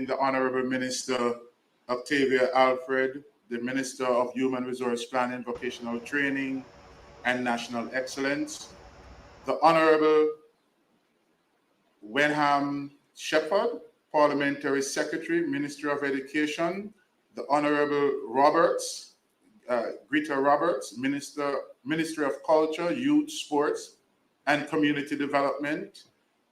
the Honorable Minister Octavia Alfred, the Minister of Human Resource Planning, Vocational Training, and National Excellence, the Honorable Wenham Shepherd, Parliamentary Secretary, Ministry of Education, the Honorable Roberts, Greta Roberts, Ministry of Culture, Youth, Sports, and Community Development,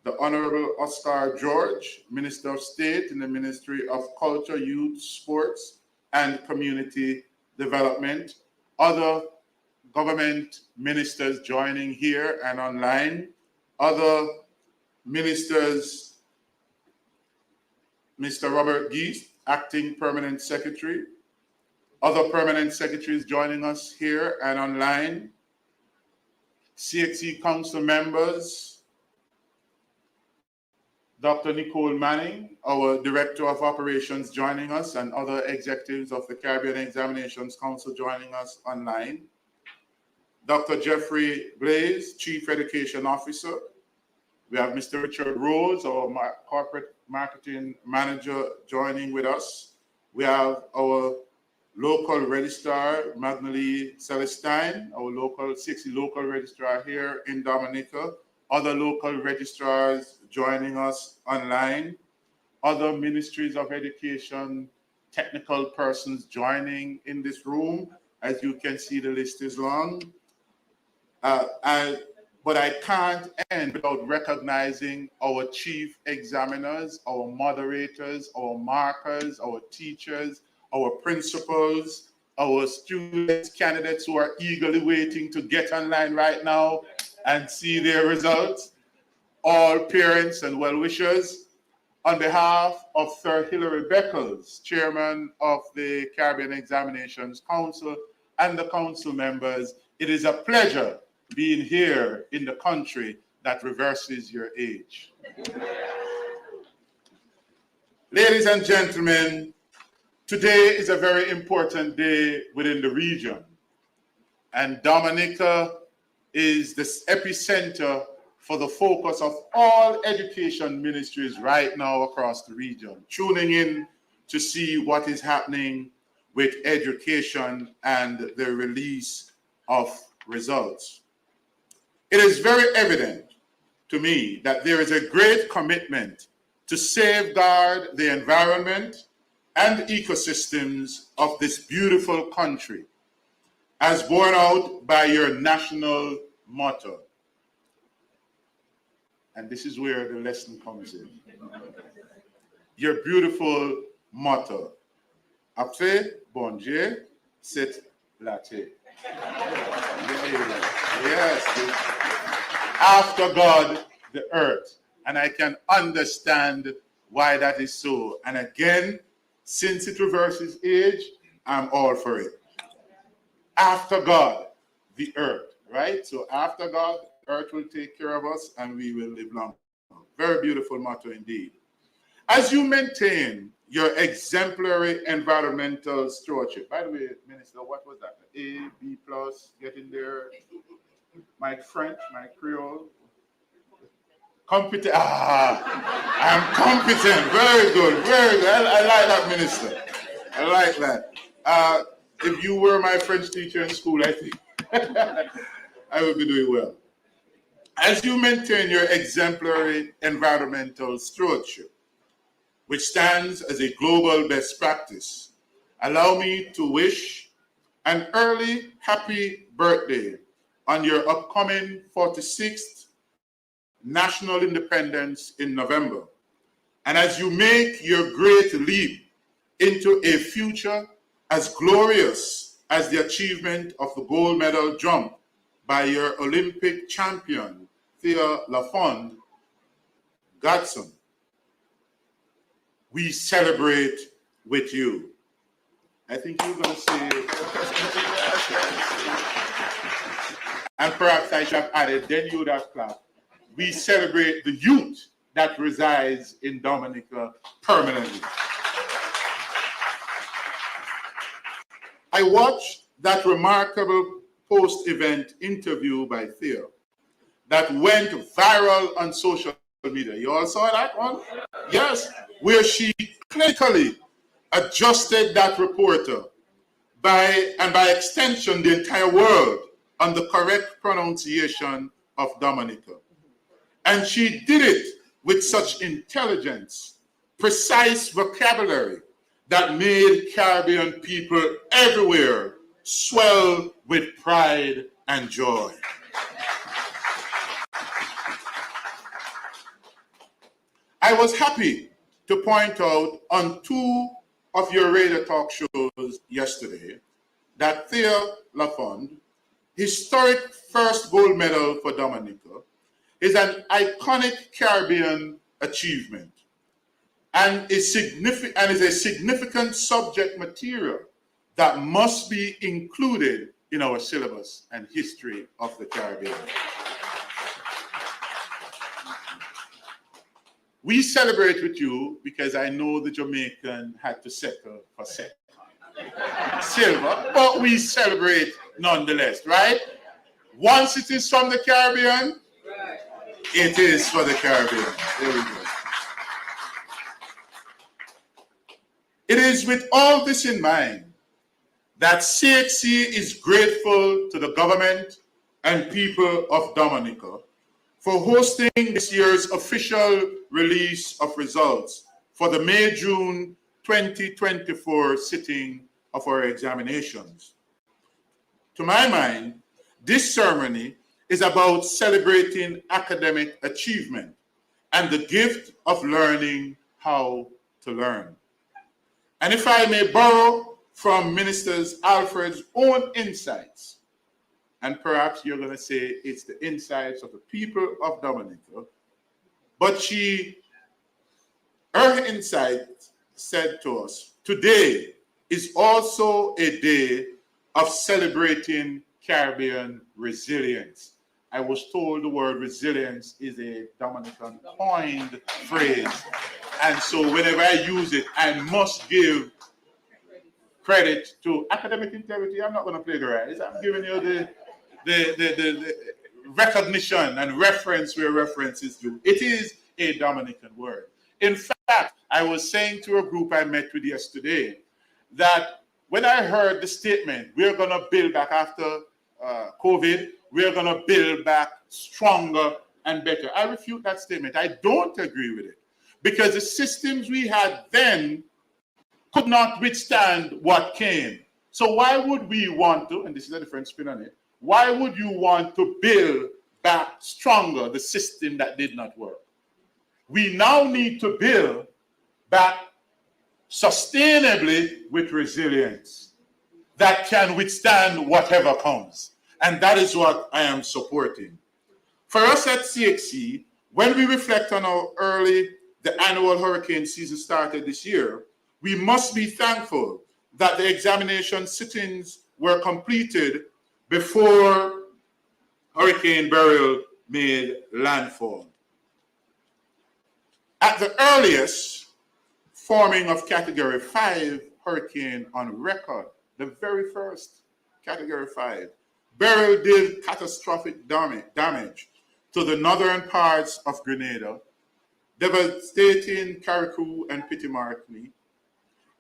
the Honorable Oscar George, Minister of State in the Ministry of Culture, Youth, Sports, and Community Development, other government ministers joining here and online, other ministers, Mr. Robert Geese, Acting Permanent Secretary, other permanent secretaries joining us here and online, CSEC Council members, Dr. Nicole Manning, our Director of Operations joining us, and other executives of the Caribbean Examinations Council joining us online, Dr. Jeffrey Blaze, Chief Education Officer. We have Mr. Richard Rose, our Corporate Marketing Manager, joining with us. We have our local registrar, Magnalie Celestine, our local CSEC local registrar here in Dominica, other local registrars joining us online, other ministries of education, technical persons joining in this room. As you can see, the list is long. But I can't end without recognizing our chief examiners, our moderators, our markers, our teachers, our principals, our students, candidates who are eagerly waiting to get online right now and see their results, all parents and well-wishers. On behalf of Sir Hilary Beckles, Chairman of the Caribbean Examinations Council, and the council members, it is a pleasure being here in the country that reverses your age. Ladies and gentlemen, today is a very important day within the region, and Dominica is the epicenter for the focus of all education ministries right now across the region, tuning in to see what is happening with education and the release of results. It is very evident to me that there is a great commitment to safeguard the environment and ecosystems of this beautiful country, as borne out by your national motto. And this is where the lesson comes in. Your beautiful motto. Après bon Dieu, c'est la terre. Yes. After God, the earth. And I can understand why that is so. And again, since it reverses age, I'm all for it. After God, the earth, right? So after God, the earth will take care of us and we will live long. Very beautiful motto indeed. As you maintain your exemplary environmental stewardship, by the way, Minister, what was that? A, B plus, get in there. My French, my Creole. Competent. I'm competent. Very good, very good. I like that, Minister. I like that. If you were my French teacher in school, I think I would be doing well. As you maintain your exemplary environmental stewardship, which stands as a global best practice, allow me to wish an early happy birthday on your upcoming 46th National Independence in November. And as you make your great leap into a future as glorious as the achievement of the gold medal jump by your Olympic champion, Thea Lafond Godson, we celebrate with you. I think you're going to say, and perhaps I should have added, then you would have clapped. We celebrate the youth that resides in Dominica permanently. I watched that remarkable post-event interview by Thea that went viral on social media. You all saw that one? Yes, where she clinically adjusted that reporter by extension, the entire world on the correct pronunciation of Dominica. And she did it with such intelligence, precise vocabulary that made Caribbean people everywhere swell with pride and joy. I was happy to point out on 2 of your radio talk shows yesterday that Thea Lafond, historic first gold medal for Dominica, is an iconic Caribbean achievement and is a significant subject material that must be included in our syllabus and history of the Caribbean. We celebrate with you because I know the Jamaican had to settle for silver, but we celebrate nonetheless, right? Once it is from the Caribbean, it is for the Caribbean. There we go. It is with all this in mind that CXC is grateful to the government and people of Dominica for hosting this year's official release of results for the May-June 2024 sitting of our examinations. To my mind, this ceremony is about celebrating academic achievement and the gift of learning how to learn. And if I may borrow from Minister Alfred's own insights, and perhaps you're going to say it's the insights of the people of Dominica, but her insight said to us, today is also a day of celebrating Caribbean resilience. I was told the word resilience is a Dominican coined phrase. And so whenever I use it, I must give credit to academic integrity. I'm not going to plagiarize. I'm giving you the recognition and reference where reference is due. It is a Dominican word. In fact, I was saying to a group I met with yesterday that when I heard the statement, we're going to build back after COVID, we're going to build back stronger and better, I refute that statement. I don't agree with it because the systems we had then could not withstand what came. So why would we want to, and this is a different spin on it, why would you want to build back stronger the system that did not work? We now need to build back sustainably with resilience that can withstand whatever comes. And that is what I am supporting. For us at CXC, when we reflect on how early the annual hurricane season started this year, we must be thankful that the examination sittings were completed before Hurricane Beryl made landfall. At the earliest forming of Category 5 hurricane on record, the very first Category 5, Beryl did catastrophic damage to the northern parts of Grenada, devastating Carriacou and Petit-Martinique,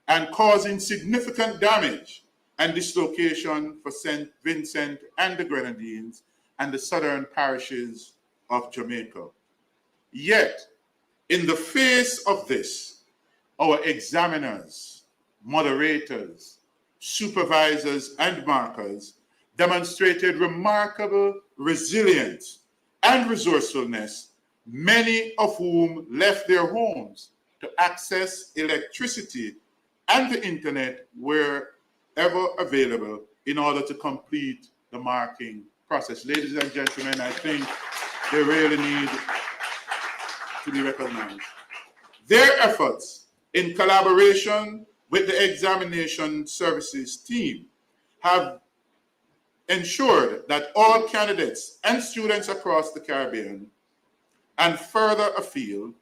and causing significant damage and dislocation for St. Vincent and the Grenadines and the southern parishes of Jamaica. Yet, in the face of this, our examiners, moderators, supervisors, and markers demonstrated remarkable resilience and resourcefulness, many of whom left their homes to access electricity and the internet wherever available in order to complete the marking process. Ladies and gentlemen, I think they really need to be recognized. Their efforts in collaboration with the examination services team have ensured that all candidates and students across the Caribbean and further afield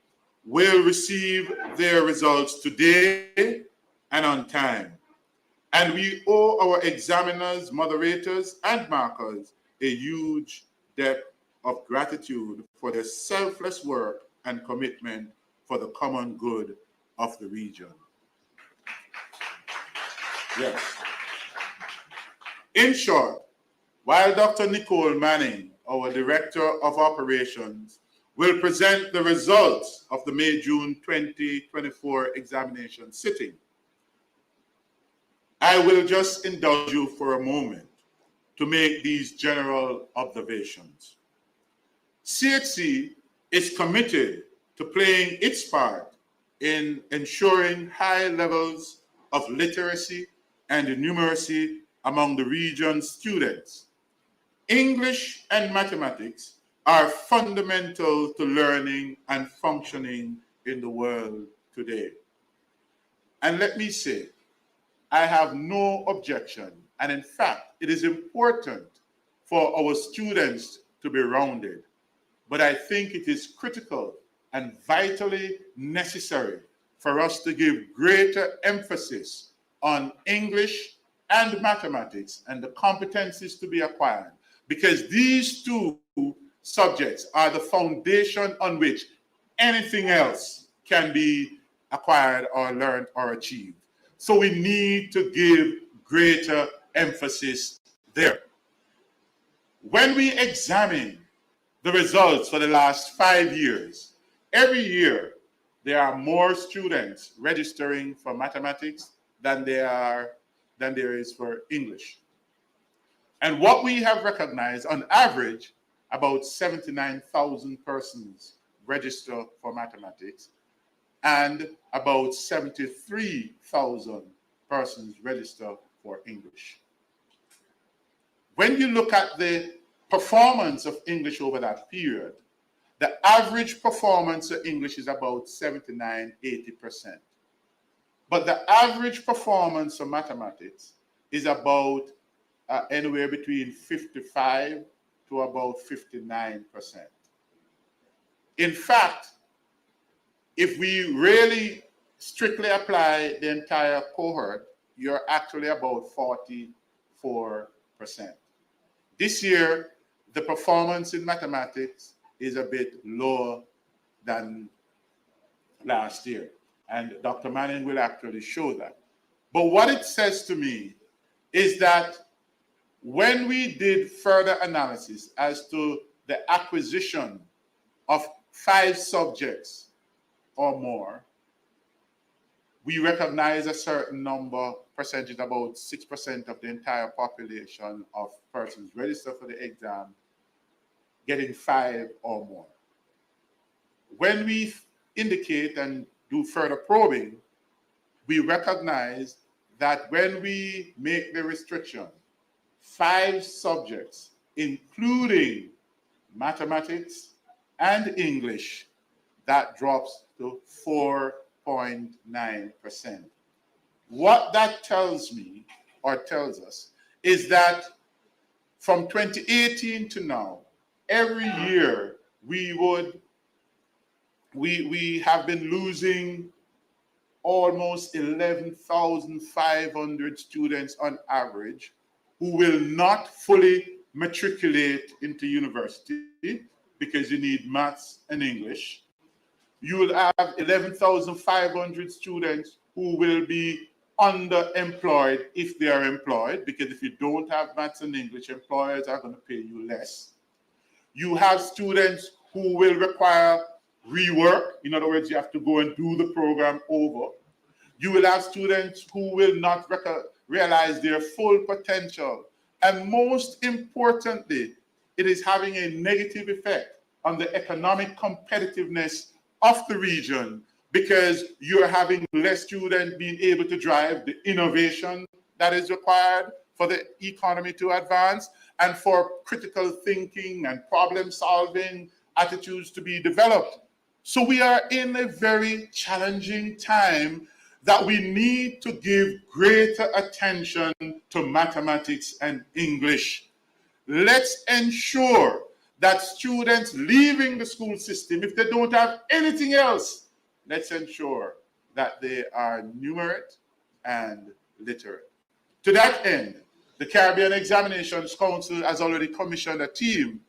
will receive their results today and on time. And we owe our examiners, moderators, and markers a huge debt of gratitude for their selfless work and commitment for the common good of the region. Yes. In short, while Dr. Nicole Manning, our Director of Operations, will present the results of the May-June 2024 examination sitting, I will just indulge you for a moment to make these general observations. CHC is committed to playing its part in ensuring high levels of literacy and numeracy among the region's students. English and mathematics are fundamental to learning and functioning in the world today. And let me say, I have no objection, and in fact, it is important for our students to be rounded, but I think it is critical and vitally necessary for us to give greater emphasis on English and mathematics and the competencies to be acquired, because these two subjects are the foundation on which anything else can be acquired or learned or achieved. So we need to give greater emphasis there. When we examine the results for the last 5 years, every year there are more students registering for mathematics than there is for English. And what we have recognized, on average, about 79,000 persons register for mathematics, and about 73,000 persons register for English. When you look at the performance of English over that period, the average performance of English is about 79–80%. But the average performance of mathematics is about anywhere between 55 to about 59%. In fact, if we really strictly apply the entire cohort, you're actually about 44%. This year, the performance in mathematics is a bit lower than last year, and Dr. Manning will actually show that. But what it says to me is that when we did further analysis as to the acquisition of 5 subjects or more, we recognize a certain number, percentage, about 6% of the entire population of persons registered for the exam getting 5 or more. When we indicate and do further probing, we recognize that when we make the restriction, 5 subjects, including mathematics and English, that drops to 4.9%. What that tells me, or tells us, is that from 2018 to now, every year we have been losing almost 11,500 students on average who will not fully matriculate into university because you need maths and English. You will have 11,500 students who will be underemployed if they are employed, because if you don't have maths and English, employers are going to pay you less. You have students who will require rework. In other words, you have to go and do the program over. You will have students who will not realize their full potential. And most importantly, it is having a negative effect on the economic competitiveness of the region, because you're having less students being able to drive the innovation that is required for the economy to advance and for critical thinking and problem-solving attitudes to be developed. So we are in a very challenging time that we need to give greater attention to mathematics and English. Let's ensure that students leaving the school system, if they don't have anything else, let's ensure that they are numerate and literate. To that end, the Caribbean Examinations Council has already commissioned a team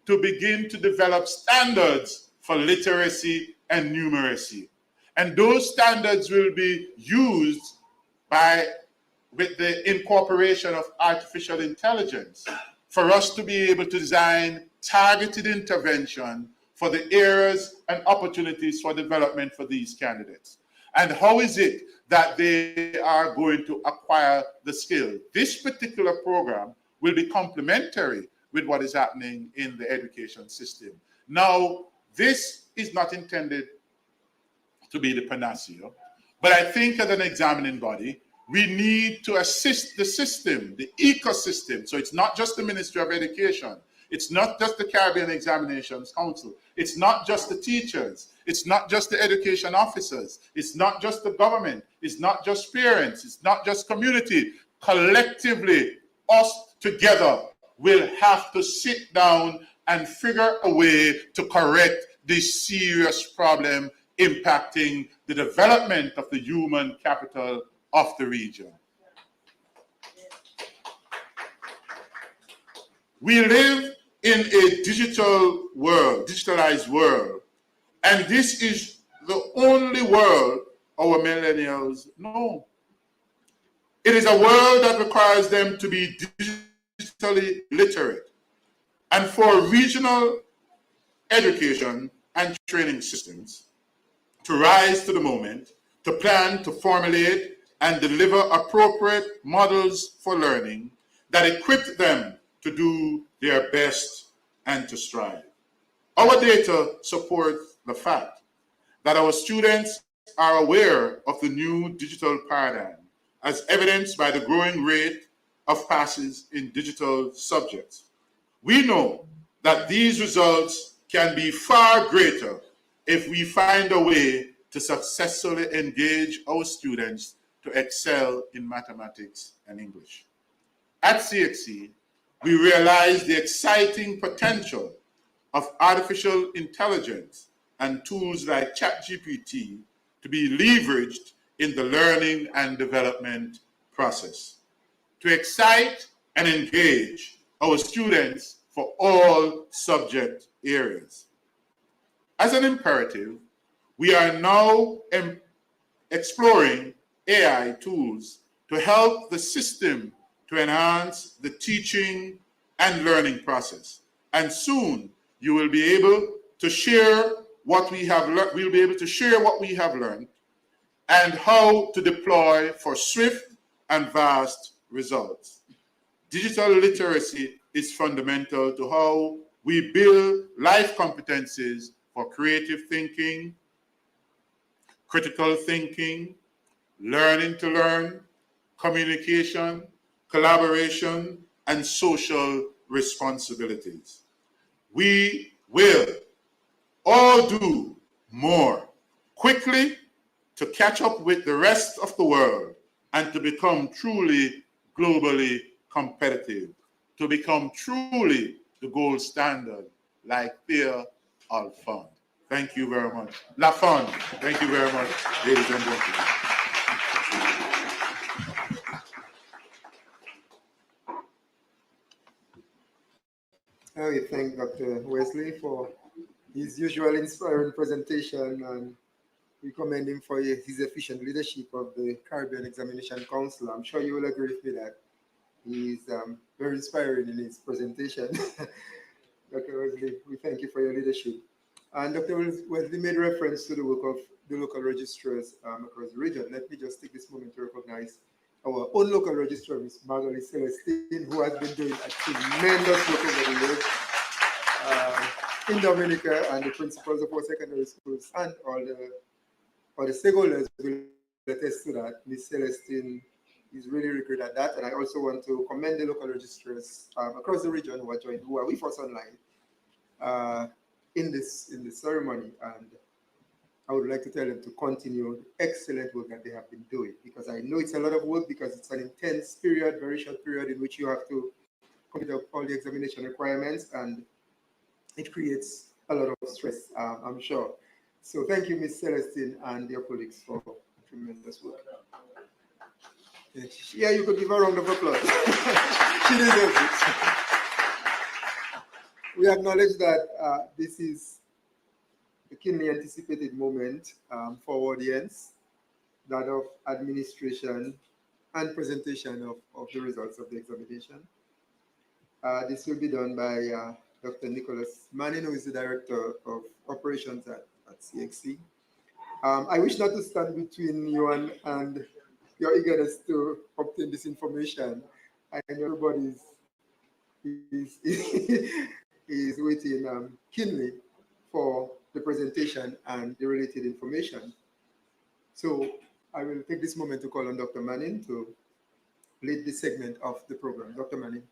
to begin to develop standards for literacy and numeracy. And those standards will be used with the incorporation of artificial intelligence for us to be able to design targeted intervention for the areas and opportunities for development for these candidates. And how is it that they are going to acquire the skill? This particular program will be complementary with what is happening in the education system. Now, this is not intended to be the panacea, but I think as an examining body, we need to assist the system, the ecosystem. So it's not just the Ministry of Education. It's not just the Caribbean Examinations Council. It's not just the teachers. It's not just the education officers. It's not just the government. It's not just parents. It's not just community. Collectively, us together will have to sit down and figure a way to correct this serious problem impacting the development of the human capital of the region. We live in a digital world, digitalized world, and this is the only world our millennials know. It is a world that requires them to be digitally literate. And for regional education and training systems to rise to the moment, to plan, to formulate, and deliver appropriate models for learning that equip them to do their best and to strive. Our data supports the fact that our students are aware of the new digital paradigm, as evidenced by the growing rate of passes in digital subjects. We know that these results can be far greater if we find a way to successfully engage our students to excel in mathematics and English. At CXC, we realize the exciting potential of artificial intelligence and tools like ChatGPT to be leveraged in the learning and development process, to excite and engage our students for all subject areas. As an imperative, we are now exploring AI tools to help the system to enhance the teaching and learning process. And soon you will be able to share what we have learned. We'll be able to share what we have learned and how to deploy for swift and vast results. Digital literacy is fundamental to how we build life competencies for creative thinking, critical thinking, learning to learn, communication, collaboration, and social responsibilities. We will all do more quickly to catch up with the rest of the world and to become truly globally competitive, to become truly the gold standard like Pierre Alphonse. Thank you very much. Lafon, thank you very much, ladies and gentlemen. I thank Dr. Wesley for his usual inspiring presentation, and we commend him for his efficient leadership of the Caribbean Examination Council. I'm sure you will agree with me that he is very inspiring in his presentation. Dr. Wesley, we thank you for your leadership. And Dr. Wesley made reference to the work of the local registrars across the region. Let me just take this moment to recognize our own local registrar, Ms. Margaret Celestine, who has been doing a tremendous work over the years in Dominica, and the principals of our secondary schools and all the stakeholders will attest to that. Ms. Celestine is really, really good at that. And I also want to commend the local registrars across the region who are with us online in this ceremony. And I would like to tell them to continue the excellent work that they have been doing, because I know it's a lot of work, because it's an intense period, very short period in which you have to complete all the examination requirements, and it creates a lot of stress, I'm sure. So thank you, Ms. Celestine and your colleagues for tremendous work. Yeah, you could give her a round of applause. She deserves it. We acknowledge that this is the keenly anticipated moment for audience, that of administration and presentation of the results of the examination. This will be done by Dr. Nicholas Manning, who is the Director of Operations at CXC. I wish not to stand between you and your eagerness to obtain this information. I know everybody is, is waiting keenly for the presentation and the related information. So I will take this moment to call on Dr. Manning to lead this segment of the program. Dr. Manning.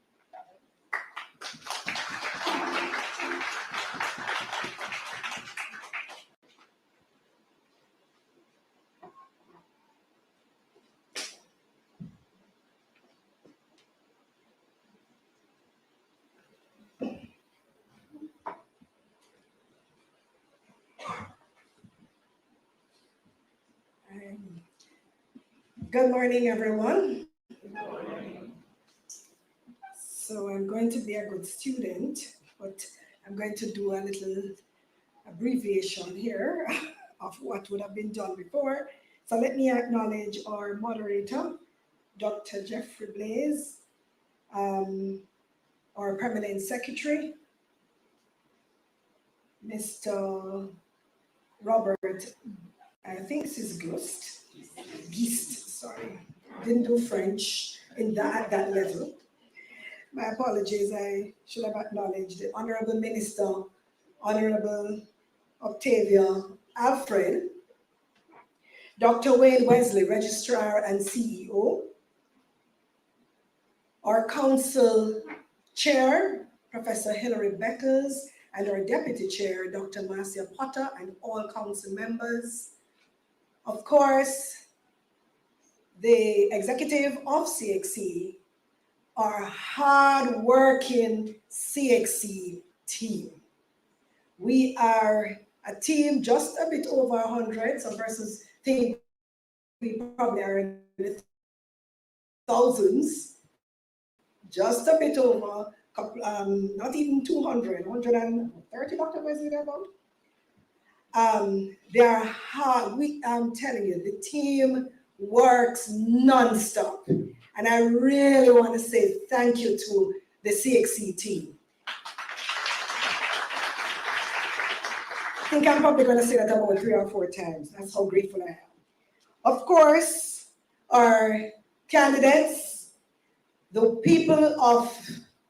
Good morning, everyone. So I'm going to be a good student, but I'm going to do a little abbreviation here of what would have been done before. So let me acknowledge our moderator, Dr. Jeffrey Blaze, our permanent secretary, Mr. Robert, I think this is Gist, sorry. Didn't do French at that level. My apologies, I should have acknowledged the Honorable Minister, Honorable Octavia Alfred, Dr. Wayne Wesley, Registrar and CEO, our Council Chair, Professor Hilary Beckers, and our Deputy Chair, Dr. Marcia Potter, and all Council members. Of course, the executive of CXC, our hard-working CXC team. We are a team just a bit over 100, some persons think we probably are in the thousands, just a bit over, not even 200, 130, Dr. Wesley, about? They are hard, I'm telling you, the team works non-stop. And I really want to say thank you to the CXC team. I think I'm probably going to say that about 3 or 4 times. That's how grateful I am. Of course, our candidates, the people of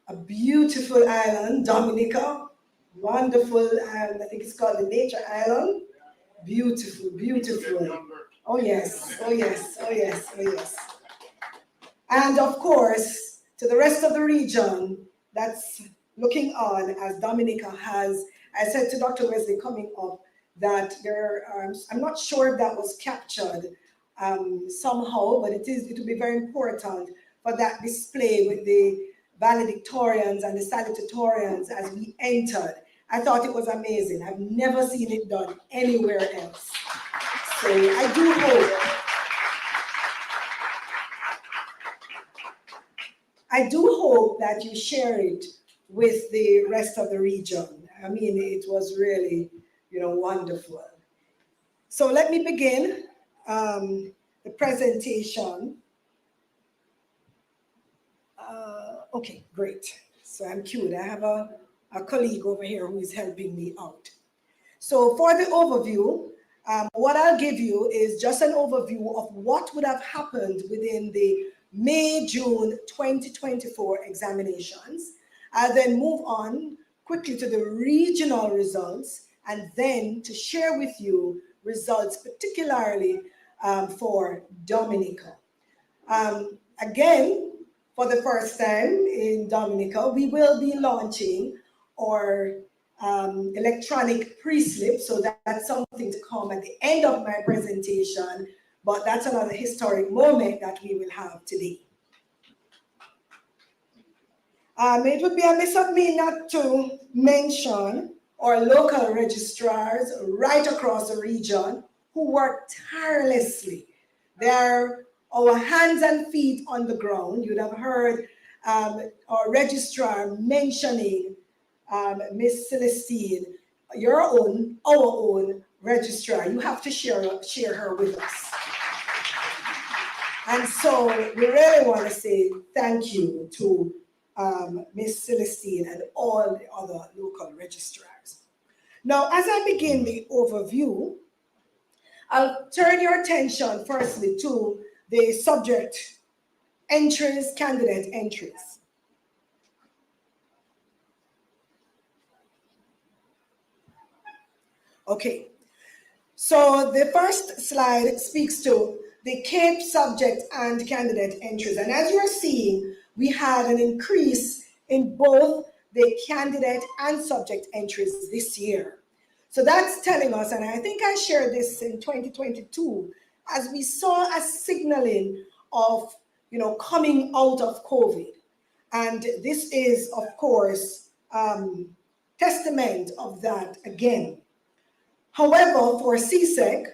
a beautiful island, Dominica, wonderful, and I think it's called the Nature Island. Beautiful, beautiful. Oh yes, oh yes, oh yes, oh yes. And of course, to the rest of the region that's looking on as Dominica has, I said to Dr. Wesley coming up that I'm not sure if that was captured somehow, but it will be very important for that display with the valedictorians and the salutatorians as we entered. I thought it was amazing. I've never seen it done anywhere else. So I do hope that you share it with the rest of the region. I mean, it was really, wonderful. So let me begin the presentation. Okay, great. So I'm cute. I have a colleague over here who is helping me out. So for the overview, what I'll give you is just an overview of what would have happened within the May-June 2024 examinations. I'll then move on quickly to the regional results and then to share with you results particularly for Dominica. Again, for the first time in Dominica, we will be launching our electronic pre-slip, so that's something to come at the end of my presentation, but that's another historic moment that we will have today. It would be amiss of me not to mention our local registrars right across the region who work tirelessly. They're our hands and feet on the ground. You'd have heard our registrar mentioning Miss Celestine, our own registrar. You have to share her with us. And so we really want to say thank you to Ms. Celestine and all the other local registrars. Now, as I begin the overview, I'll turn your attention firstly to the subject entries, candidate entries. Okay, so the first slide speaks to the CAPE subject and candidate entries. And as you're seeing, we had an increase in both the candidate and subject entries this year. So that's telling us, and I think I shared this in 2022, as we saw a signaling of, coming out of COVID. And this is, of course, testament of that again. However, for CSEC,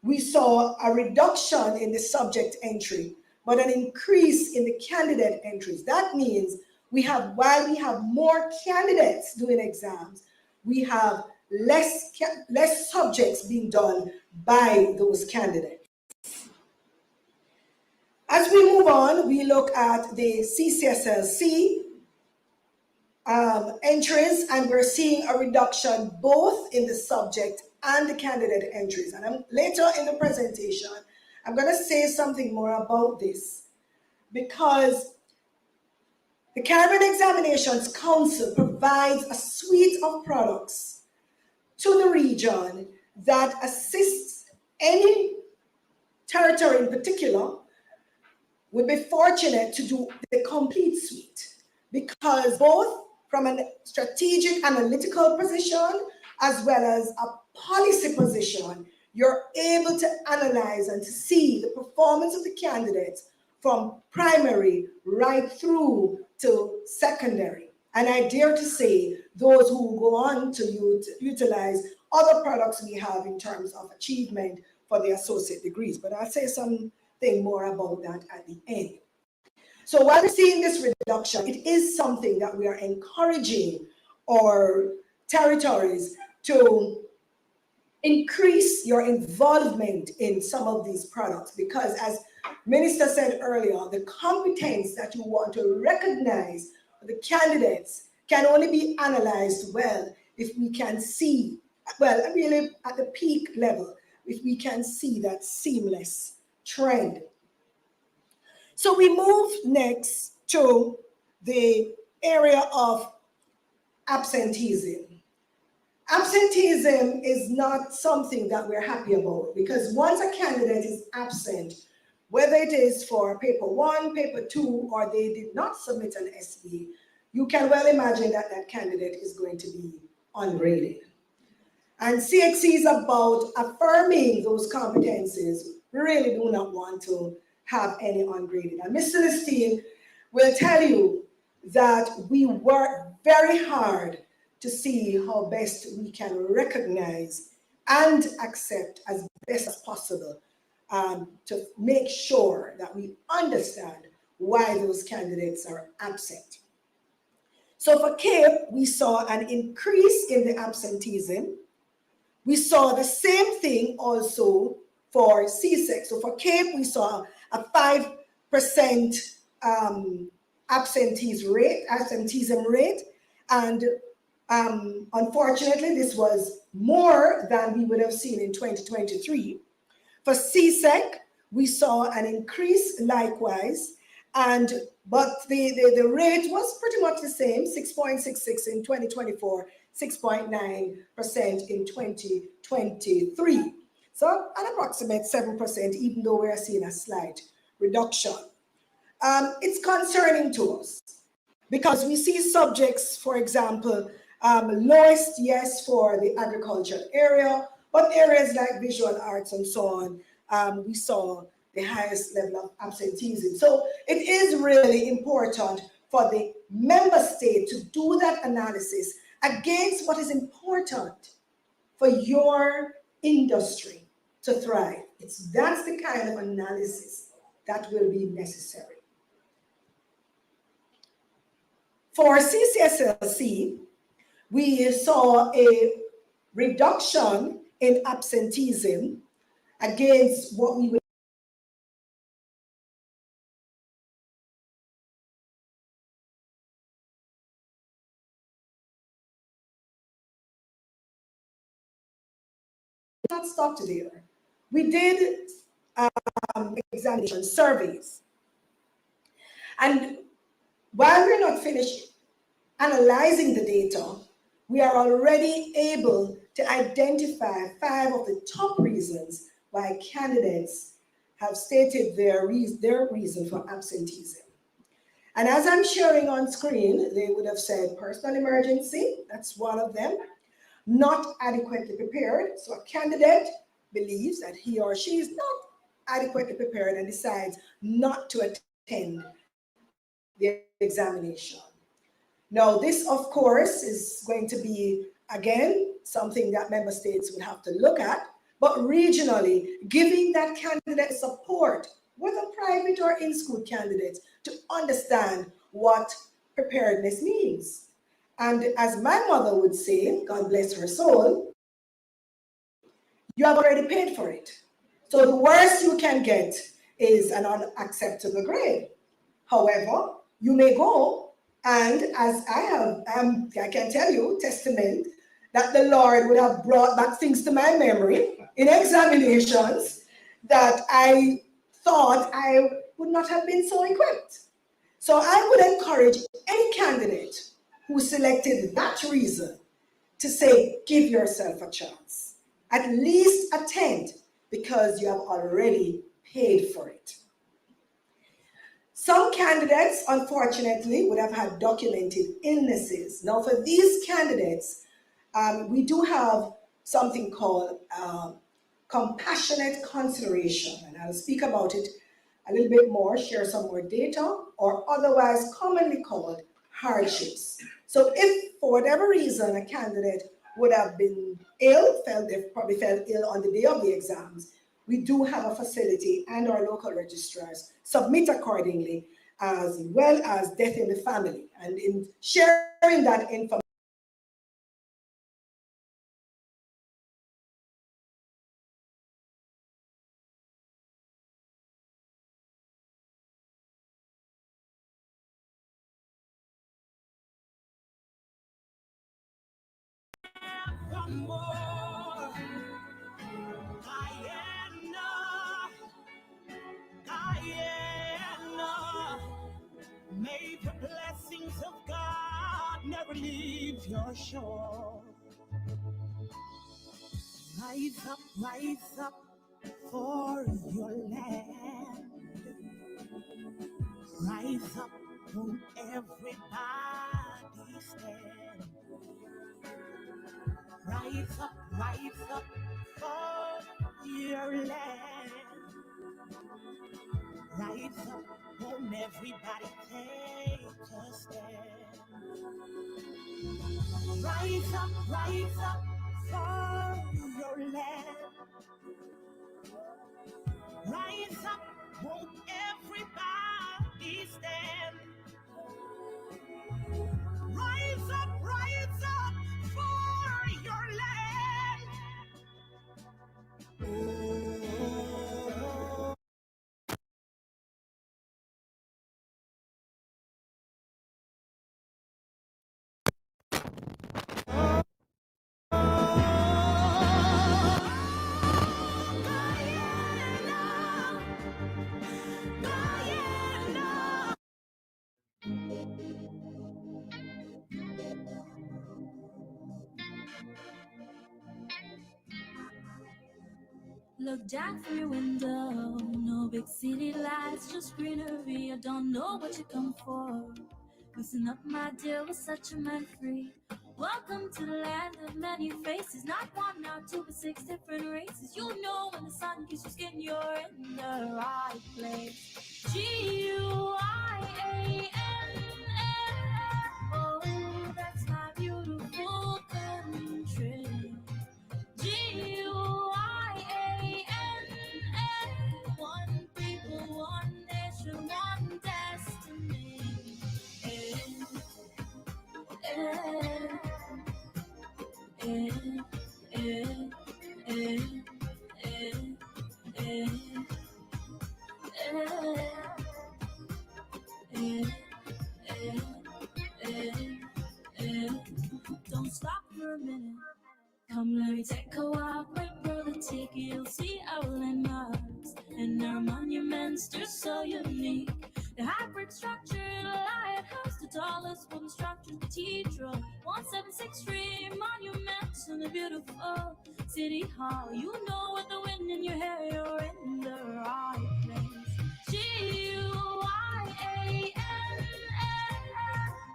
we saw a reduction in the subject entry, but an increase in the candidate entries. That means while we have more candidates doing exams, we have less subjects being done by those candidates. As we move on, we look at the CCSLC entries, and we're seeing a reduction both in the subject and the candidate entries. And later in the presentation, I'm going to say something more about this, because the Caribbean Examinations Council provides a suite of products to the region that assists any territory in particular would be fortunate to do the complete suite, because both from a strategic analytical position as well as a policy position, you're able to analyze and to see the performance of the candidates from primary right through to secondary. And I dare to say those who go on to utilize other products we have in terms of achievement for the associate degrees. But I'll say something more about that at the end. So while we're seeing this reduction, it is something that we are encouraging our territories to increase your involvement in some of these products, because as Minister said earlier, the competence that you want to recognize the candidates can only be analyzed well if we can see, really at the peak level, if we can see that seamless trend. So we move next to the area of absenteeism. Absenteeism is not something that we're happy about, because once a candidate is absent, whether it is for paper 1, paper 2, or they did not submit an SB, you can well imagine that that candidate is going to be ungraded. And CXC is about affirming those competencies. We really do not want to have any ungraded. And Ms. Celestine will tell you that we work very hard to see how best we can recognize and accept as best as possible to make sure that we understand why those candidates are absent. So for CAPE, we saw an increase in the absenteeism. We saw the same thing also for CSEC. So for CAPE, we saw a 5% absenteeism rate, and unfortunately, this was more than we would have seen in 2023. For CSEC, we saw an increase likewise, but the rate was pretty much the same, 6.66 in 2024, 6.9% in 2023. So an approximate 7%, even though we are seeing a slight reduction. It's concerning to us because we see subjects, for example, lowest, yes, for the agricultural area, but areas like visual arts and so on, we saw the highest level of absenteeism. So it is really important for the member state to do that analysis against what is important for your industry to thrive. That's the kind of analysis that will be necessary. For CCSLC, we saw a reduction in absenteeism against what we would not stop there. We did examination surveys. And while we're not finished analyzing the data, we are already able to identify 5 of the top reasons why candidates have stated their reason for absenteeism. And as I'm sharing on screen, they would have said personal emergency, that's one of them, not adequately prepared. So a candidate believes that he or she is not adequately prepared and decides not to attend the examination. Now, this, of course, is going to be, again, something that member states would have to look at, but regionally, giving that candidate support, whether private or in-school candidates, to understand what preparedness means. And as my mother would say, God bless her soul, you have already paid for it. So the worst you can get is an unacceptable grade. However, you may go, and as I can tell you, testament that the Lord would have brought back things to my memory in examinations that I thought I would not have been so equipped. So I would encourage any candidate who selected that reason to say, give yourself a chance. At least attend, because you have already paid for it. Some candidates, unfortunately, would have had documented illnesses. Now, for these candidates, we do have something called compassionate consideration, and I'll speak about it a little bit more, share some more data, or otherwise commonly called hardships. So if for whatever reason a candidate would have been ill, they probably felt ill on the day of the exams, we do have a facility and our local registrars submit accordingly, as well as death in the family. And in sharing that information, Guyana, may the blessings of God never leave your shore. Rise up for your land. Rise up, won't everybody stand? Rise up for your land. Rise up, won't everybody take a stand? Rise up for your land. Rise up, won't everybody stand? Rise up for your land. Oh. Look down through your window, no big city lights, just greenery. I don't know what you come for. Listen up, my dear, we're such a man free. Welcome to the land of many faces, not one, not two, but 6 different races. You know when the sun kisses your skin, you're in the right place. Guyana, oh, that's my beautiful country. Guyana, one people, one nation, one destiny. for a minute. Come, let me take a walk, my brother, take it. You'll see our landmarks and our monuments. They're so unique. The hybrid structure, the lighthouse, the tallest wooden structure, the cathedral, 176 monuments, and the beautiful city hall. You know, with the wind in your hair, you're in the right place. Guyana,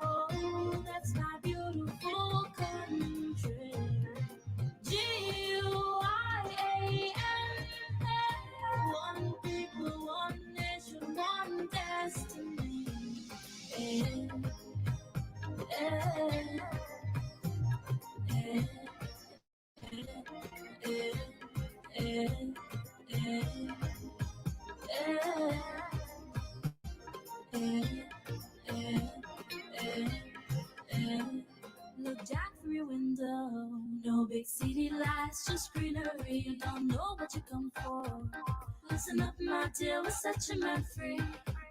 oh, that's my beautiful country. Guyana, one people, one nation, one destiny. Look down through your window, no big city lights, just greenery. You don't know what you come for. Listen up, my dear, we're such a man free.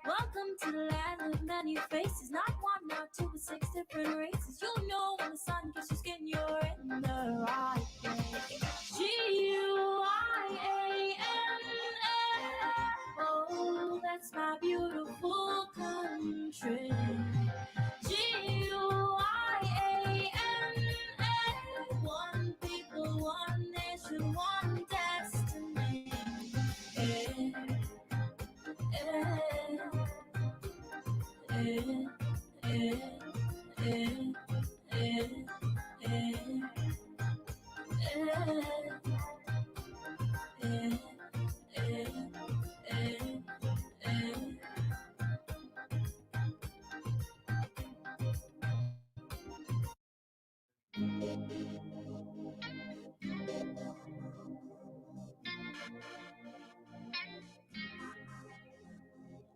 Welcome to the land of many faces, not one, not two, but 6 different races. You'll know when the sun kisses your skin, you're in the right place. Guyana, oh, that's my beautiful country. Guyana, one people, one nation, one destiny.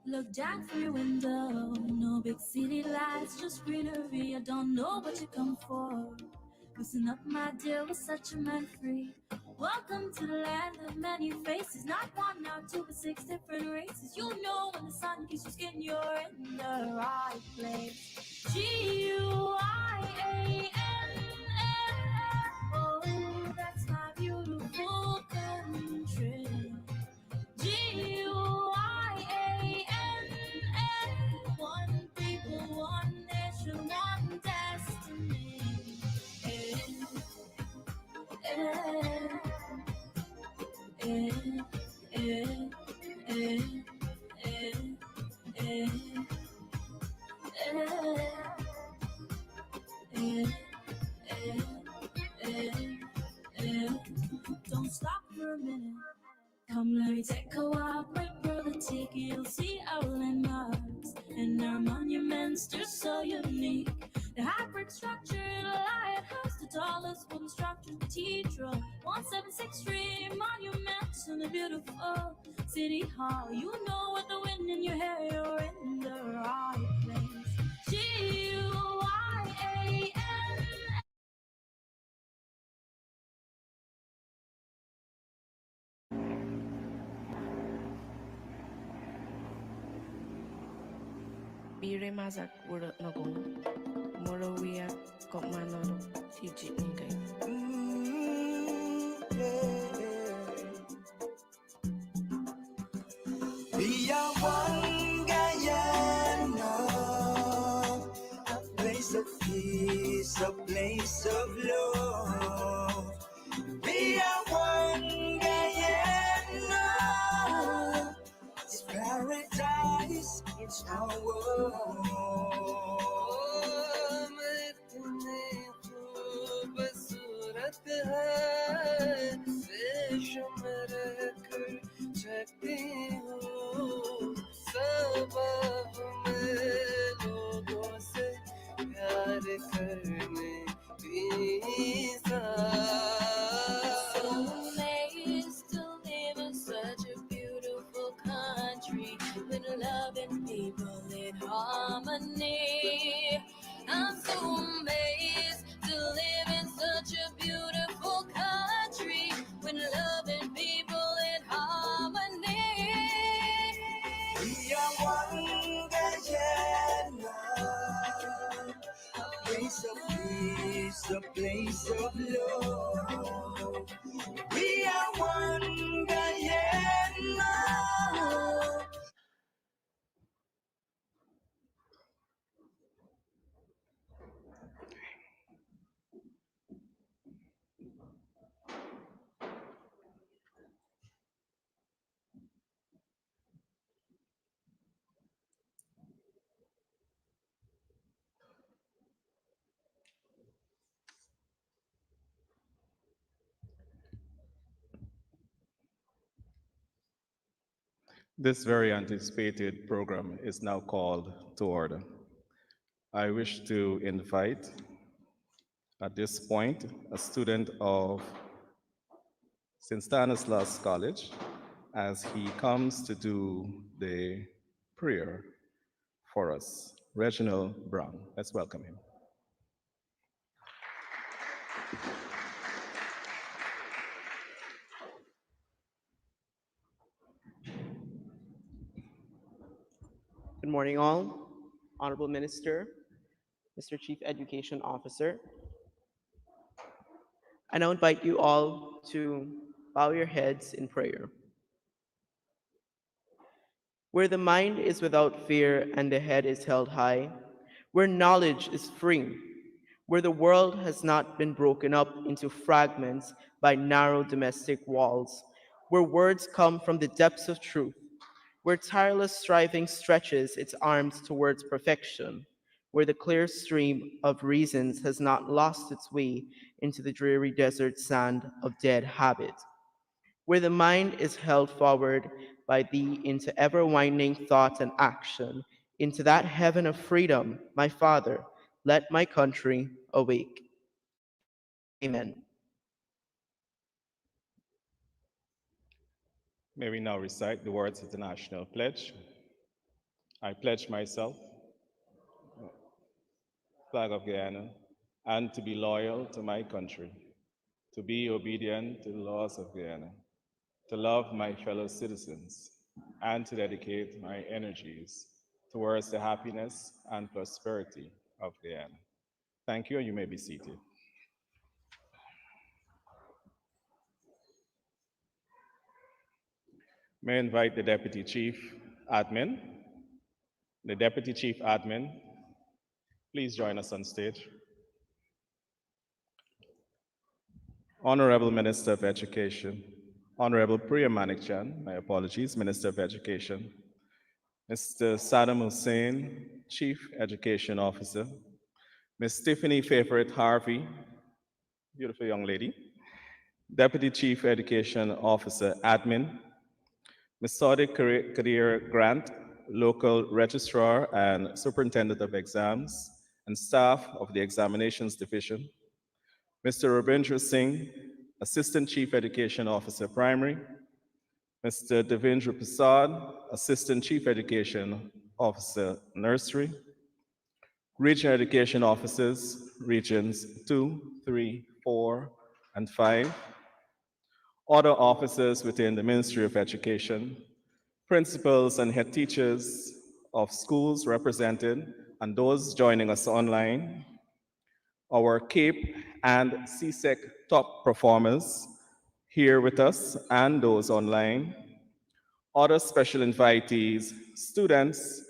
Look down through your window, no big city lights, just greenery. I don't know what you come for. Listen up, my dear, we're such a man free. Welcome to the land of many faces, not one, not two, but 6 different races. You'll know when the sun kisses your skin, you're in the right place. Guyana, oh, that's my beautiful country. Guyana, one people, one nation, one destiny. Don't stop for a minute. Come, let me take a walk, my brother, take it. You'll see our landmarks and our monuments. They're so unique. The hybrid structure, the lighthouse, the tallest wooden structure, the cathedral, 176 monuments, and the beautiful city hall. You know, with the wind in your hair, you're in the right place. Guyana. Bire mazak wura nagong Morawia kok manoro tijik ningay. We are one Guyana, a place of peace, a place of love. We are one Guyana, it's paradise, it's our world. So amazed to live in such a beautiful country with love and people in harmony. I'm so amazed to live in such a beautiful country with love and people in harmony. We are one Guyana, a place of peace, a place of love. We are one Guyana. This very anticipated program is now called to order. I wish to invite, at this point, a student of St. Stanislaus College as he comes to do the prayer for us. Reginald Brown. Let's welcome him. Good morning, all. Honorable Minister, Mr. Chief Education Officer, I now invite you all to bow your heads in prayer. Where the mind is without fear and the head is held high, where knowledge is free, where the world has not been broken up into fragments by narrow domestic walls, where words come from the depths of truth, where tireless striving stretches its arms towards perfection, where the clear stream of reasons has not lost its way into the dreary desert sand of dead habit, where the mind is held forward by thee into ever winding thought and action, into that heaven of freedom, my Father, let my country awake. Amen. May we now recite the words of the National Pledge. I pledge myself, flag of Guyana, and to be loyal to my country, to be obedient to the laws of Guyana, to love my fellow citizens, and to dedicate my energies towards the happiness and prosperity of Guyana. Thank you, and you may be seated. May I invite the Deputy Chief Admin. The Deputy Chief Admin, please join us on stage. Honorable Minister of Education, Honorable Priya Manikchan, my apologies, Minister of Education, Mr. Saddam Hussein, Chief Education Officer, Ms. Tiffany Favorite Harvey, beautiful young lady, Deputy Chief Education Officer, Admin, Ms. Sadiq Kadir Grant, Local Registrar and Superintendent of Exams, and staff of the Examinations Division, Mr. Rabindra Singh, Assistant Chief Education Officer, Primary, Mr. Devendra Prasad, Assistant Chief Education Officer, Nursery, Regional Education Officers, Regions 2, 3, 4, and 5, other officers within the Ministry of Education, principals and head teachers of schools represented, and those joining us online, our CAPE and CSEC top performers here with us and those online, other special invitees, students,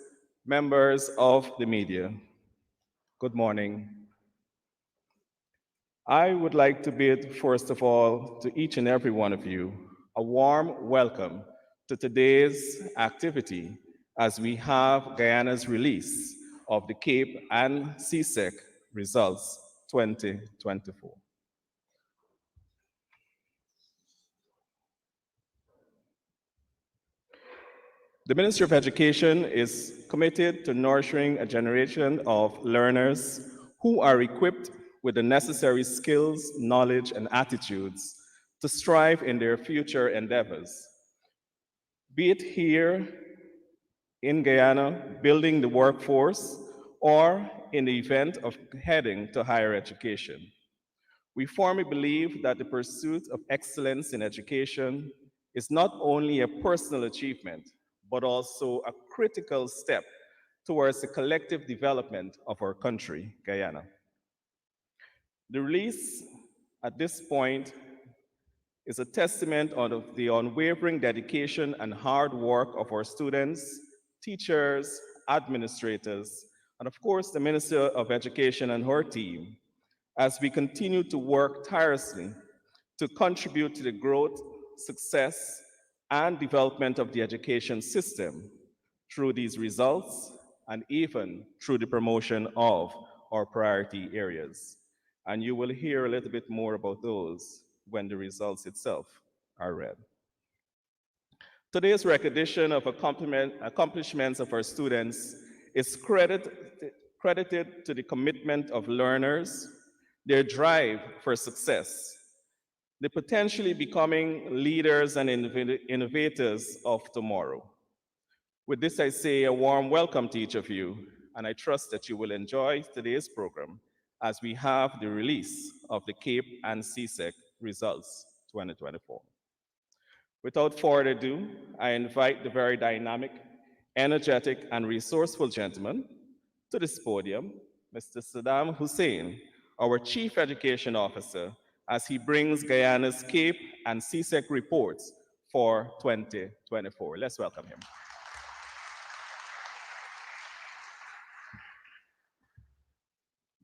members of the media. Good morning. I would like to bid, first of all, to each and every one of you, a warm welcome to today's activity as we have Guyana's release of the CAPE and CSEC results 2024. The Ministry of Education is committed to nurturing a generation of learners who are equipped with the necessary skills, knowledge, and attitudes to strive in their future endeavors, be it here in Guyana, building the workforce, or in the event of heading to higher education. We firmly believe that the pursuit of excellence in education is not only a personal achievement, but also a critical step towards the collective development of our country, Guyana. The release at this point is a testament of the unwavering dedication and hard work of our students, teachers, administrators, and of course the Minister of Education and her team, as we continue to work tirelessly to contribute to the growth, success, and development of the education system through these results and even through the promotion of our priority areas. And you will hear a little bit more about those when the results itself are read. Today's recognition of accomplishments of our students is credited to the commitment of learners, their drive for success, the potentially becoming leaders and innovators of tomorrow. With this, I say a warm welcome to each of you, and I trust that you will enjoy today's program as we have the release of the CAPE and CSEC results 2024. Without further ado, I invite the very dynamic, energetic, and resourceful gentleman to this podium, Mr. Saddam Hussein, our Chief Education Officer, as he brings Guyana's CAPE and CSEC reports for 2024. Let's welcome him.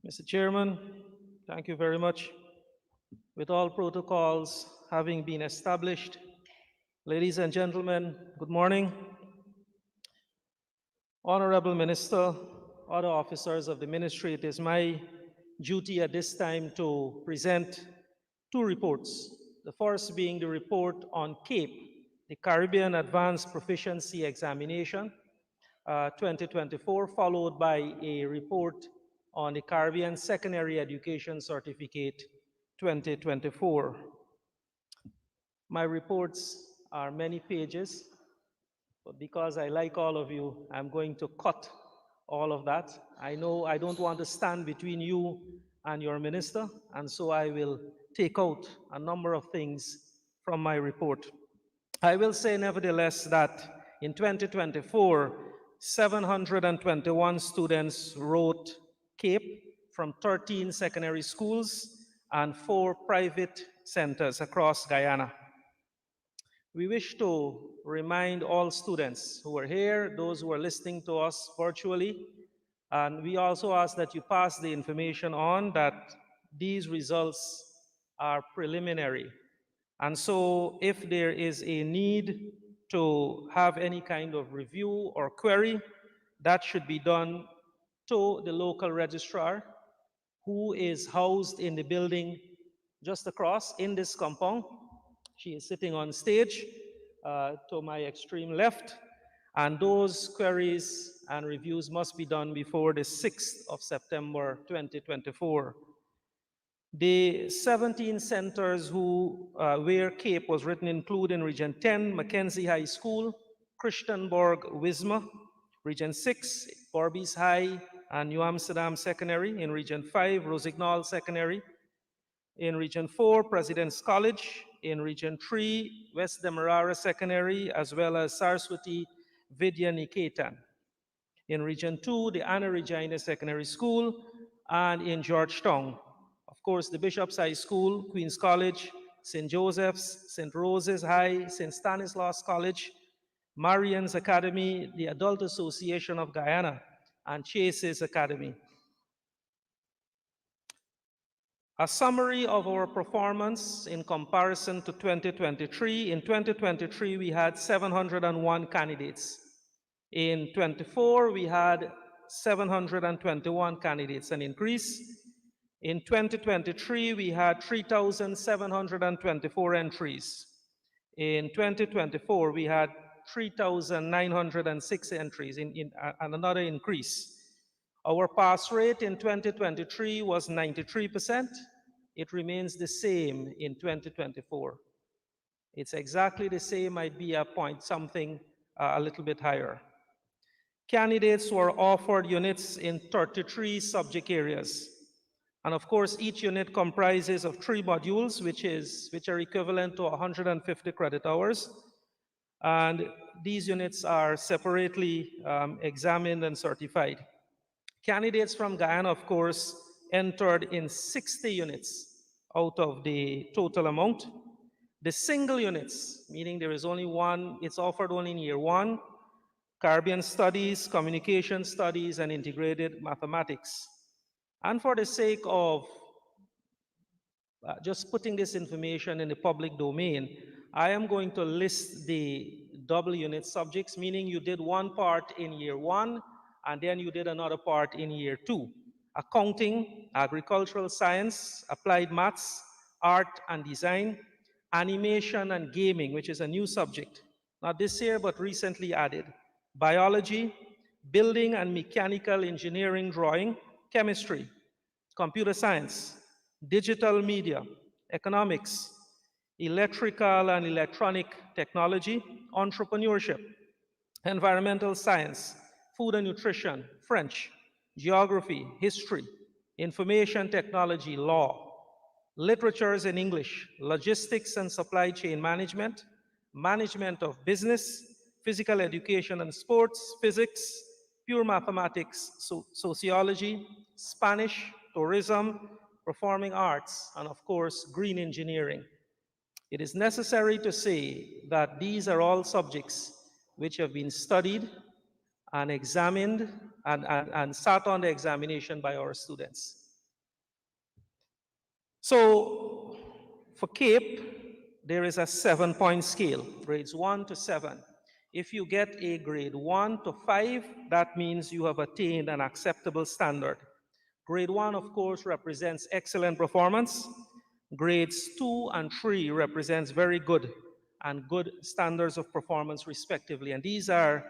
Mr. Chairman, thank you very much. With all protocols having been established, ladies and gentlemen, good morning. Honorable Minister, other officers of the ministry, it is my duty at this time to present two reports. The first being the report on CAPE, the Caribbean Advanced Proficiency Examination 2024, followed by a report on the Caribbean Secondary Education Certificate 2024. My reports are many pages, but because I like all of you, I'm going to cut all of that. I know I don't want to stand between you and your minister, and so I will take out a number of things from my report. I will say nevertheless that in 2024, 721 students wrote CAPE from 13 secondary schools and 4 private centers across Guyana. We wish to remind all students who are here, those who are listening to us virtually, and we also ask that you pass the information on that these results are preliminary. And so if there is a need to have any kind of review or query, that should be done to the local registrar, who is housed in the building just across in this compound. She is sitting on stage to my extreme left, and those queries and reviews must be done before the 6th of September 2024. The 17 centers where CAPE was written include in Region 10, Mackenzie High School, Christianborg Wisma, Region 6, Borbies High and New Amsterdam Secondary, in Region 5, Rosignol Secondary, in Region 4, President's College, in Region 3, West Demerara Secondary, as well as Saraswati Vidya Niketan. In Region 2, the Anna Regina Secondary School, and in Georgetown, of course, the Bishop's High School, Queen's College, St. Joseph's, St. Rose's High, St. Stanislaus College, Marian's Academy, the Adult Association of Guyana, and Chase's Academy. A summary of our performance in comparison to 2023. In 2023, we had 701 candidates. In 24, we had 721 candidates, an increase. In 2023, we had 3,724 entries. In 2024, we had 3,906 entries, and another increase. Our pass rate in 2023 was 93%. It remains the same in 2024. It's exactly the same, might be a point something a little bit higher. Candidates were offered units in 33 subject areas. And of course, each unit comprises of 3 modules, which are equivalent to 150 credit hours. And these units are separately examined and certified. Candidates from Guyana, of course, entered in 60 units out of the total amount. The single units, meaning there is only one, it's offered only in year one, Caribbean Studies, Communication Studies, and Integrated Mathematics. And for the sake of just putting this information in the public domain, I am going to list the double unit subjects, meaning you did one part in year one, and then you did another part in year two. Accounting, agricultural science, applied maths, art and design, animation and gaming, which is a new subject, not this year, but recently added, biology, building and mechanical engineering drawing, chemistry, computer science, digital media, economics, electrical and electronic technology, entrepreneurship, environmental science, food and nutrition, French, geography, history, information technology, law, literatures in English, logistics and supply chain management, management of business, physical education and sports, physics, pure mathematics, sociology, Spanish, tourism, performing arts, and of course, green engineering. It is necessary to say that these are all subjects which have been studied and examined and sat on the examination by our students. So for CAPE, there is a 7-point scale, grades 1 to 7. If you get a grade 1 to 5, that means you have attained an acceptable standard. Grade 1, of course, represents excellent performance. Grades 2 and 3 represents very good and good standards of performance respectively. And these are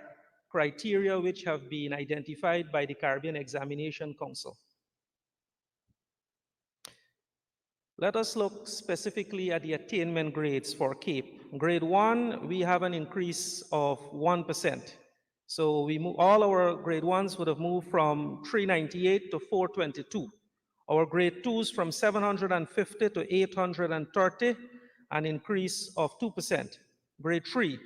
criteria which have been identified by the Caribbean Examination Council. Let us look specifically at the attainment grades for CAPE. Grade 1, we have an increase of 1%. So all our grade 1s would have moved from 398 to 422. Our grade 2s from 750 to 830, an increase of 2%. Grade 3,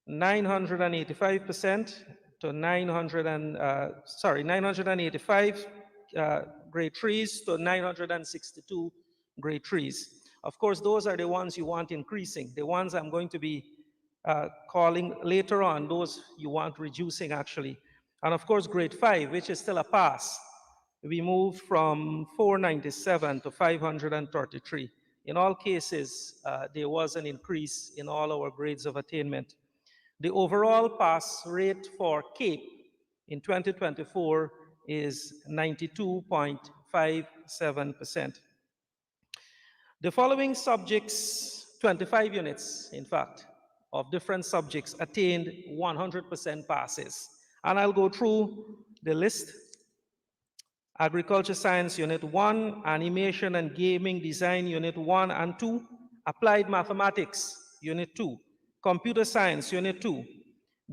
985% to 985 grade 3s to 962 grade 3s. Of course, those are the ones you want increasing. The ones I'm going to be calling later on, those you want reducing actually. And of course, grade 5, which is still a pass, we moved from 497 to 533. In all cases, there was an increase in all our grades of attainment. The overall pass rate for CAPE in 2024 is 92.57%. The following subjects, 25 units, in fact, of different subjects attained 100% passes. And I'll go through the list. Agriculture Science Unit 1, Animation and Gaming Design Unit 1 and 2, Applied Mathematics Unit 2, Computer Science Unit 2,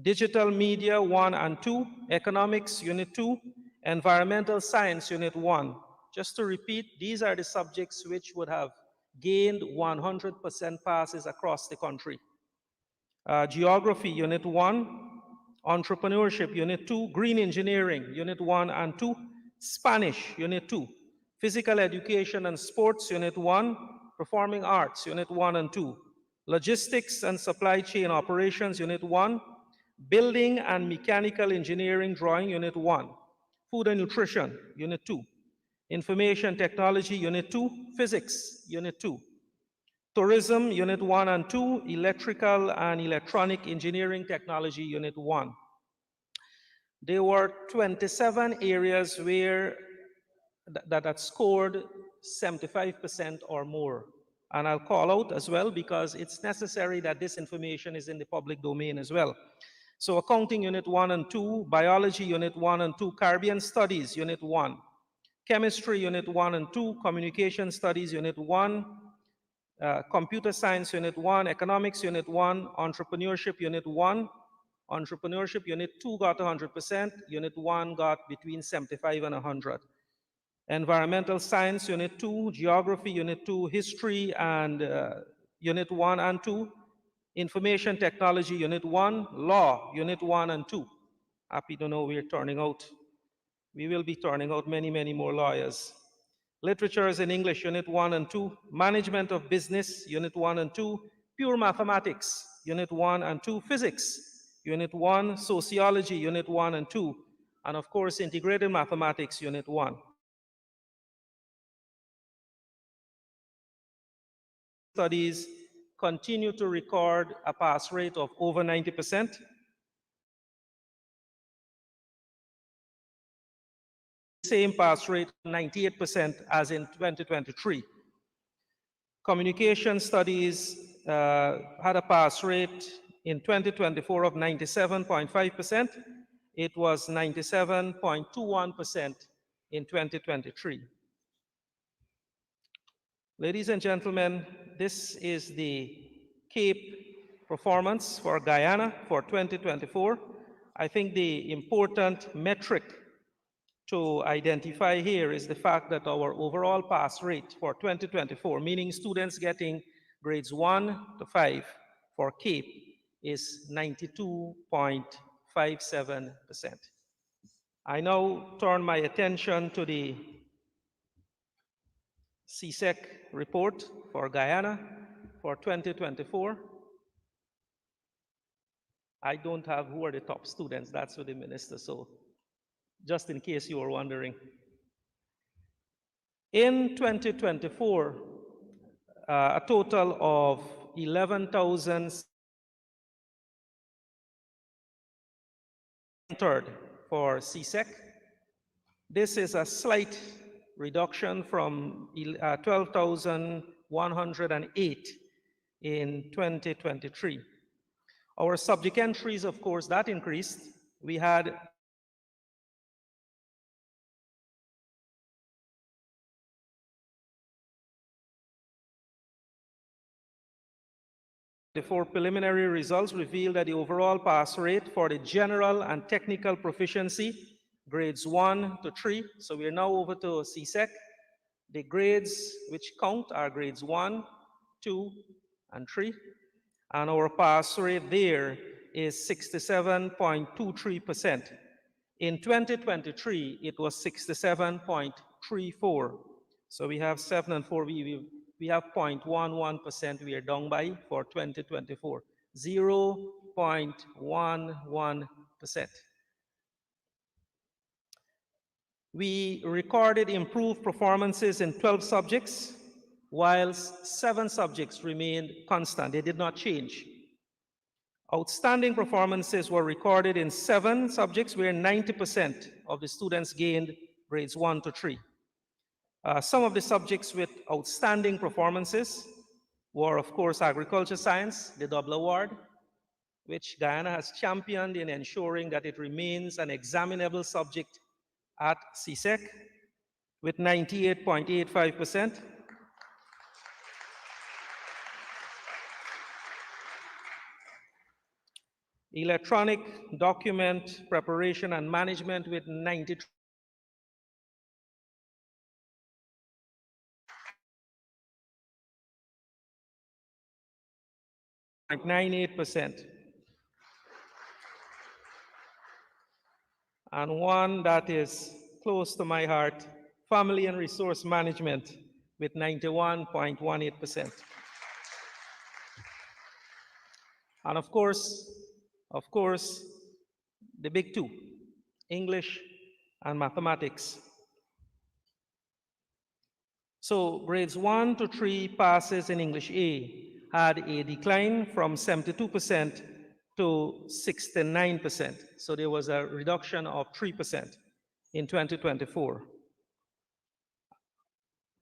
Digital Media 1 and 2, Economics Unit 2, Environmental Science Unit 1. Just to repeat, these are the subjects which would have gained 100% passes across the country. Geography Unit 1, Entrepreneurship Unit 2, Green Engineering Unit 1 and 2, Spanish Unit 2, Physical Education and Sports Unit 1, Performing Arts Unit 1 and 2, Logistics and Supply Chain Operations Unit 1, Building and Mechanical Engineering Drawing Unit 1, Food and Nutrition Unit 2, Information Technology Unit 2, Physics Unit 2, Tourism Unit 1 and 2, Electrical and Electronic Engineering Technology Unit 1. There were 27 areas where that scored 75% or more. And I'll call out as well because it's necessary that this information is in the public domain as well. So Accounting Unit 1 and 2, Biology Unit 1 and 2, Caribbean Studies Unit 1, Chemistry Unit 1 and 2, Communication Studies Unit 1, Computer Science Unit 1, Economics Unit 1, Entrepreneurship Unit 1. Entrepreneurship Unit 2 got 100%, Unit 1 got between 75 and 100. Environmental Science Unit 2, Geography Unit 2, History and Unit 1 and 2, Information Technology Unit 1, Law Unit 1 and 2. Happy to know we're turning out we will be turning out many, many more lawyers. Literatures in English, Unit 1 and 2, Management of Business, Unit 1 and 2, Pure Mathematics, Unit 1 and 2, Physics, Unit 1, Sociology, Unit 1 and 2, and of course, Integrated Mathematics, Unit 1. Studies continue to record a pass rate of over 90%. Same pass rate, 98% as in 2023. Communication studies had a pass rate in 2024 of 97.5%. It was 97.21% in 2023. Ladies and gentlemen, this is the CAPE performance for Guyana for 2024. I think the important metric to identify here is the fact that our overall pass rate for 2024, meaning students getting grades 1 to 5 for CAPE, is 92.57%. I now turn my attention to the CSEC report for Guyana for 2024. I don't have who are the top students, that's for the minister, so just in case you were wondering. In 2024, a total of 11,000 entered for CSEC. This is a slight reduction from 12,108 in 2023. Our subject entries, of course, that increased. We had the four preliminary results reveal that the overall pass rate for the general and technical proficiency, grades 1 to 3, so we are now over to CSEC. The grades which count are grades 1, 2, and 3, and our pass rate there is 67.23%. In 2023, it was 67.34. So we have 7 and 4, we have 0.11% we are down by for 2024, 0.11%. We recorded improved performances in 12 subjects, whilst 7 subjects remained constant. They did not change. Outstanding performances were recorded in 7 subjects where 90% of the students gained grades 1 to 3. Some of the subjects with outstanding performances were, of course, agriculture science, the double award, which Guyana has championed in ensuring that it remains an examinable subject at CSEC with 98.85%. Electronic document preparation and management with 93.98%. And one that is close to my heart, family and resource management with 91.18%. And of course, the big two, English and mathematics. So grades 1 to 3 passes in English A had a decline from 72% to 69%. So there was a reduction of 3% in 2024.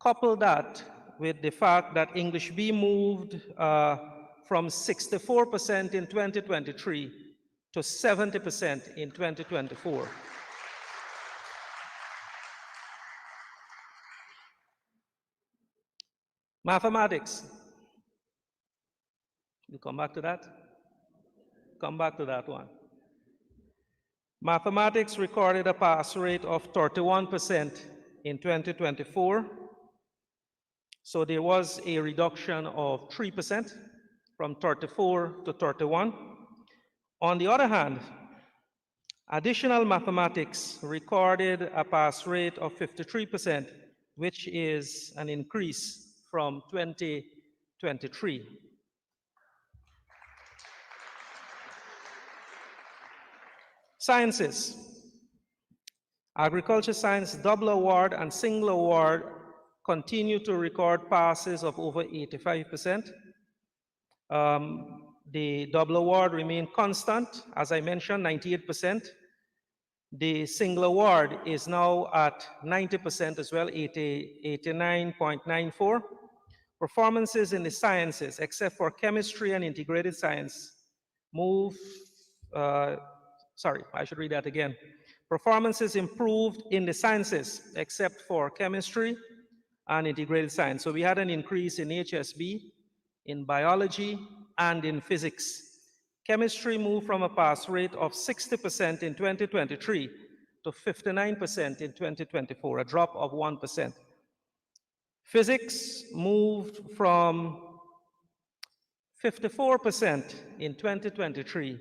Couple that with the fact that English B moved from 64% in 2023 to 70% in 2024. Mathematics. You come back to that? Come back to that one. Mathematics recorded a pass rate of 31% in 2024. So there was a reduction of 3% from 34 to 31. On the other hand, Additional mathematics recorded a pass rate of 53%, which is an increase from 2023. Sciences. Agriculture Science double award and single award continue to record passes of over 85%. The double award remained constant, as I mentioned, 98%. The single award is now at 90% as well, 89.94. Performances in the sciences, except for chemistry and integrated science, Performances improved in the sciences, except for chemistry and integrated science. So we had an increase in HSB, in biology, and in physics. Chemistry moved from a pass rate of 60% in 2023 to 59% in 2024, a drop of 1%. Physics moved from 54% in 2023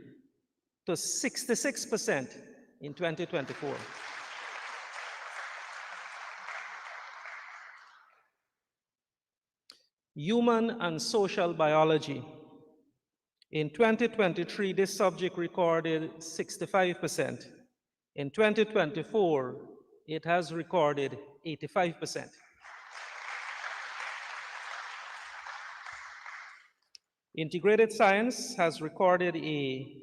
to 66% in 2024. Human and social biology. In 2023, this subject recorded 65%. In 2024, it has recorded 85%. Integrated science has recorded a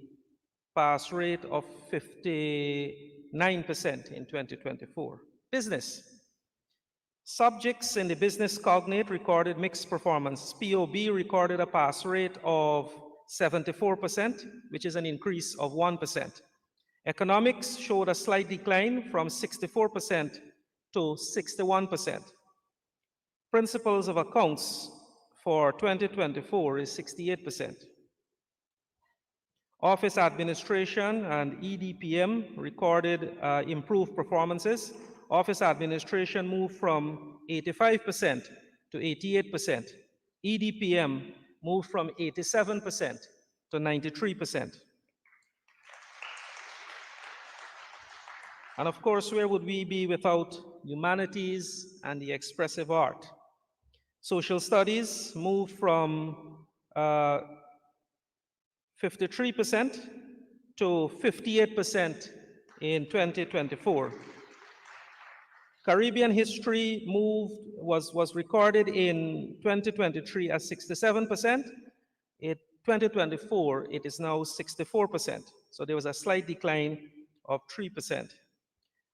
pass rate of 59% in 2024. Business. Subjects in the business cognate recorded mixed performance. POB recorded a pass rate of 74%, which is an increase of 1%. Economics showed a slight decline from 64% to 61%. Principles of accounts for 2024 is 68%. Office administration and EDPM recorded improved performances. Office administration moved from 85% to 88%. EDPM moved from 87% to 93%. And of course, where would we be without humanities and the expressive art? Social studies moved from 53% to 58% in 2024. Caribbean history was recorded in 2023 as 67%. In 2024, it is now 64%. So there was a slight decline of 3%.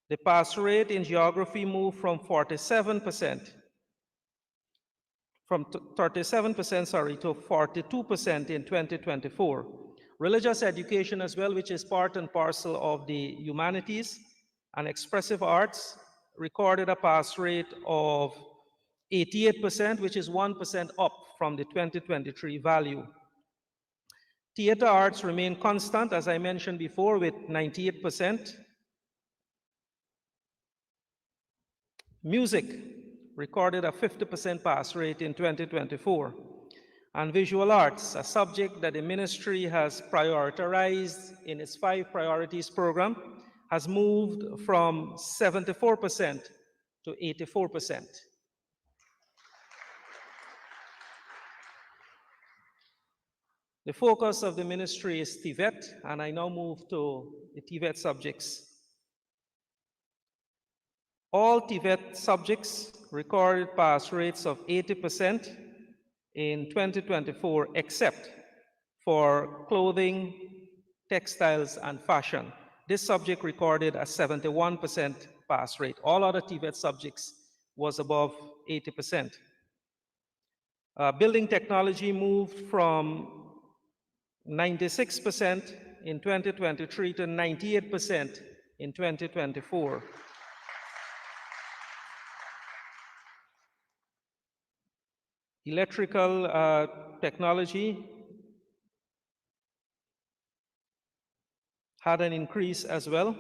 The pass rate in geography moved from 37%, to 42% in 2024. Religious education as well, which is part and parcel of the humanities and expressive arts, recorded a pass rate of 88%, which is 1% up from the 2023 value. Theater arts remain constant, as I mentioned before, with 98%. Music recorded a 50% pass rate in 2024. And visual arts, a subject that the ministry has prioritized in its 5 priorities program, has moved from 74% to 84%. The focus of the ministry is TVET, and I now move to the TVET subjects. All TVET subjects recorded pass rates of 80% in 2024, except for clothing, textiles, and fashion. This subject recorded a 71% pass rate. All other TVET subjects was above 80%. Building technology moved from 96% in 2023 to 98% in 2024. Electrical technology had an increase as well.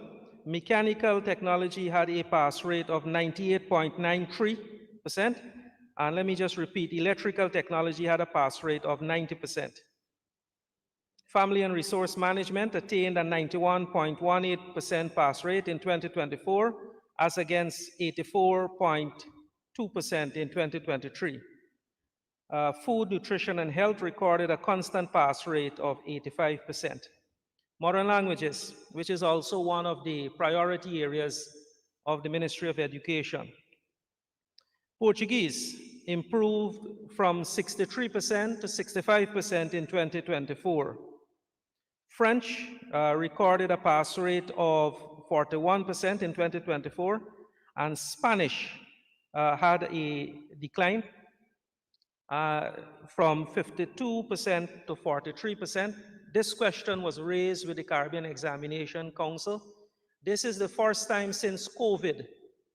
Mechanical technology had a pass rate of 98.93%. And let me just repeat, electrical technology had a pass rate of 90%. Family and Resource Management attained a 91.18% pass rate in 2024 as against 84.2% in 2023. Food, Nutrition, and Health recorded a constant pass rate of 85%. Modern languages, which is also one of the priority areas of the Ministry of Education. Portuguese improved from 63% to 65% in 2024. French recorded a pass rate of 41% in 2024, and Spanish had a decline from 52% to 43%. This question was raised with the Caribbean Examination Council. This is the first time since COVID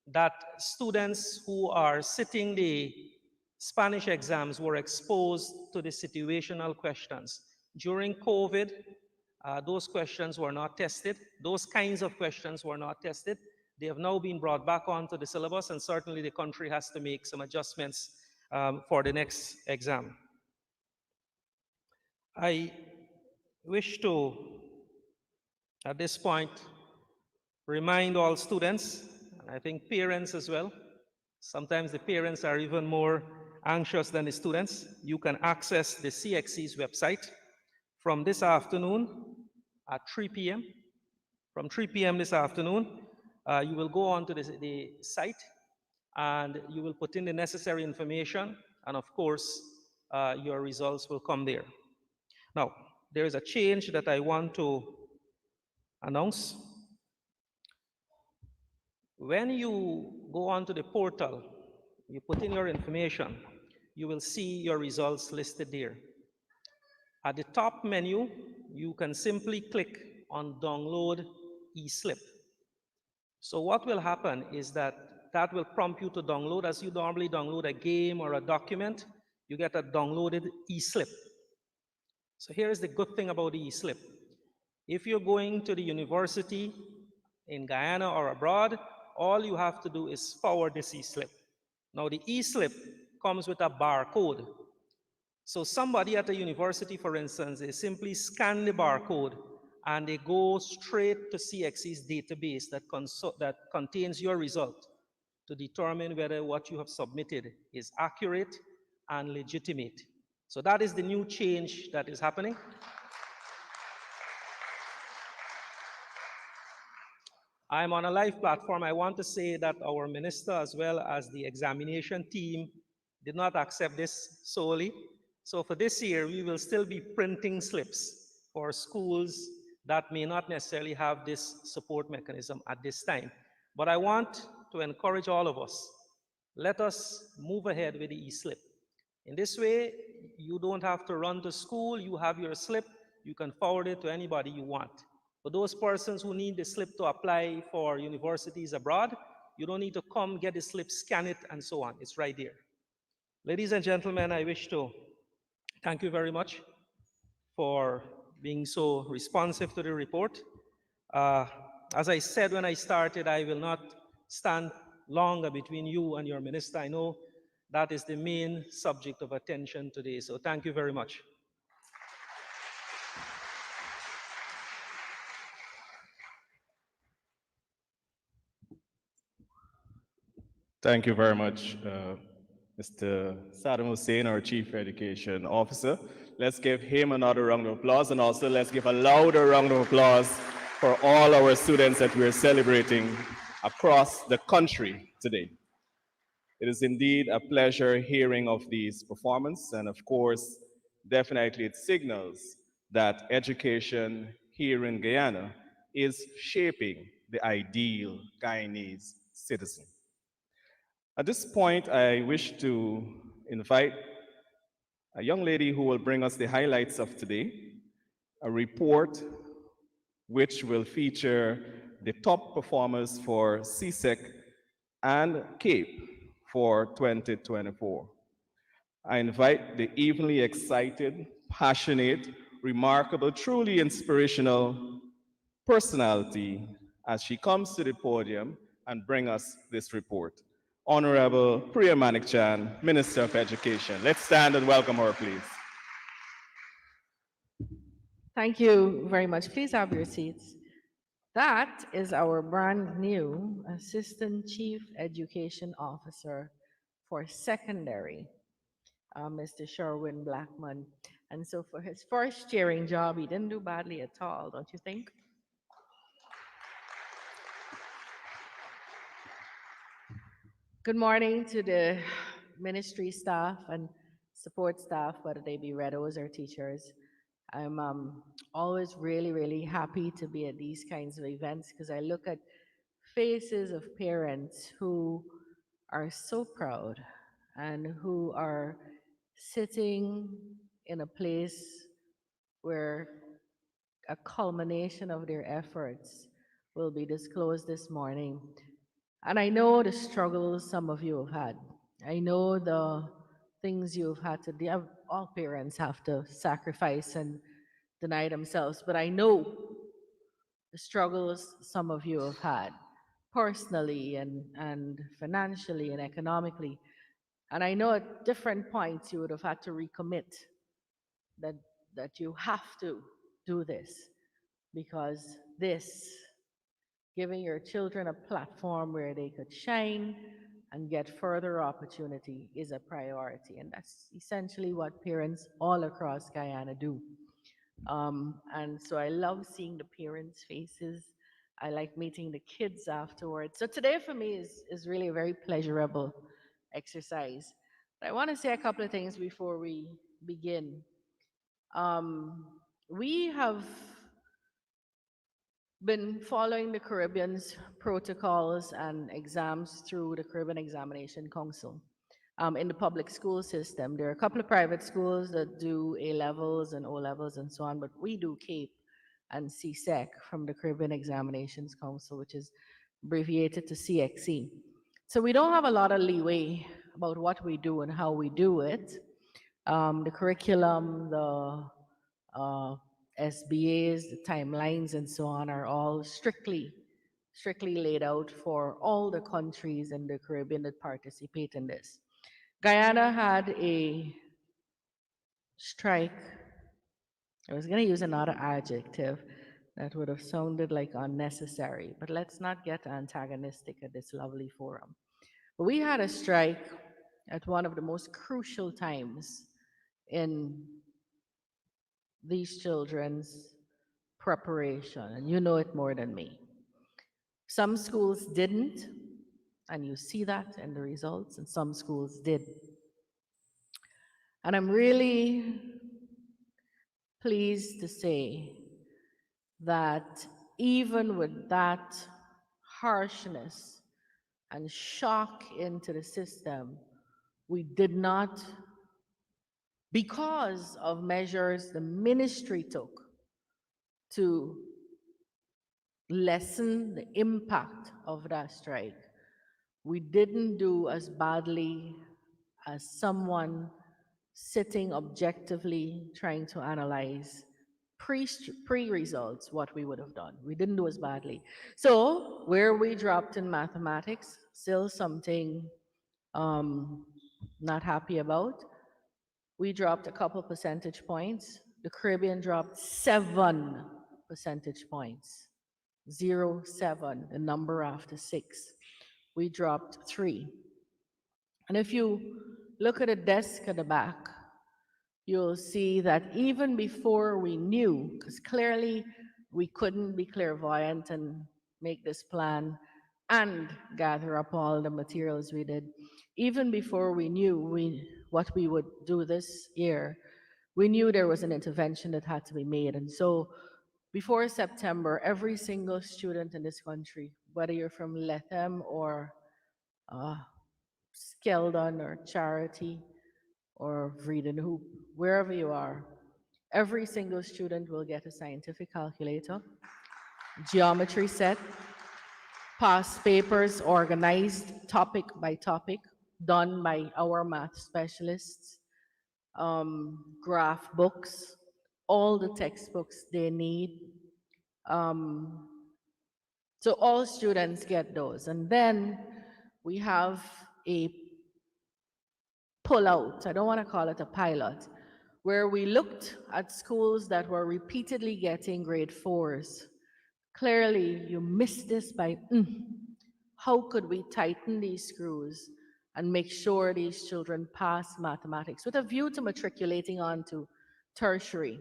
that students who are sitting the Spanish exams were exposed to the situational questions. During COVID, those questions were not tested. Those kinds of questions were not tested. They have now been brought back onto the syllabus, and certainly the country has to make some adjustments for the next exam. I wish to, at this point, remind all students, and I think parents as well, sometimes the parents are even more anxious than the students. You can access the CXC's website from this afternoon at 3 p.m. From 3 p.m. this afternoon, you will go on to the site and you will put in the necessary information, and of course, your results will come there. Now, there is a change that I want to announce. When you go onto the portal, you put in your information, you will see your results listed there. At the top menu, you can simply click on Download eSlip. So what will happen is that will prompt you to download, as you normally download a game or a document, you get a downloaded eSlip. So here is the good thing about the eSlip. If you're going to the university in Guyana or abroad, all you have to do is forward this eSlip. Now the eSlip comes with a barcode. So somebody at a university, for instance, they simply scan the barcode and they go straight to CXC's database that contains your result to determine whether what you have submitted is accurate and legitimate. So that is the new change that is happening. I'm on a live platform. I want to say that our minister, as well as the examination team, did not accept this solely. So for this year, we will still be printing slips for schools that may not necessarily have this support mechanism at this time. But I want to encourage all of us, let us move ahead with the eSlip. In this way, you don't have to run to school, you have your slip, you can forward it to anybody you want. For those persons who need the slip to apply for universities abroad, you don't need to come get the slip, scan it, and so on. It's right there. Ladies and gentlemen, I wish to thank you very much for being so responsive to the report. As I said when I started, I will not stand longer between you and your minister. I know that is the main subject of attention today, so thank you very much. Thank you very much, Mr. Saddam Hussein, our Chief Education Officer. Let's give him another round of applause, and also let's give a louder round of applause for all our students that we're celebrating across the country today. It is indeed a pleasure hearing of these performances, and of course, definitely it signals that education here in Guyana is shaping the ideal Guyanese citizen. At this point, I wish to invite a young lady who will bring us the highlights of today, a report which will feature the top performers for CSEC and CAPE for 2024. I invite the evenly excited, passionate, remarkable, truly inspirational personality as she comes to the podium and bring us this report. Honorable Priya Manik-Chan, Minister of Education. Let's stand and welcome her, please. Thank you very much. Please have your seats. That is our brand new Assistant Chief Education Officer for Secondary, Mr. Sherwin Blackman. And so for his first chairing job, he didn't do badly at all, don't you think? Good morning to the ministry staff and support staff, whether they be Redos or teachers. I'm always really, really happy to be at these kinds of events because I look at faces of parents who are so proud and who are sitting in a place where a culmination of their efforts will be disclosed this morning. And I know the struggles some of you have had. I know the things you've had to do. All parents have to sacrifice and deny themselves, but I know the struggles some of you have had personally and financially and economically. And I know at different points you would have had to recommit that, that you have to do this because this, giving your children a platform where they could shine and get further opportunity, is a priority. And that's essentially what parents all across Guyana do. And so I love seeing the parents' faces. I like meeting the kids afterwards. So today for me is really a very pleasurable exercise. But I want to say a couple of things before we begin. Um, we have been following the Caribbean's protocols and exams through the Caribbean Examination Council. In the public school system, there are a couple of private schools that do A levels and O levels and so on, but we do CAPE and CSEC from the Caribbean Examinations Council, which is abbreviated to CXC. So we don't have a lot of leeway about what we do and how we do it. The curriculum, the SBAs, the timelines, and so on are all strictly laid out for all the countries in the Caribbean that participate in this. Guyana had a strike. I was going to use another adjective that would have sounded like unnecessary, but let's not get antagonistic at this lovely forum. But we had a strike at one of the most crucial times in these children's preparation, and you know it more than me. Some schools didn't, and you see that in the results, and some schools did. And I'm really pleased to say that even with that harshness and shock into the system, we did not, because of measures the ministry took to lessen the impact of that strike, we didn't do as badly as someone sitting objectively trying to analyze pre-results what we would have done. We didn't do as badly. So where we dropped in mathematics, still something not happy about. We dropped a couple percentage points. The Caribbean dropped 7 percentage points. 0, 7, the number after 6. We dropped 3. And if you look at a desk at the back, you'll see that even before we knew, because clearly we couldn't be clairvoyant and make this plan and gather up all the materials we did, even before we knew what we would do this year, we knew there was an intervention that had to be made. And so before September, every single student in this country, whether you're from Lethem or Skeldon or Charity or Vreden Hoop, wherever you are, every single student will get a scientific calculator, geometry set, past papers organized topic by topic, done by our math specialists, graph books, all the textbooks they need. So all students get those. And then we have a pull out. I don't want to call it a pilot. where we looked at schools that were repeatedly getting grade 4s. Clearly, you missed this by how could we tighten these screws and make sure these children pass mathematics with a view to matriculating on to tertiary.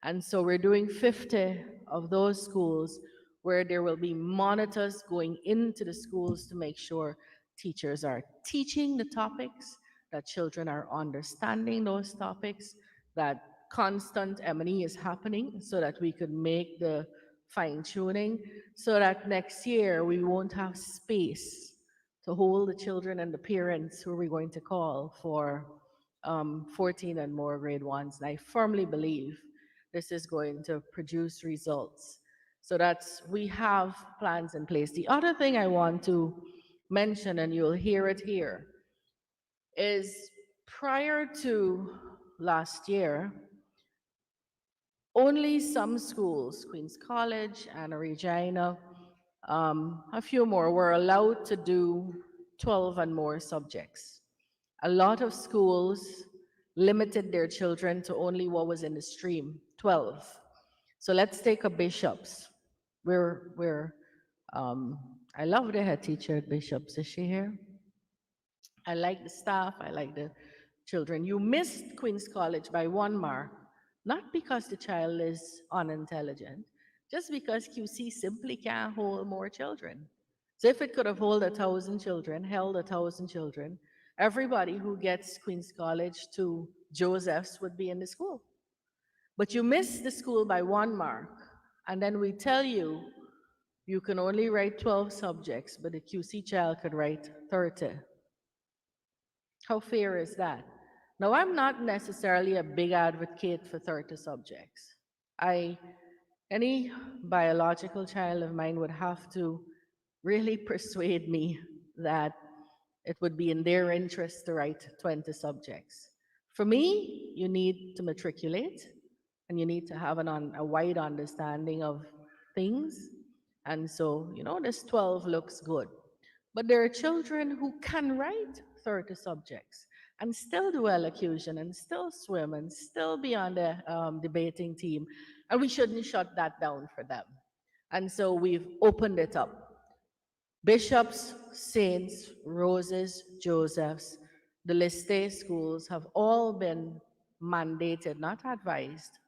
And so we're doing 50 of those schools where there will be monitors going into the schools to make sure teachers are teaching the topics, that children are understanding those topics, that constant M&E is happening so that we could make the fine tuning so that next year we won't have space to hold the children and the parents who we're going to call for 14 and more grade ones. And I firmly believe this is going to produce results. So that's, we have plans in place. The other thing I want to mention, and you'll hear it here, is prior to last year, only some schools, Queens College and Regina, a few more, were allowed to do 12 and more subjects. A lot of schools limited their children to only what was in the stream, 12. So let's take a Bishops. Um, I love the head teacher at Bishops. Is she here? I like the staff, I like the children. You missed Queen's College by 1 mark, not because the child is unintelligent, just because QC simply can't hold more children. So if it could have held 1,000 children, held 1,000 children, everybody who gets Queen's College to Joseph's would be in the school. But you miss the school by 1 mark, and then we tell you you can only write 12 subjects, but the QC child could write 30. How fair is that? Now, I'm not necessarily a big advocate for 30 subjects. Any biological child of mine would have to really persuade me that it would be in their interest to write 20 subjects. For me, you need to matriculate and you need to have a wide understanding of things. And so, this 12 looks good. But there are children who can write 30 subjects and still do elocution and still swim and still be on the debating team. And we shouldn't shut that down for them. And so we've opened it up. Bishops, Saints, Roses, Josephs, the Liste schools have all been mandated, not advised,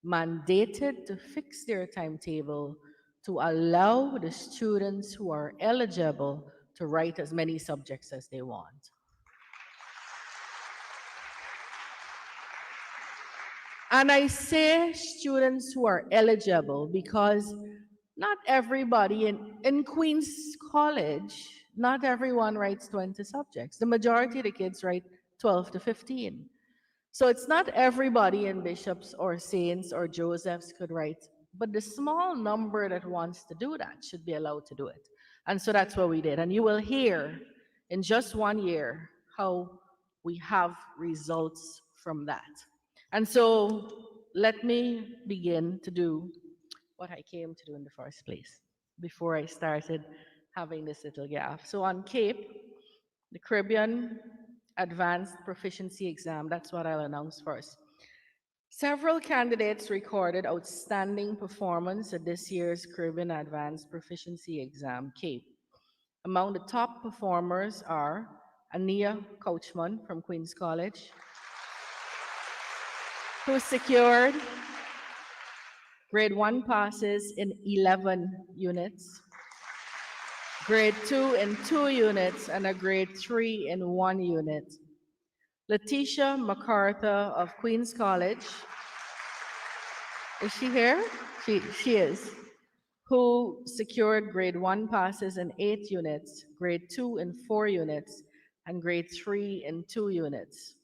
mandated to fix their timetable to allow the students who are eligible to write as many subjects as they want. And I say students who are eligible because not everybody in Queen's College, not everyone writes 20 subjects. The majority of the kids write 12 to 15. So it's not everybody in Bishops or Saints or Josephs could write, but the small number that wants to do that should be allowed to do it. And so that's what we did. And you will hear in just 1 year how we have results from that. And so let me begin to do what I came to do in the first place before I started having this little gaffe. So on CAPE, the Caribbean Advanced Proficiency Exam, that's what I'll announce first. Several candidates recorded outstanding performance at this year's Caribbean Advanced Proficiency Exam, CAPE. Among the top performers are Ania Couchman from Queen's College, who secured grade 1 passes in 11 units, grade 2 in 2 units, and a grade 3 in 1 unit. Letitia MacArthur of Queen's College, is she here? She is, who secured grade 1 passes in 8 units, grade 2 in 4 units, and grade 3 in 2 units.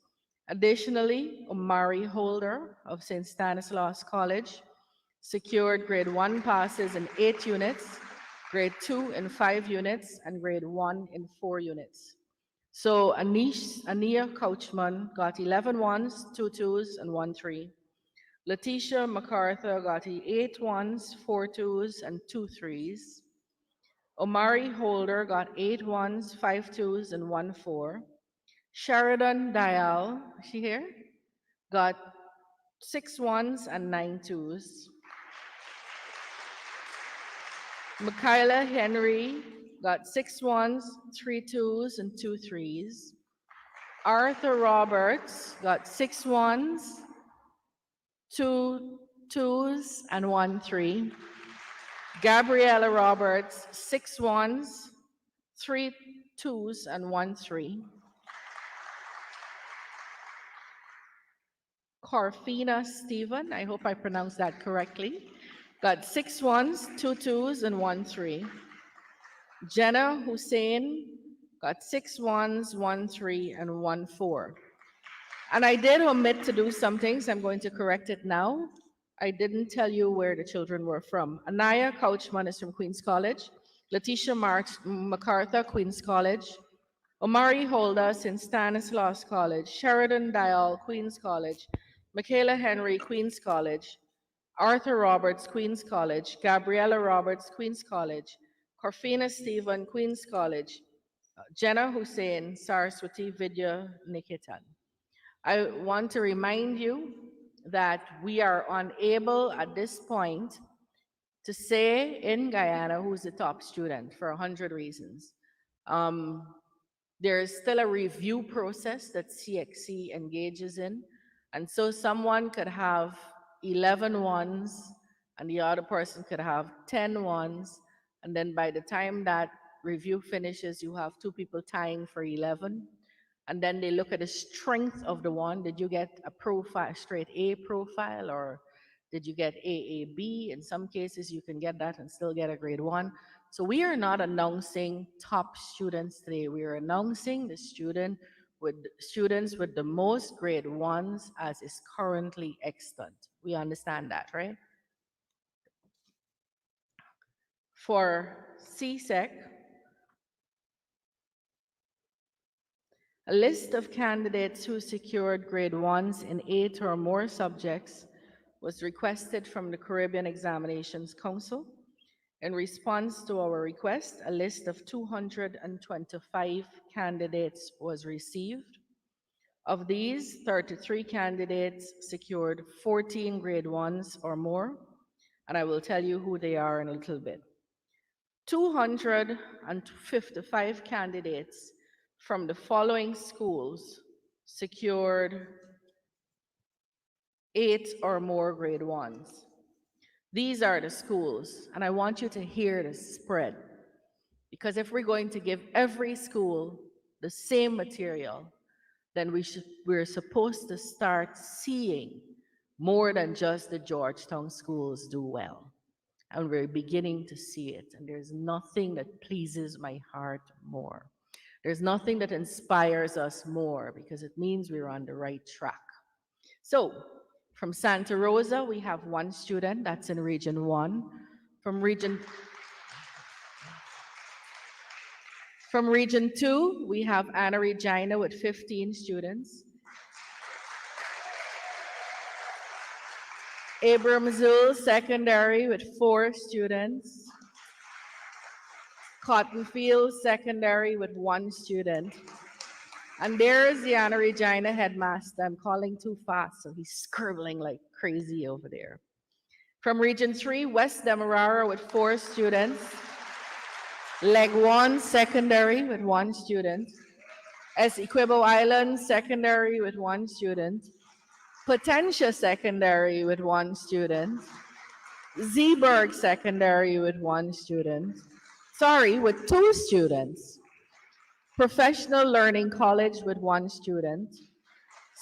Additionally, Omari Holder of St. Stanislaus College secured grade 1 passes in 8 units, grade 2 in 5 units, and grade 1 in 4 units. So Ania Couchman got 11 ones, 2 twos, and 1 3. Letitia MacArthur got 8 ones, 4 twos, and 2 threes. Omari Holder got 8 ones, 5 twos, and 1 4. Sheridan Dial, is she here? Got 6 ones and 9 twos. Michaela Henry got 6 ones, 3 twos, and 2 threes. Arthur Roberts got 6 ones, 2 twos, and 1 3. Gabriella Roberts, 6 ones, 3 twos, and 1 3. Corfina Stephen, I hope I pronounced that correctly, got 6 ones, 2 twos, and 1 3. Jenna Hussein got 6 ones, 1 3, and 1 4. And I did omit to do something, so I'm going to correct it now. I didn't tell you where the children were from. Anaya Couchman is from Queens College. Letitia MacArthur, Queens College. Omari Holder, St. Stanislaus College. Sheridan Dial, Queens College. Michaela Henry, Queens College. Arthur Roberts, Queens College. Gabriella Roberts, Queens College. Corfina Stephen, Queens College. Jenna Hussein, Saraswati Vidya Nikitan. I want to remind you that we are unable at this point to say in Guyana who's the top student for 100 reasons. There is still a review process that CXC engages in. And so someone could have 11 ones and the other person could have 10 ones. And then by the time that review finishes, you have 2 people tying for 11. And then they look at the strength of the one. Did you get a profile, straight A profile, or did you get AAB? In some cases, you can get that and still get a grade 1. So we are not announcing top students today. We are announcing the students with the most grade 1s as is currently extant. We understand that, right? For CSEC, a list of candidates who secured grade 1s in 8 or more subjects was requested from the Caribbean Examinations Council. In response to our request, a list of 225 candidates was received. Of these, 33 candidates secured 14 grade 1s or more, and I will tell you who they are in a little bit. 255 candidates from the following schools secured 8 or more grade 1s. These are the schools, and I want you to hear the spread, because if we're going to give every school the same material, then we're supposed to start seeing more than just the Georgetown schools do well. And we're beginning to see it, and there's nothing that pleases my heart more. There's nothing that inspires us more, because it means we're on the right track. So, from Santa Rosa, we have 1 student, that's in Region 1. From Region 2, we have Anna Regina with 15 students. Abramzul Secondary with 4 students. Cottonfield Secondary with 1 student. And there's the Anna Regina headmaster. I'm calling too fast, so he's scribbling like crazy over there. From Region 3, West Demerara with 4 students. Leg 1 Secondary with 1 student. Essequibo Island Secondary with 1 student. Potentia Secondary with 1 student. Zeeburg Secondary with 1 student. With 2 students. Professional Learning College with 1 student.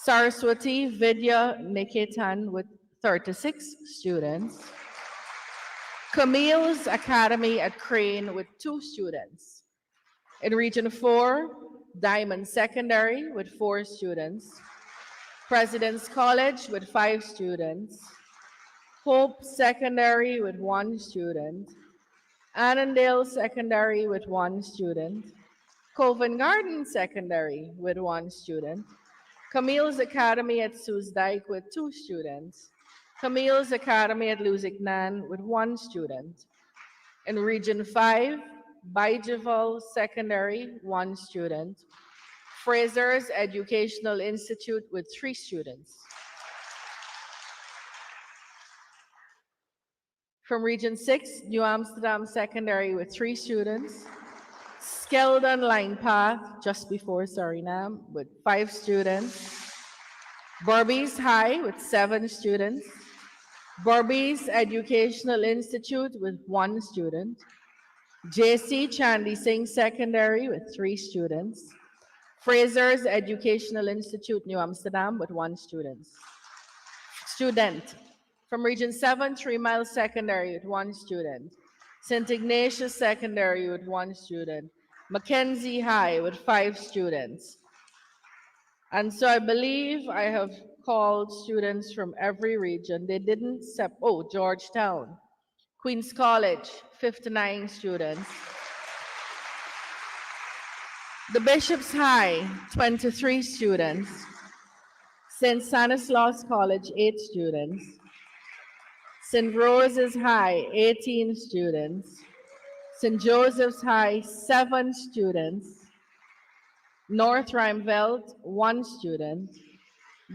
Saraswati Vidya Niketan with 36 students. Camille's Academy at Crane with 2 students. In Region 4, Diamond Secondary with 4 students. President's College with 5 students. Hope Secondary with 1 student. Annandale Secondary with 1 student. Covent Garden Secondary with 1 student. Camille's Academy at Soesdijk with 2 students. Camille's Academy at Lusignan with 1 student. In Region 5, Baijival Secondary, 1 student. Fraser's Educational Institute with 3 students. From Region 6, New Amsterdam Secondary with 3 students. Skeldon Line Path, just before Suriname, with 5 students. Barbies High with 7 students. Barbies Educational Institute with 1 student. JC Chandy Singh Secondary with 3 students. Fraser's Educational Institute, New Amsterdam, with 1 student. From Region 7, 3 Mile Secondary with 1 student. St. Ignatius Secondary with 1 student. Mackenzie High with 5 students. And so I believe I have called students from every region. They didn't Georgetown. Queens College, 59 students. The Bishop's High, 23 students. St. Stanislaus College, 8 students. St. Rose's High, 18 students. St. Joseph's High, 7 students. North Rheinveld, 1 student.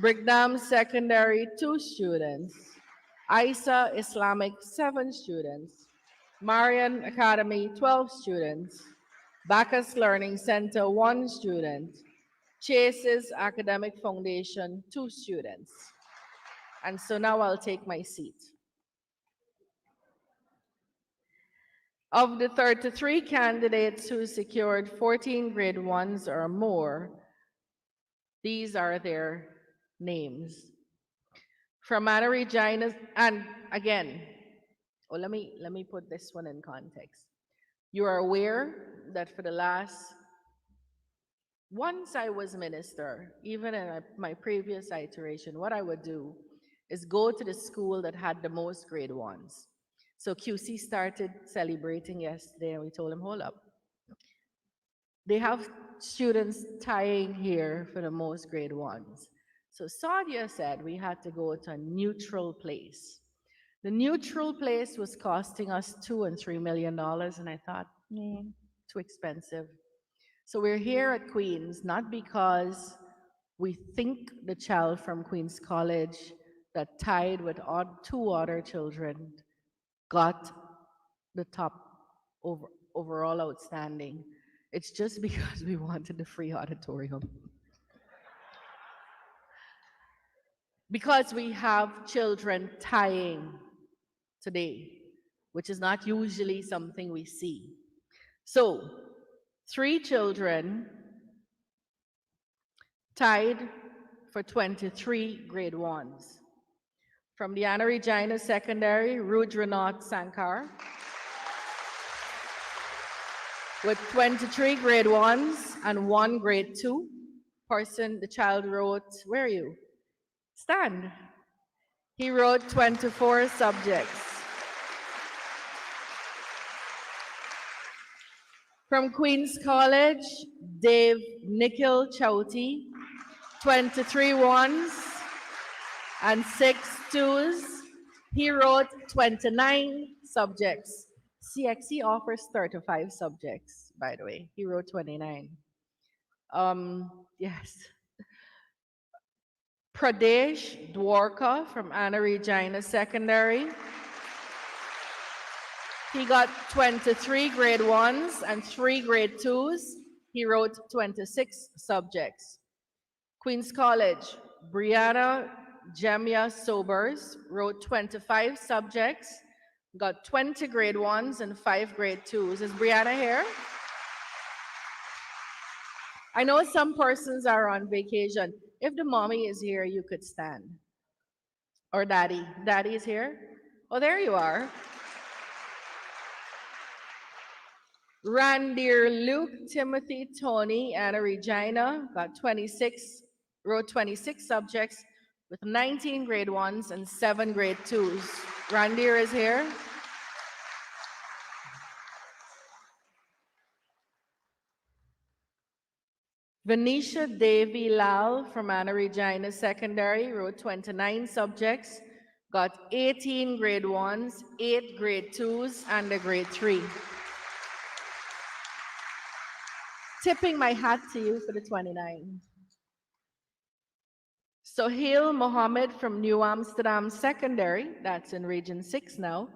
Brickdam Secondary, 2 students. Isa Islamic, 7 students. Marian Academy, 12 students. Bacchus Learning Center, 1 student. Chase's Academic Foundation, 2 students. And so now I'll take my seat. Of the 33 candidates who secured 14 grade 1s or more, these are their names. From Anna Regina, and again, let me put this one in context. You are aware that for the last, once I was minister, even in my previous iteration, what I would do is go to the school that had the most grade 1s. So QC started celebrating yesterday, and we told them, hold up. They have students tying here for the most grade 1s. So Sadia said we had to go to a neutral place. The neutral place was costing us $2 and $3 million, and I thought, too expensive. So we're here at Queens, not because we think the child from Queens College that tied with 2 other children got the top overall outstanding. It's just because we wanted the free auditorium. Because we have children tying today, which is not usually something we see. So, 3 children tied for 23 grade 1s. From the Anna Regina Secondary, Rudranath Sankar, with 23 grade 1s and 1 grade 2. The child wrote, where are you? Stand. He wrote 24 subjects. From Queens College, Dave Nikhil Chowti, 23 1s and 6 2s. He wrote 29 subjects. CXE offers 35 subjects, by the way. He wrote 29. Yes. Pradesh Dwarka from Anna Regina Secondary. He got 23 grade 1s and 3 grade 2s. He wrote 26 subjects. Queens College, Brianna Jamia Sobers wrote 25 subjects, got 20 grade 1s and 5 grade 2s. Is Brianna here? I know some persons are on vacation. If the mommy is here, you could stand. Or daddy. Daddy is here? Oh, there you are. Randir Luke Timothy Tony Anna Regina got 26, wrote 26 subjects with 19 grade 1s and 7 grade 2s. Randir is here. Venetia Devi Lal from Anna Regina Secondary wrote 29 subjects, got 18 grade 1s, 8 grade 2s, and a grade 3. Tipping my hat to you for the 29. Sohail Mohammed from New Amsterdam Secondary, that's in Region 6 now,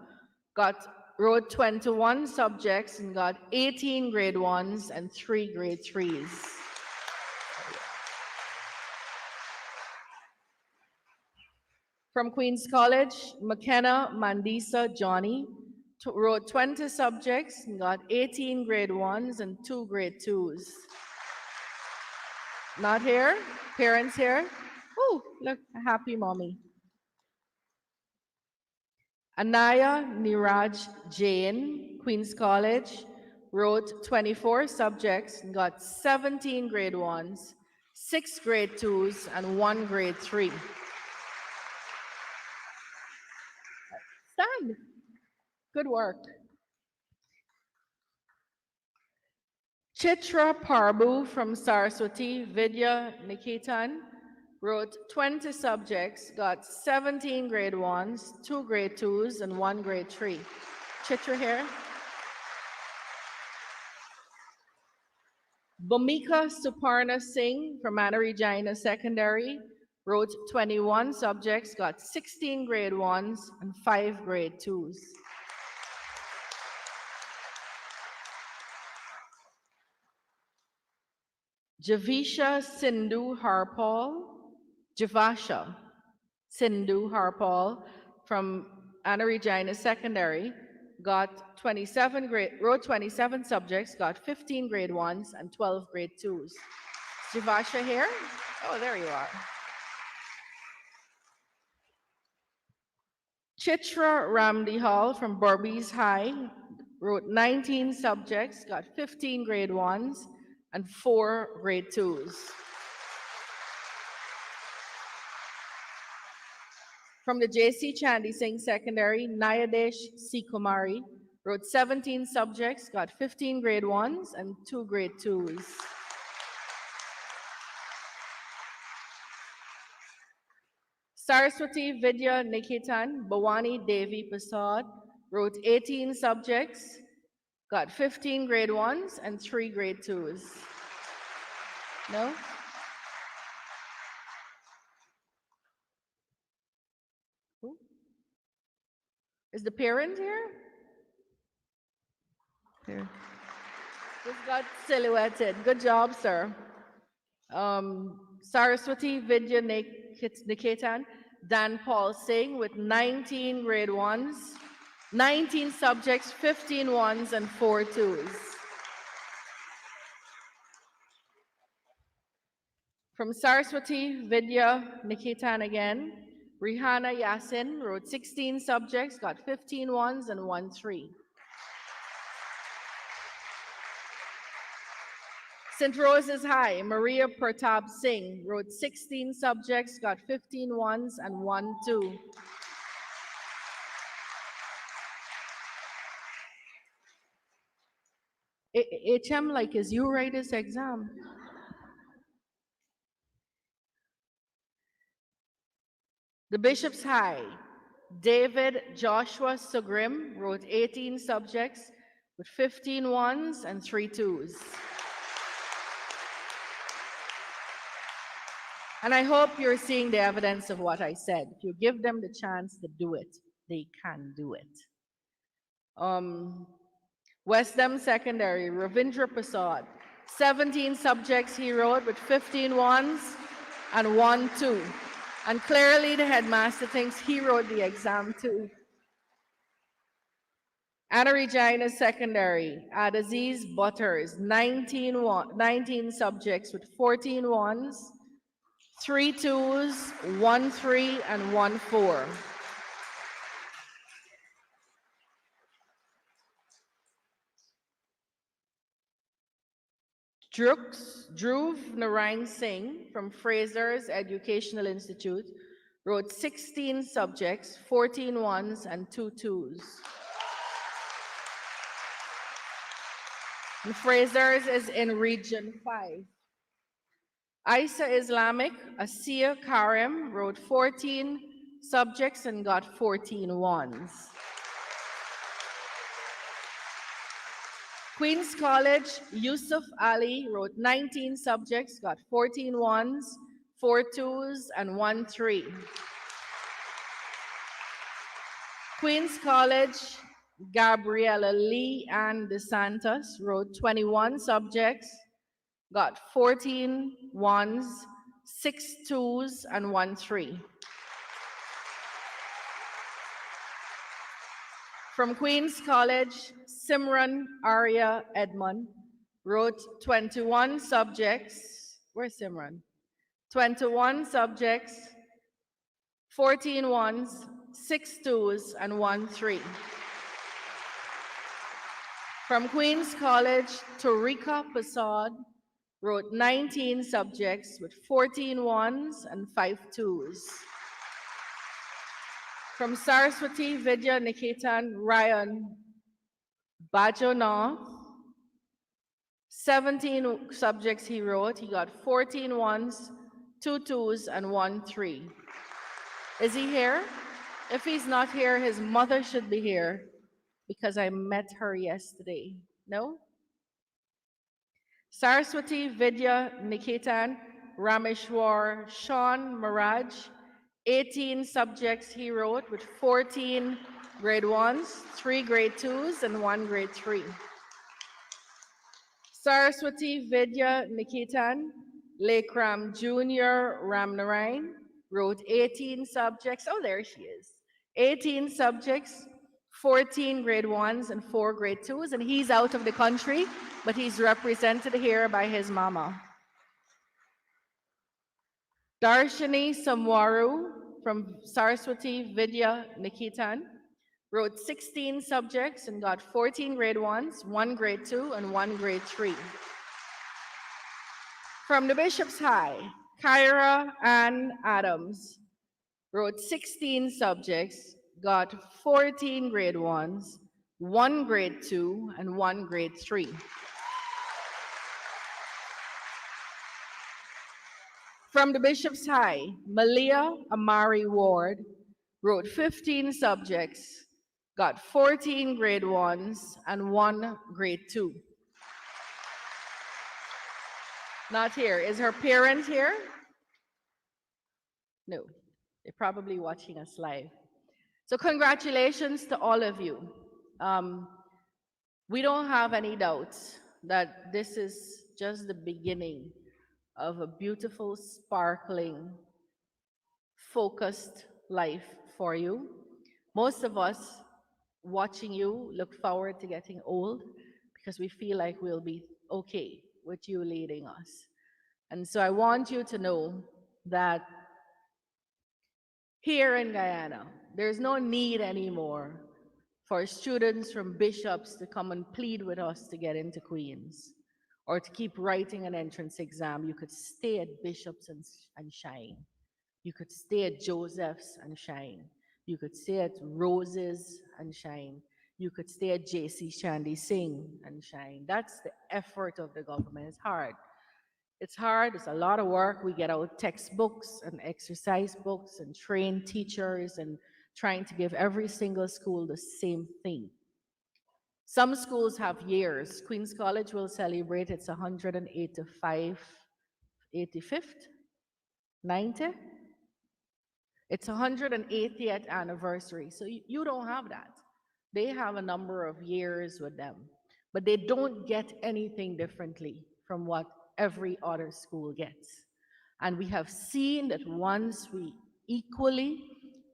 wrote 21 subjects and got 18 grade 1s and 3 grade 3s. From Queen's College, McKenna Mandisa Johnny wrote 20 subjects and got 18 grade 1s and 2 grade 2s. Not here? Parents here? Oh, look, a happy mommy. Anaya Niraj Jain, Queen's College, wrote 24 subjects and got 17 grade 1s, 6 grade 2s, and 1 grade 3. Stand. Good work. Chitra Parbu from Saraswati Vidya Niketan wrote 20 subjects, got 17 grade 1s, 2 grade 2s, and 1 grade 3. Chitra here. Bhumika Suparna Singh from Anna Regina Secondary wrote 21 subjects, got 16 grade 1s, and 5 grade 2s. Javasha Sindhu Harpal from Anna Regina Secondary wrote 27 subjects, got 15 grade 1s and 12 grade 2s. Javasha here? Oh, there you are. Chitra Ramdihal from Barbies High wrote 19 subjects, got 15 grade 1s and 4 grade 2s. From the J.C. Chandy Singh Secondary, Nayadesh C. Kumari wrote 17 subjects, got 15 grade 1s and 2 grade 2s. Saraswati Vidya Niketan, Bhavani Devi Prasad wrote 18 subjects, got 15 grade 1s and 3 grade 2s. No? Who? Is the parent here? Here. Just got silhouetted. Good job, sir. Saraswati Vidya Niketan, Dan Paul Singh with 19 grade 1s, 19 subjects, 15 1s, and 4 2s. From Saraswati Vidya Niketan again, Rihanna Yasin wrote 16 subjects, got 15 1s and 1 3. St. Rose's High, Maria Pratap Singh wrote 16 subjects, got 15 1s and 1 2. HM, like, is you write this exam? The Bishop's High, David Joshua Sugrim wrote 18 subjects with 15 1s and 3 2s. And I hope you're seeing the evidence of what I said. If you give them the chance to do it, they can do it. Westdam Secondary, Ravindra Prasad, 17 subjects he wrote with 15 1s and 1 2. And clearly the headmaster thinks he wrote the exam too. Anna Regina Secondary, Adaziz Butters, 19 subjects with 14 1s, 3 2s, 1 3, and 1 4. Dhruv Narayan Singh from Fraser's Educational Institute wrote 16 subjects, 14 1s, and 2 2s. And Fraser's is in Region 5. Isa Islamic, Asiya Karim wrote 14 subjects and got 14 1s. Queen's College, Yusuf Ali wrote 19 subjects, got 14 1s, 4 2s, and 1 3. Queen's College, Gabriella Lee Ann DeSantos wrote 21 subjects, got 14 ones, 6 twos, and 1 3. From Queens College, Simran Arya Edmond wrote 21 subjects. Where's Simran? 21 subjects, 14 ones, 6 twos, and 1 3. From Queens College, Torika Prasad wrote 19 subjects with 14 ones and 5 twos. From Saraswati Vidya Niketan, Ryan Bajona, 17 subjects he wrote. He got 14 ones, 2 twos, and 1 3. Is he here? If he's not here, his mother should be here because I met her yesterday. No? Saraswati Vidya Niketan, Rameshwar Sean Maraj, 18 subjects he wrote with 14 grade 1s, 3 grade 2s, and 1 grade 3. Saraswati Vidya Niketan, Lekram Jr. Ramnarayan, wrote 18 subjects. Oh, there she is. 18 subjects, 14 grade 1s and 4 grade 2s, and he's out of the country, but he's represented here by his mama. Darshini Samwaru from Saraswati Vidya Niketan wrote 16 subjects and got 14 grade 1s, 1 grade 2, and 1 grade 3. From the Bishop's High, Kyra Ann Adams wrote 16 subjects, got 14 grade 1s, 1 grade 2, and 1 grade 3. From the Bishop's High, Malia Amari Ward wrote 15 subjects, got 14 grade 1s, and 1 grade 2. Not here. Is her parent here? No. They're probably watching us live. So congratulations to all of you. We don't have any doubts that this is just the beginning of a beautiful, sparkling, focused life for you. Most of us watching you look forward to getting old because we feel like we'll be okay with you leading us. And so I want you to know that here in Guyana, there's no need anymore for students from Bishops to come and plead with us to get into Queens or to keep writing an entrance exam. You could stay at Bishops and shine. You could stay at Joseph's and shine. You could stay at Rose's and shine. You could stay at JC Shandy Singh and shine. That's the effort of the government. It's hard. It's hard, it's a lot of work. We get out textbooks and exercise books and train teachers and trying to give every single school the same thing. Some schools have years. Queens College will celebrate its 185th, 85th, 90? It's 180th anniversary. So you don't have that. They have a number of years with them, but they don't get anything differently from what every other school gets. And we have seen that once we equally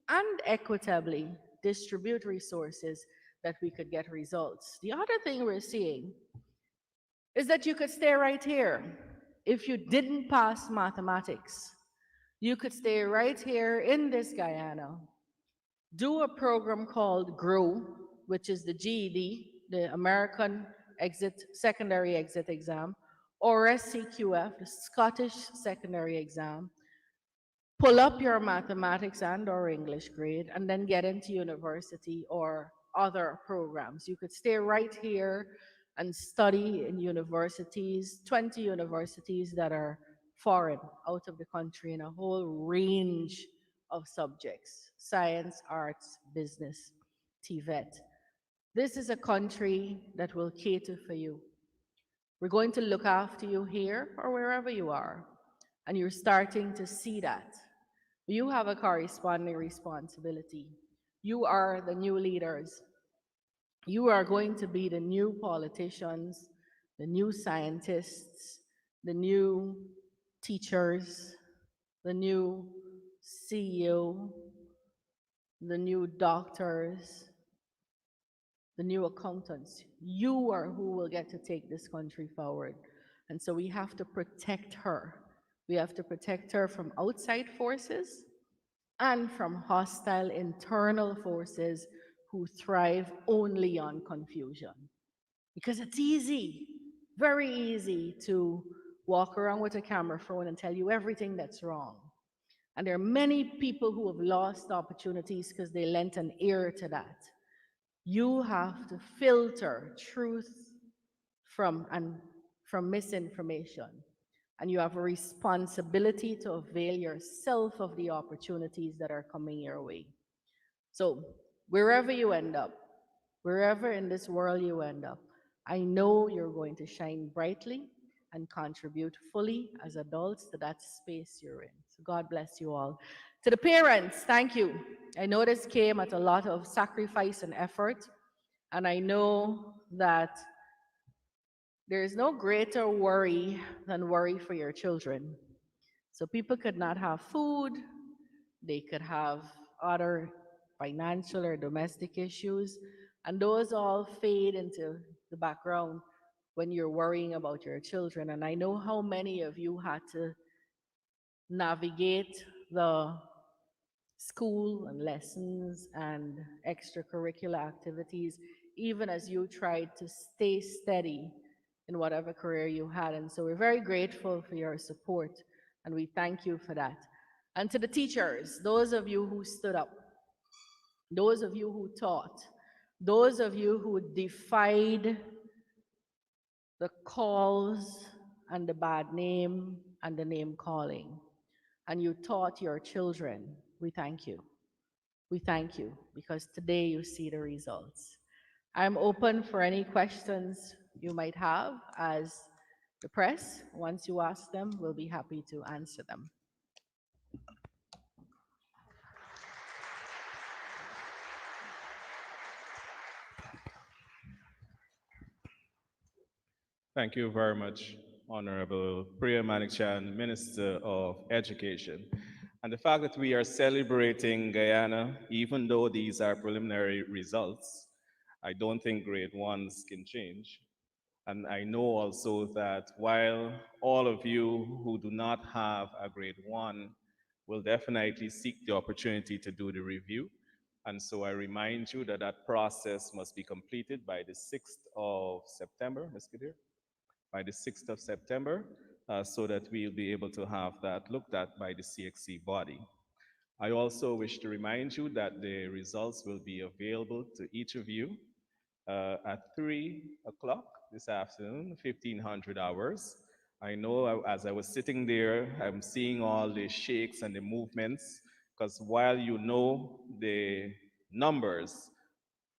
and equitably distribute resources, that we could get results. The other thing we're seeing is that you could stay right here. If you didn't pass mathematics, you could stay right here in this Guyana, do a program called GROW, which is the GED, the American Secondary Exit Exam, or SCQF, the Scottish Secondary Exam, pull up your mathematics and or English grade, and then get into university or other programs. You could stay right here and study in universities, 20 universities that are foreign, out of the country, in a whole range of subjects: science, arts, business, TVET. This is a country that will cater for you. We're going to look after you here or wherever you are, and you're starting to see that. You have a corresponding responsibility. You are the new leaders. You are going to be the new politicians, the new scientists, the new teachers, the new CEO, the new doctors, the new accountants. You are who will get to take this country forward. And so we have to protect her. We have to protect her from outside forces and from hostile internal forces who thrive only on confusion. Because it's easy, very easy to walk around with a camera phone and tell you everything that's wrong. And there are many people who have lost opportunities because they lent an ear to that. You have to filter truth from misinformation. And you have a responsibility to avail yourself of the opportunities that are coming your way. So wherever you end up, wherever in this world you end up, I know you're going to shine brightly and contribute fully as adults to that space you're in. So God bless you all. To the parents, thank you. I know this came at a lot of sacrifice and effort, and I know that there is no greater worry than worry for your children. So people could not have food, they could have other financial or domestic issues, and those all fade into the background when you're worrying about your children. And I know how many of you had to navigate the school and lessons and extracurricular activities, even as you tried to stay steady in whatever career you had. And so we're very grateful for your support, and we thank you for that. And to the teachers, those of you who stood up, those of you who taught, those of you who defied the calls and the bad name and the name calling, and you taught your children, we thank you. We thank you because today you see the results. I'm open for any questions you might have as the press. Once you ask them, we'll be happy to answer them. Thank you very much, Honorable Priya Manikchan, Minister of Education. And the fact that we are celebrating Guyana, even though these are preliminary results, I don't think grade ones can change. And I know also that while all of you who do not have a grade one will definitely seek the opportunity to do the review. And so I remind you that that process must be completed by the 6th of September, Ms. Kadir, by the 6th of September, so that we'll be able to have that looked at by the CXC body. I also wish to remind you that the results will be available to each of you at 3 o'clock this afternoon, 1500 hours. I know as I was sitting there, I'm seeing all the shakes and the movements, because while you know the numbers,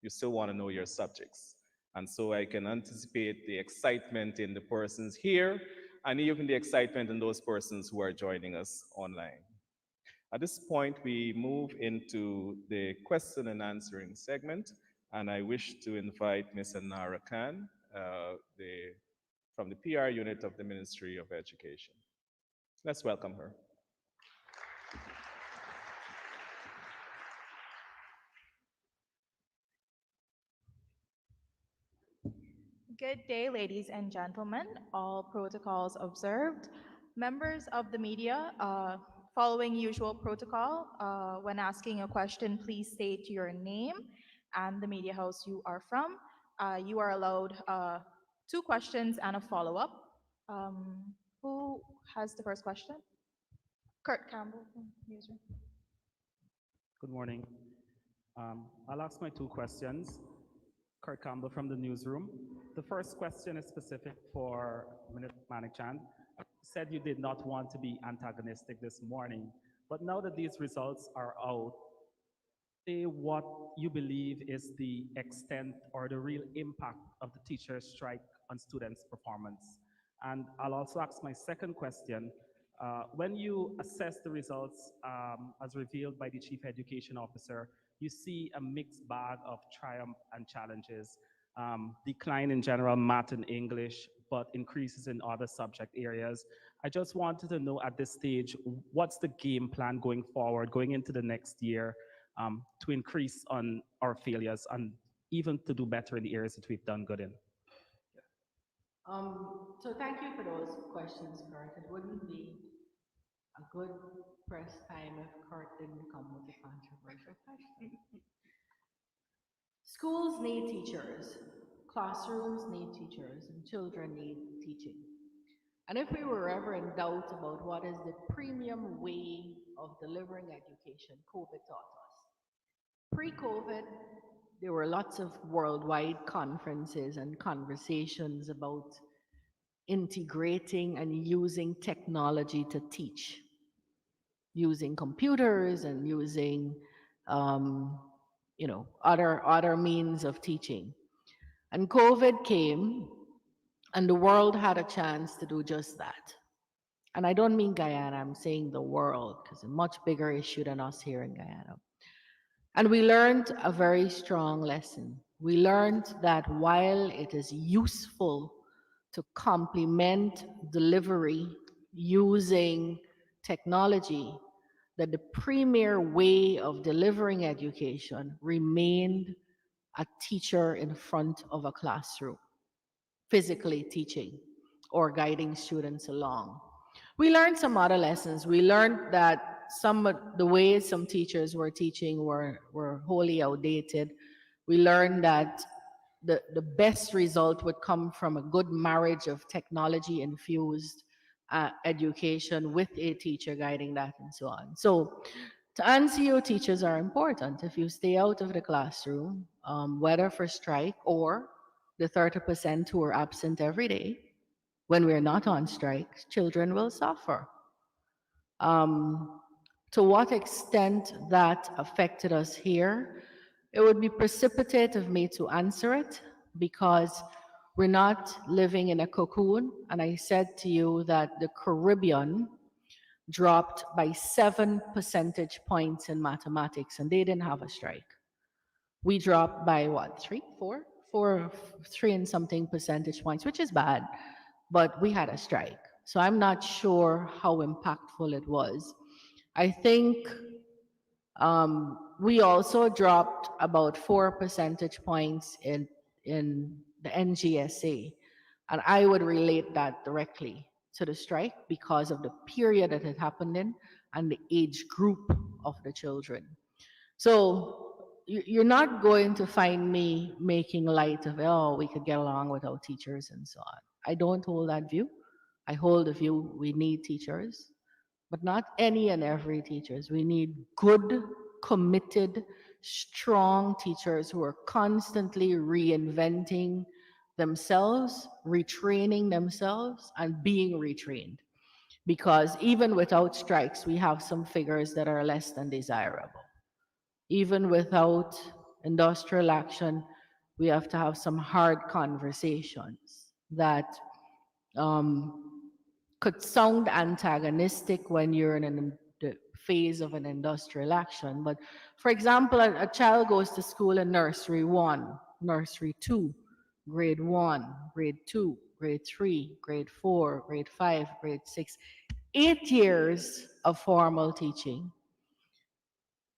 you still want to know your subjects. And so I can anticipate the excitement in the persons here and even the excitement in those persons who are joining us online. At this point, we move into the question and answering segment, and I wish to invite Ms. Anara Khan from the PR unit of the Ministry of Education. Let's welcome her. Good day, ladies and gentlemen. All protocols observed. Members of the media, following usual protocol, when asking a question, please state your name and the media house you are from. You are allowed 2 questions and a follow-up. Who has the first question? Kurt Campbell from Newsroom. Good morning. I'll ask my 2 questions. Kurt Campbell from the Newsroom. The first question is specific for Minister Manikchan. You said you did not want to be antagonistic this morning, but now that these results are out, say what you believe is the extent or the real impact of the teacher strike on students' performance. And I'll also ask my second question. When you assess the results as revealed by the Chief Education Officer, you see a mixed bag of triumph and challenges. Decline in general math and English, but increases in other subject areas. I just wanted to know at this stage, what's the game plan going forward, going into the next year, to increase on our failures and even to do better in the areas that we've done good in? So thank you for those questions, Kurt. It wouldn't be a good press time if Kurt didn't come with a controversial question. Schools need teachers, classrooms need teachers, and children need teaching. And if we were ever in doubt about what is the premium way of delivering education, COVID taught us. Pre-COVID, there were lots of worldwide conferences and conversations about integrating and using technology to teach, using computers and using other means of teaching. And COVID came, and the world had a chance to do just that. And I don't mean Guyana, I'm saying the world, because it's a much bigger issue than us here in Guyana. And we learned a very strong lesson. We learned that while it is useful to complement delivery using technology, that the premier way of delivering education remained a teacher in front of a classroom, physically teaching or guiding students along. We learned some other lessons. We learned that some of the ways some teachers were teaching were wholly outdated. We learned that the best result would come from a good marriage of technology infused education with a teacher guiding that and so on. So to answer you, teachers are important. If you stay out of the classroom, whether for strike or the 30% who are absent every day, when we're not on strike, children will suffer. To what extent that affected us here, it would be precipitate of me to answer it because we're not living in a cocoon. And I said to you that the Caribbean dropped by 7 percentage points in mathematics, and they didn't have a strike. We dropped by what, 3 and something percentage points, which is bad, but we had a strike. So I'm not sure how impactful it was. I think we also dropped about 4 percentage points in the NGSA, and I would relate that directly to the strike because of the period that it happened in and the age group of the children. So you're not going to find me making light of, oh, we could get along without teachers and so on. I don't hold that view. I hold the view we need teachers, but not any and every teachers. We need good, committed, strong teachers who are constantly reinventing themselves, retraining themselves, and being retrained. Because even without strikes, we have some figures that are less than desirable. Even without industrial action, we have to have some hard conversations that could sound antagonistic when you're in the phase of an industrial action. But for example, a child goes to school in nursery 1, nursery 2, grade 1, grade 2, grade 3, grade 4, grade 5, grade 6, 8 years of formal teaching.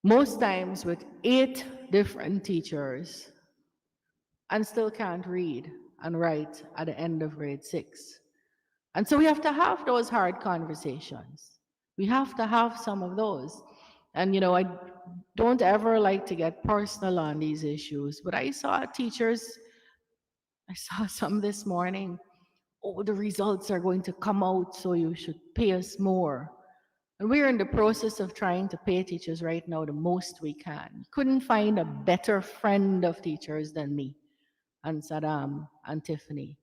Most times with 8 different teachers, and still can't read and write at the end of grade 6. And so we have to have those hard conversations. We have to have some of those. And I don't ever like to get personal on these issues, but I saw some this morning. Oh, the results are going to come out, so you should pay us more. And we're in the process of trying to pay teachers right now the most we can. Couldn't find a better friend of teachers than me and Saddam and Tiffany.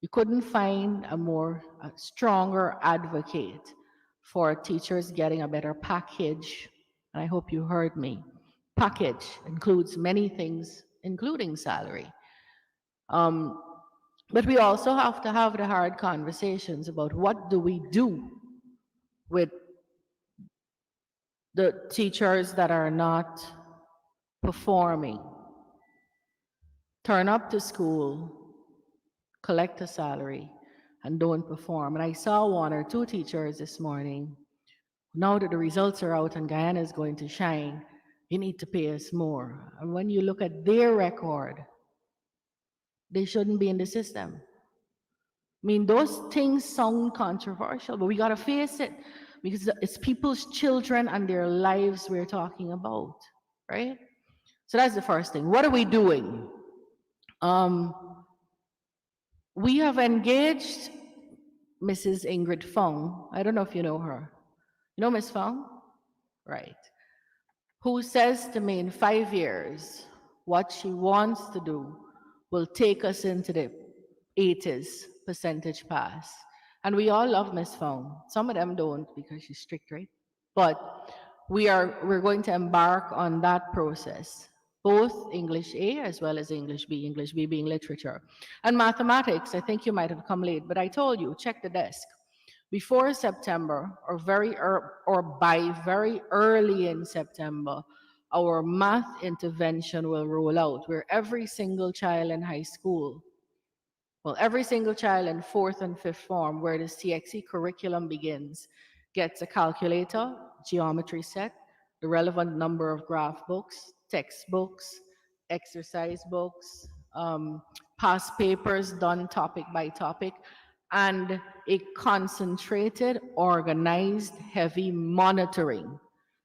You couldn't find a stronger advocate for teachers getting a better package. And I hope you heard me. Package includes many things, including salary. But we also have to have the hard conversations about what do we do with the teachers that are not performing, turn up to school, collect a salary, and don't perform. And I saw one or two teachers this morning. Now that the results are out and Guyana is going to shine, you need to pay us more. And when you look at their record, they shouldn't be in the system. I mean, those things sound controversial, but we got to face it because it's people's children and their lives we're talking about, right? So that's the first thing. What are we doing? We have engaged Mrs. Ingrid Fong. I don't know if you know her. You know Miss Fong? Right. Who says to me in 5 years, what she wants to do will take us into the 80s percentage pass. And we all love Miss Fong. Some of them don't because she's strict, right? But we're going to embark on that process, both English A as well as English B being literature. And mathematics, I think you might have come late, but I told you, check the desk. Before September or by very early in September, our math intervention will roll out where every single child in high school, well, every single child in fourth and fifth form, where the CXE curriculum begins, gets a calculator, geometry set, the relevant number of graph books, textbooks, exercise books, past papers done topic by topic, and a concentrated, organized, heavy monitoring.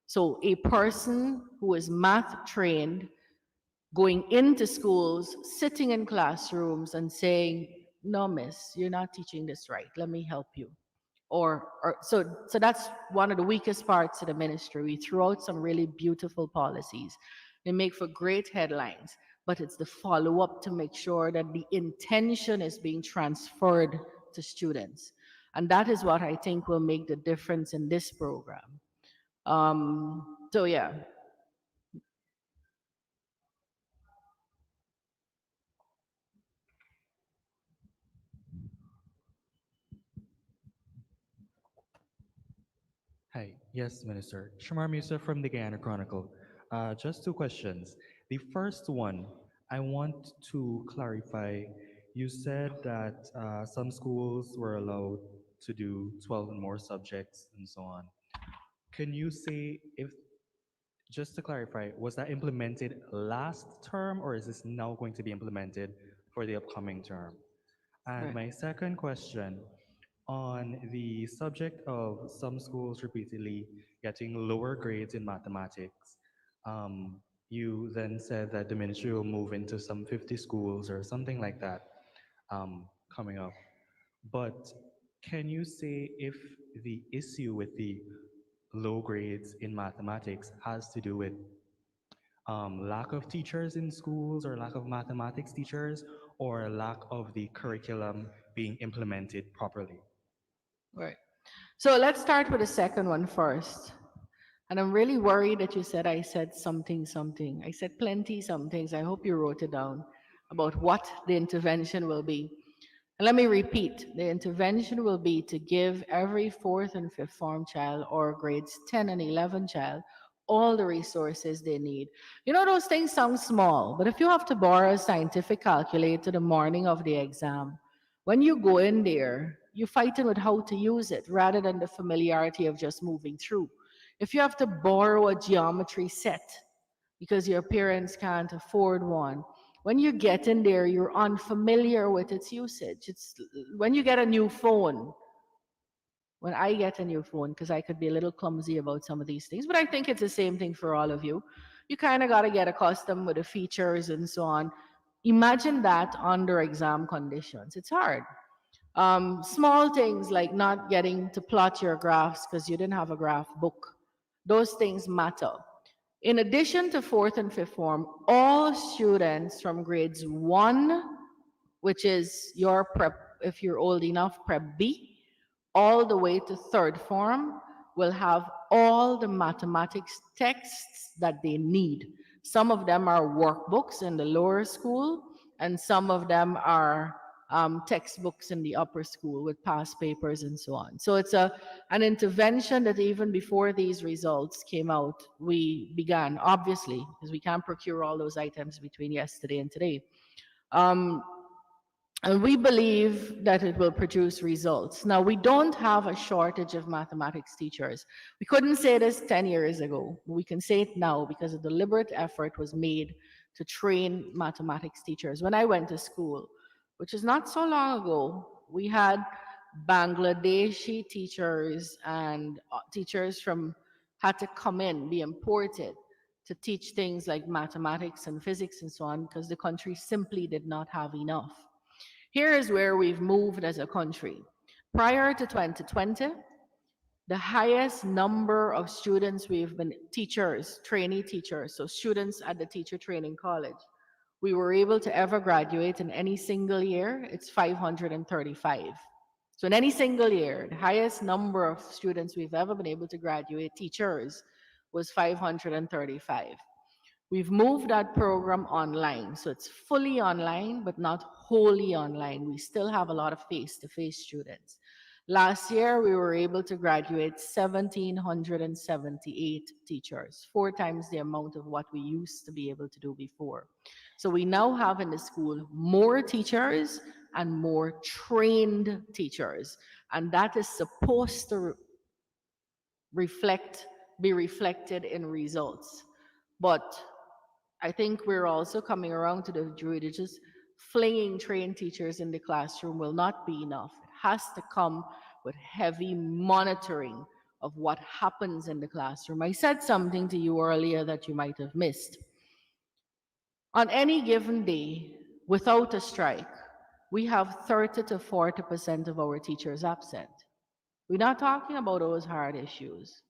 So a person who is math trained going into schools, sitting in classrooms and saying, no, miss, you're not teaching this right. Let me help you. So that's one of the weakest parts of the ministry. We threw out some really beautiful policies. They make for great headlines, but it's the follow-up to make sure that the intention is being transferred to students. And that is what I think will make the difference in this program. So yeah. Hi, yes, Minister. Shamar Musa from the Guyana Chronicle. Just two questions. The first one, I want to clarify. You said that some schools were allowed to do 12 and more subjects and so on. Can you say if, just to clarify, was that implemented last term or is this now going to be implemented for the upcoming term? And Right. my second question, on the subject of some schools repeatedly getting lower grades in mathematics, you then said that the ministry will move into some 50 schools or something like that coming up. But can you say if the issue with the low grades in mathematics has to do with lack of teachers in schools or lack of mathematics teachers or lack of the curriculum being implemented properly? Right. So let's start with the second one first. And I'm really worried that you said I said something, something. I said plenty some things. I hope you wrote it down about what the intervention will be. And let me repeat, the intervention will be to give every fourth and fifth form child or grades 10 and 11 child all the resources they need. You know, those things sound small, but if you have to borrow a scientific calculator the morning of the exam, when you go in there, you're fighting with how to use it rather than the familiarity of just moving through. If you have to borrow a geometry set because your parents can't afford one, when you get in there, you're unfamiliar with its usage. It's when you get a new phone, when I get a new phone, because I could be a little clumsy about some of these things, but I think it's the same thing for all of you. You kind of got to get accustomed with the features and so on. Imagine that under exam conditions. It's hard. Small things like not getting to plot your graphs because you didn't have a graph book. Those things matter. In addition to fourth and fifth form, all students from grades 1, which is your prep, if you're old enough, prep B, all the way to third form, will have all the mathematics texts that they need. Some of them are workbooks in the lower school, and some of them are textbooks in the upper school with past papers and so on. So it's an intervention that even before these results came out, we began, obviously, because we can't procure all those items between yesterday and today. Um, and we believe that it will produce results. Now, we don't have a shortage of mathematics teachers. We couldn't say this 10 years ago. We can say it now because a deliberate effort was made to train mathematics teachers. When I went to school, which is not so long ago, we had Bangladeshi teachers and teachers from had to come in, be imported to teach things like mathematics and physics and so on because the country simply did not have enough. Here is where we've moved as a country. Prior to 2020, the highest number of students we've been teachers, trainee teachers, so students at the teacher training college, we were able to ever graduate in any single year, it's 535. So in any single year, the highest number of students we've ever been able to graduate, teachers, was 535. We've moved that program online. So it's fully online, but not wholly online. We still have a lot of face-to-face students. Last year, we were able to graduate 1,778 teachers, 4 times the amount of what we used to be able to do before. So we now have in the school more teachers and more trained teachers. And that is supposed to be reflected in results. But I think we're also coming around to the view that just flinging trained teachers in the classroom will not be enough. It has to come with heavy monitoring of what happens in the classroom. I said something to you earlier that you might have missed. On any given day, without a strike, we have 30 to 40% of our teachers absent. We're not talking about those hard issues.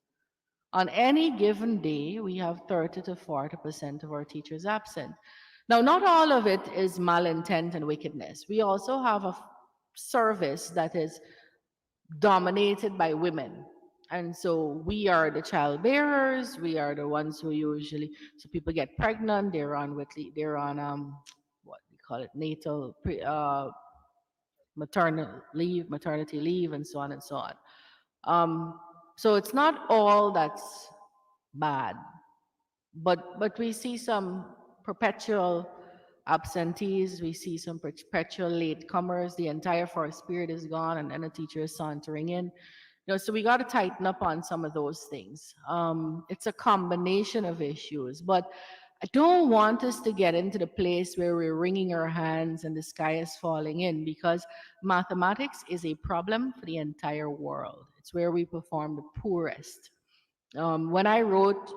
On any given day, we have 30 to 40% of our teachers absent. Now, not all of it is malintent and wickedness. We also have a service that is dominated by women. And so we are the child bearers. We are the ones who usually, so people get pregnant. They're on what we call it, maternity leave, and so on and so on. So it's not all that's bad, but we see some perpetual absentees, we see some perpetual latecomers. The entire first period is gone, and then a teacher is sauntering in. So we got to tighten up on some of those things. It's a combination of issues, but I don't want us to get into the place where we're wringing our hands and the sky is falling in, because mathematics is a problem for the entire world. It's where we perform the poorest. When I wrote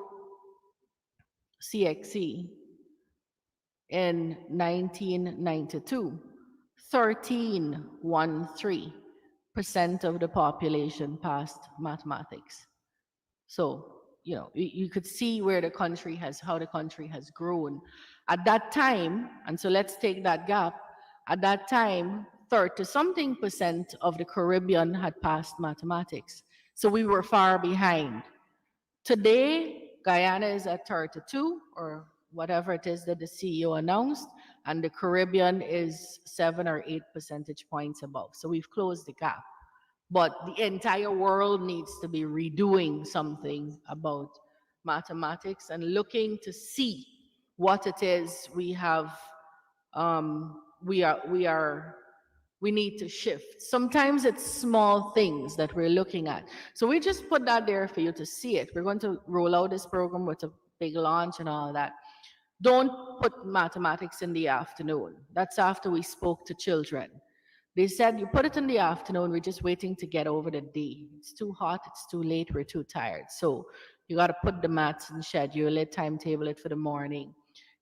CXE in 1992, 13% of the population passed mathematics. So, you could see where how the country has grown. At that time, and so let's take that gap, at that time, 30-something% of the Caribbean had passed mathematics. So we were far behind. Today, Guyana is at 32, or whatever it is that the CEO announced, and the Caribbean is 7 or 8 percentage points above. So we've closed the gap. But the entire world needs to be redoing something about mathematics and looking to see what it is we have. We need to shift. Sometimes it's small things that we're looking at. So we just put that there for you to see it. We're going to roll out this program with a big launch and all that. Don't put mathematics in the afternoon. That's after we spoke to children. They said, you put it in the afternoon, we're just waiting to get over the day. It's too hot, it's too late, we're too tired. So you got to put the maths and schedule it, timetable it for the morning.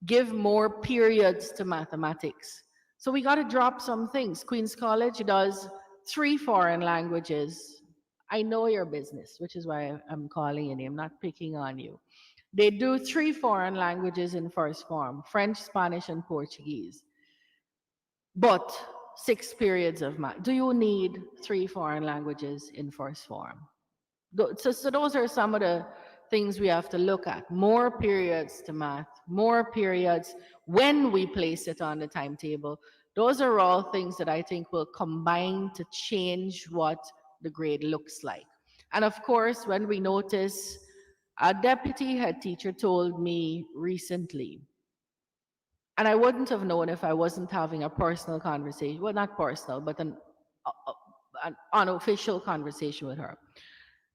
Give more periods to mathematics. So we got to drop some things. Queen's College does 3 foreign languages. I know your business, which is why I'm calling you. I'm not picking on you. They do 3 foreign languages in first form: French, Spanish, and Portuguese. But 6 periods of math. Do you need 3 foreign languages in first form? So those are some of the things we have to look at. More periods to math, more periods when we place it on the timetable. Those are all things that I think will combine to change what the grade looks like. And of course, when we notice, a deputy head teacher told me recently, and I wouldn't have known if I wasn't having a personal conversation, well, not personal, but an unofficial conversation with her,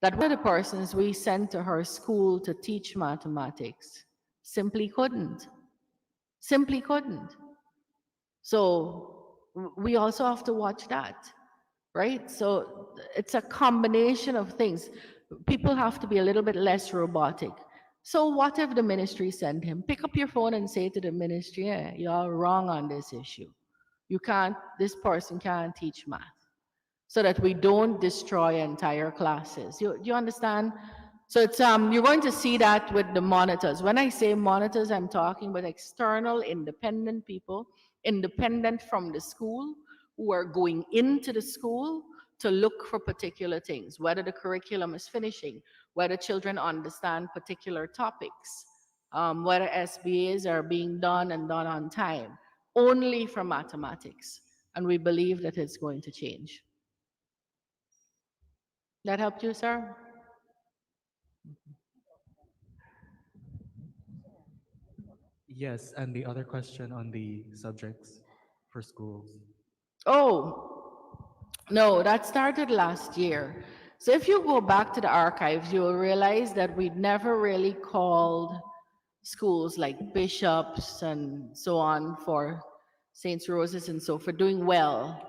that one of the persons we sent to her school to teach mathematics simply couldn't. So we also have to watch that, right? So it's a combination of things. People have to be a little bit less robotic. So what if the ministry sent him? Pick up your phone and say to the ministry, yeah, you're wrong on this issue. This person can't teach math, so that we don't destroy entire classes. You understand? So it's you're going to see that with the monitors. When I say monitors, I'm talking about external independent people, independent from the school, who are going into the school to look for particular things, whether the curriculum is finishing, whether children understand particular topics, whether SBAs are being done and done on time, only for mathematics. And we believe that it's going to change. That helped you, sir? Yes, and the other question on the subjects for schools. Oh, no, that started last year. So if you go back to the archives, you'll realize that we'd never really called schools like Bishops and so on for St. Rose's and so for doing well.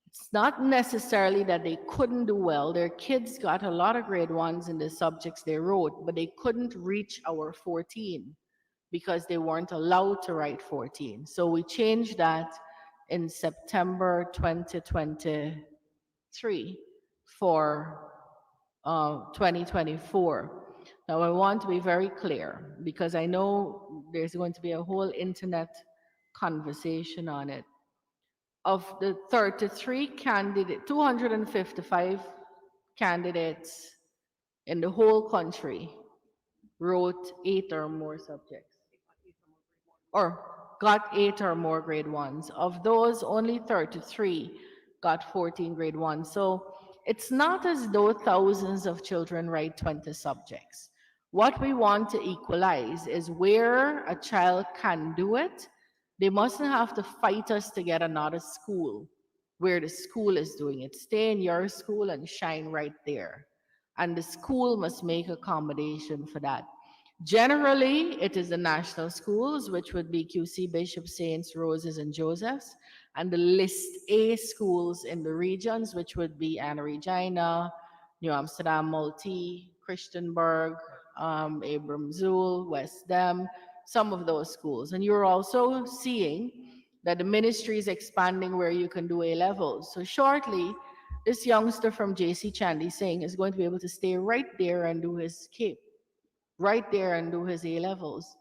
It's not necessarily that they couldn't do well. Their kids got a lot of grade ones in the subjects they wrote, but they couldn't reach our 14 because they weren't allowed to write 14. So we changed that in September 2023 for 2024. Now I want to be very clear because I know there's going to be a whole internet conversation on it. Of the 255 candidates in the whole country wrote 8 or more subjects, or got 8 or more grade ones. Of those, only 33 got 14 grade ones. So it's not as though thousands of children write 20 subjects. What we want to equalize is where a child can do it, they mustn't have to fight us to get another school where the school is doing it. Stay in your school and shine right there. And the school must make accommodation for that. Generally, it is the national schools, which would be QC, Bishop, Saints, Roses, and Josephs, and the List A schools in the regions, which would be Anna Regina, New Amsterdam, Multi, Christianburg, Abram Zool, West Dem, some of those schools. And you're also seeing that the ministry is expanding where you can do A levels. So shortly, this youngster from JC Chandy Singh is going to be able to stay right there and do his CAPE, right there and do his A levels.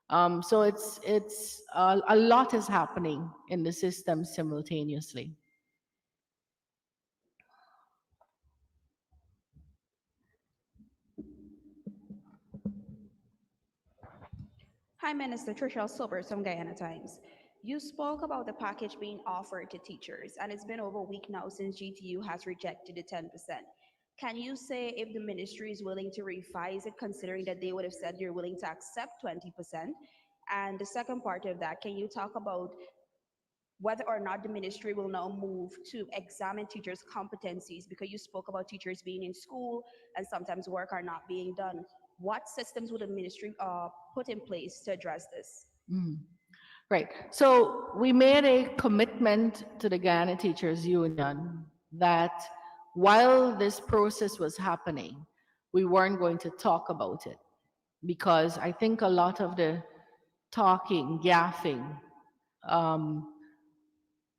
So it's a lot is happening in the system simultaneously. Hi, Minister Tricia Silvers from Guyana Times. You spoke about the package being offered to teachers, and it's been over a week now since GTU has rejected the 10%. Can you say if the ministry is willing to revise it, considering that they would have said they're willing to accept 20%? And the second part of that, can you talk about whether or not the ministry will now move to examine teachers' competencies, because you spoke about teachers being in school and sometimes work are not being done. What systems would the ministry put in place to address this? Right. So we made a commitment to the Guyana Teachers Union that while this process was happening, we weren't going to talk about it, because I think a lot of the talking, gaffing,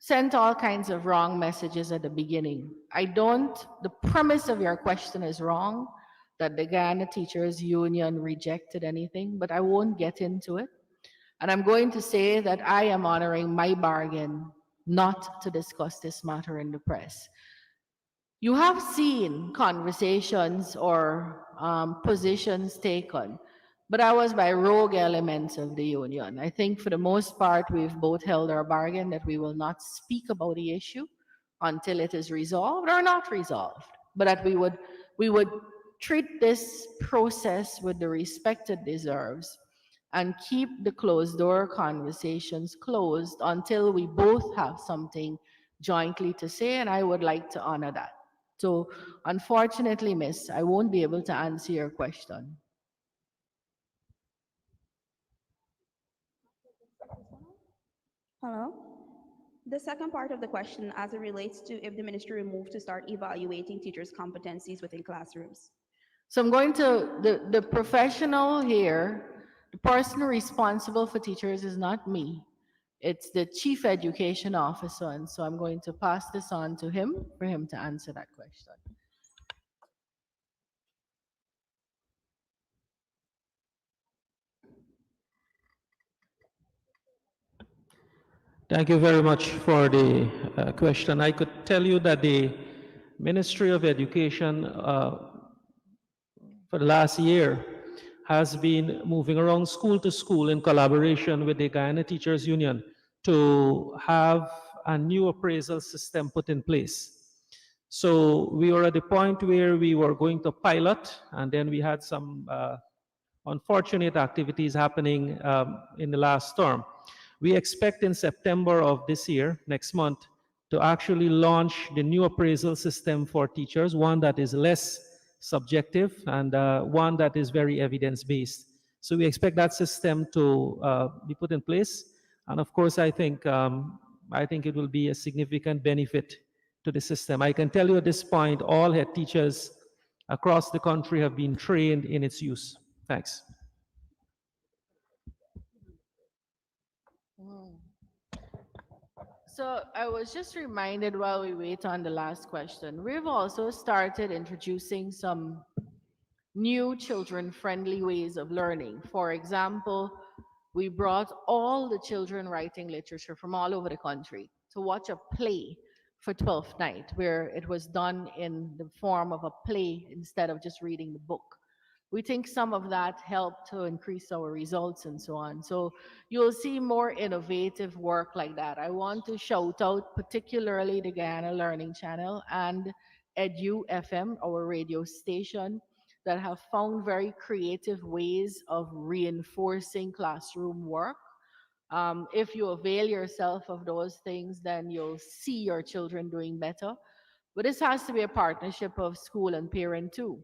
sent all kinds of wrong messages at the beginning. The premise of your question is wrong, that the Guyana Teachers Union rejected anything, but I won't get into it. And I'm going to say that I am honoring my bargain not to discuss this matter in the press. You have seen conversations or positions taken but that was by rogue elements of the union. I think for the most part, we've both held our bargain that we will not speak about the issue until it is resolved or not resolved, but that we would treat this process with the respect it deserves and keep the closed door conversations closed until we both have something jointly to say, and I would like to honor that. So, unfortunately, Miss, I won't be able to answer your question. Hello? The second part of the question as it relates to if the ministry will move to start evaluating teachers' competencies within classrooms. So I'm going to, the professional here, the person responsible for teachers is not me. It's the chief education officer. And so I'm going to pass this on to him for him to answer that question. Thank you very much for the question. I could tell you that the Ministry of Education for the last year has been moving around school to school in collaboration with the Guyana Teachers Union to have a new appraisal system put in place. So we were at the point where we were going to pilot, and then we had some unfortunate activities happening in the last term. We expect in September of this year, next month, to actually launch the new appraisal system for teachers, one that is less subjective and one that is very evidence-based. So we expect that system to be put in place. And of course, I think it will be a significant benefit to the system. I can tell you at this point, all head teachers across the country have been trained in its use. Thanks. So I was just reminded while we wait on the last question, we've also started introducing some new children-friendly ways of learning. For example, we brought all the children writing literature from all over the country to watch a play for 12th night, where it was done in the form of a play instead of just reading the book. We think some of that helped to increase our results and so on. So you'll see more innovative work like that. I want to shout out particularly the Guyana Learning Channel and Edu FM, our radio station, that have found very creative ways of reinforcing classroom work. If you avail yourself of those things, then you'll see your children doing better. But this has to be a partnership of school and parent too.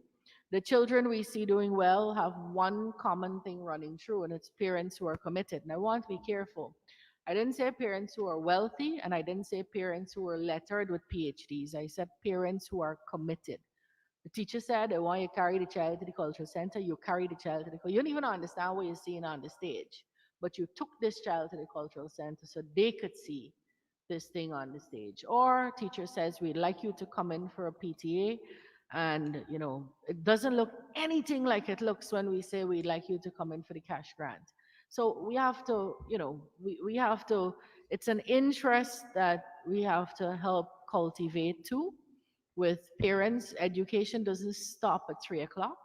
The children we see doing well have one common thing running through, and it's parents who are committed. And I want to be careful. I didn't say parents who are wealthy, and I didn't say parents who are lettered with PhDs. I said parents who are committed. The teacher said, I want you to carry the child to the cultural center. You carry the child to the You don't even understand what you're seeing on the stage. But you took this child to the cultural center so they could see this thing on the stage. Or teacher says, we'd like you to come in for a PTA. And, it doesn't look anything like it looks when we say we'd like you to come in for the cash grant. So we have to, we have to, it's an interest that we have to help cultivate too with parents. Education doesn't stop at 3 o'clock.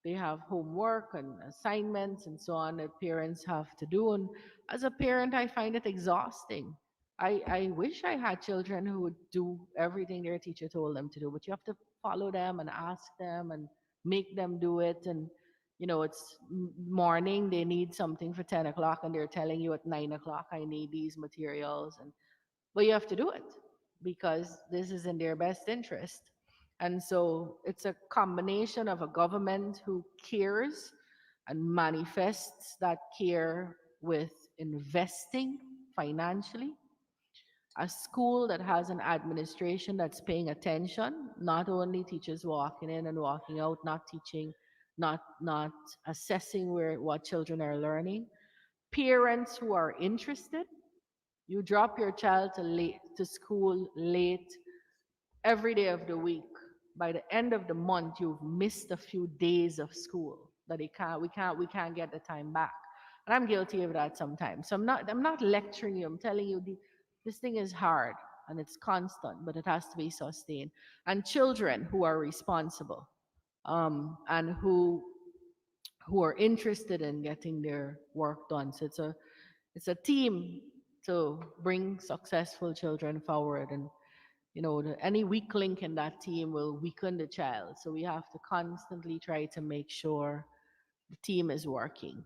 They have homework and assignments and so on that parents have to do. And as a parent, I find it exhausting. I wish I had children who would do everything their teacher told them to do, but you have to follow them and ask them and make them do it. And, it's morning, they need something for 10 o'clock, and they're telling you at 9 o'clock, I need these materials. But you have to do it because this is in their best interest. And so it's a combination of a government who cares and manifests that care with investing financially, a school that has an administration that's paying attention, not only teachers walking in and walking out, not teaching, not assessing what children are learning, parents who are interested. You drop your child to school late every day of the week. By the end of the month, you've missed a few days of school that we can't get the time back. And I'm guilty of that sometimes. So I'm not lecturing you. I'm telling you this thing is hard and it's constant, but it has to be sustained. And children who are responsible, and who are interested in getting their work done. So it's a team to bring successful children forward, and any weak link in that team will weaken the child. So we have to constantly try to make sure the team is working.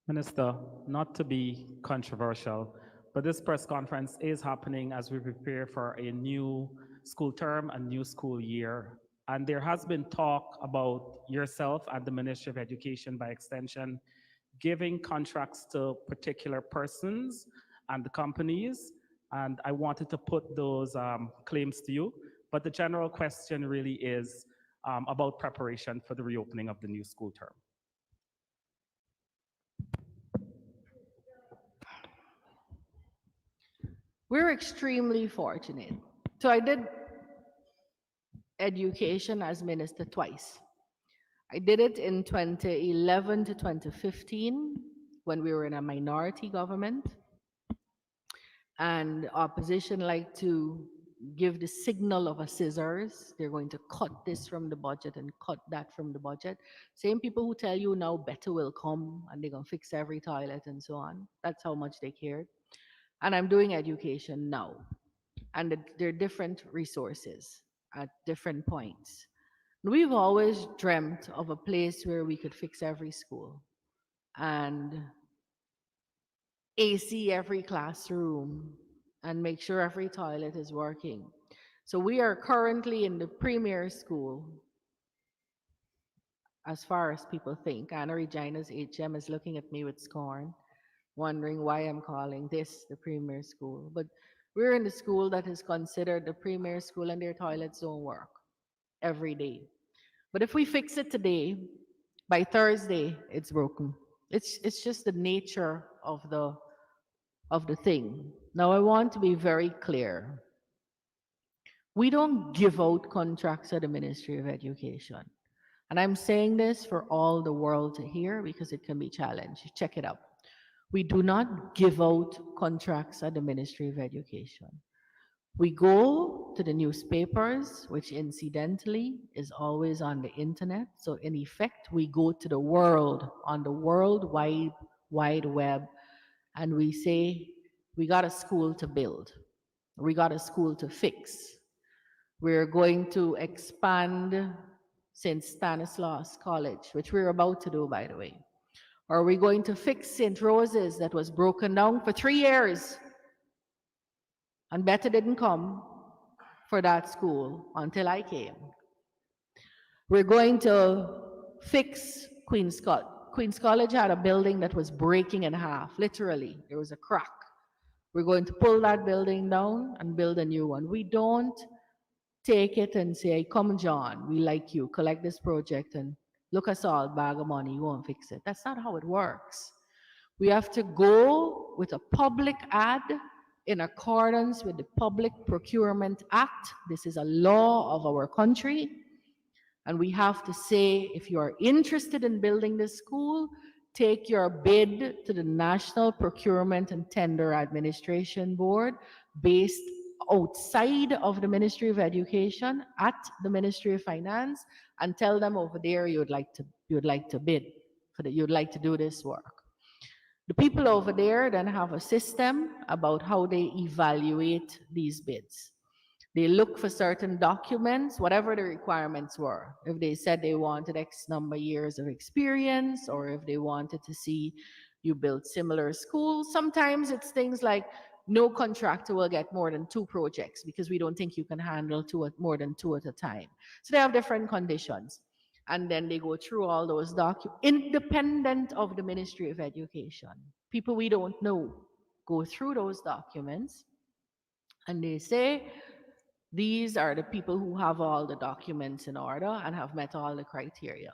Minister, not to be controversial, but this press conference is happening as we prepare for a new school term, a new school year. And there has been talk about yourself and the Ministry of Education, by extension, giving contracts to particular persons and the companies. And I wanted to put those claims to you. But the general question really is about preparation for the reopening of the new school term. We're extremely fortunate. So I did education as minister twice. I did it in 2011 to 2015 when we were in a minority government, and opposition like to give the signal of a scissors. They're going to cut this from the budget and cut that from the budget. Same people who tell you now better will come and they're going to fix every toilet and so on. That's how much they cared. And I'm doing education now. And there are different resources at different points. We've always dreamt of a place where we could fix every school and AC every classroom and make sure every toilet is working. So we are currently in the premier school, as far as people think. Anna Regina's HM is looking at me with scorn, wondering why I'm calling this the premier school. But we're in the school that is considered the premier school, and their toilets don't work every day. But if we fix it today, by Thursday, it's broken. It's just the nature of the thing. Now I want to be very clear. We don't give out contracts at the Ministry of Education. And I'm saying this for all the world to hear because it can be challenged. Check it out. We do not give out contracts at the Ministry of Education. We go to the newspapers, which incidentally is always on the internet. So in effect, we go to the world, on the World Wide Web, and we say, we got a school to build. We got a school to fix. We're going to expand St. Stanislaus College, which we're about to do, by the way. Or we're going to fix St. Rose's that was broken down for 3 years. And Betty didn't come for that school until I came. We're going to fix Queen's College. Queen's College had a building that was breaking in half, literally. There was a crack. We're going to pull that building down and build a new one. We don't take it and say, come John, we like you, collect this project and look us all, bag of money, you won't fix it. That's not how it works. We have to go with a public ad in accordance with the Public Procurement Act. This is a law of our country. And we have to say, if you are interested in building this school, take your bid to the National Procurement and Tender Administration Board based outside of the Ministry of Education at the Ministry of Finance, and tell them over there you'd like to bid for that, you'd like to do this work. The people over there then have a system about how they evaluate these bids. They look for certain documents, whatever the requirements were. If they said they wanted X number of years of experience, or if they wanted to see you build similar schools, sometimes it's things like no contractor will get more than 2 projects because we don't think you can handle more than 2 at a time. So they have different conditions. And then they go through all those documents, independent of the Ministry of Education. People we don't know go through those documents and they say, these are the people who have all the documents in order and have met all the criteria.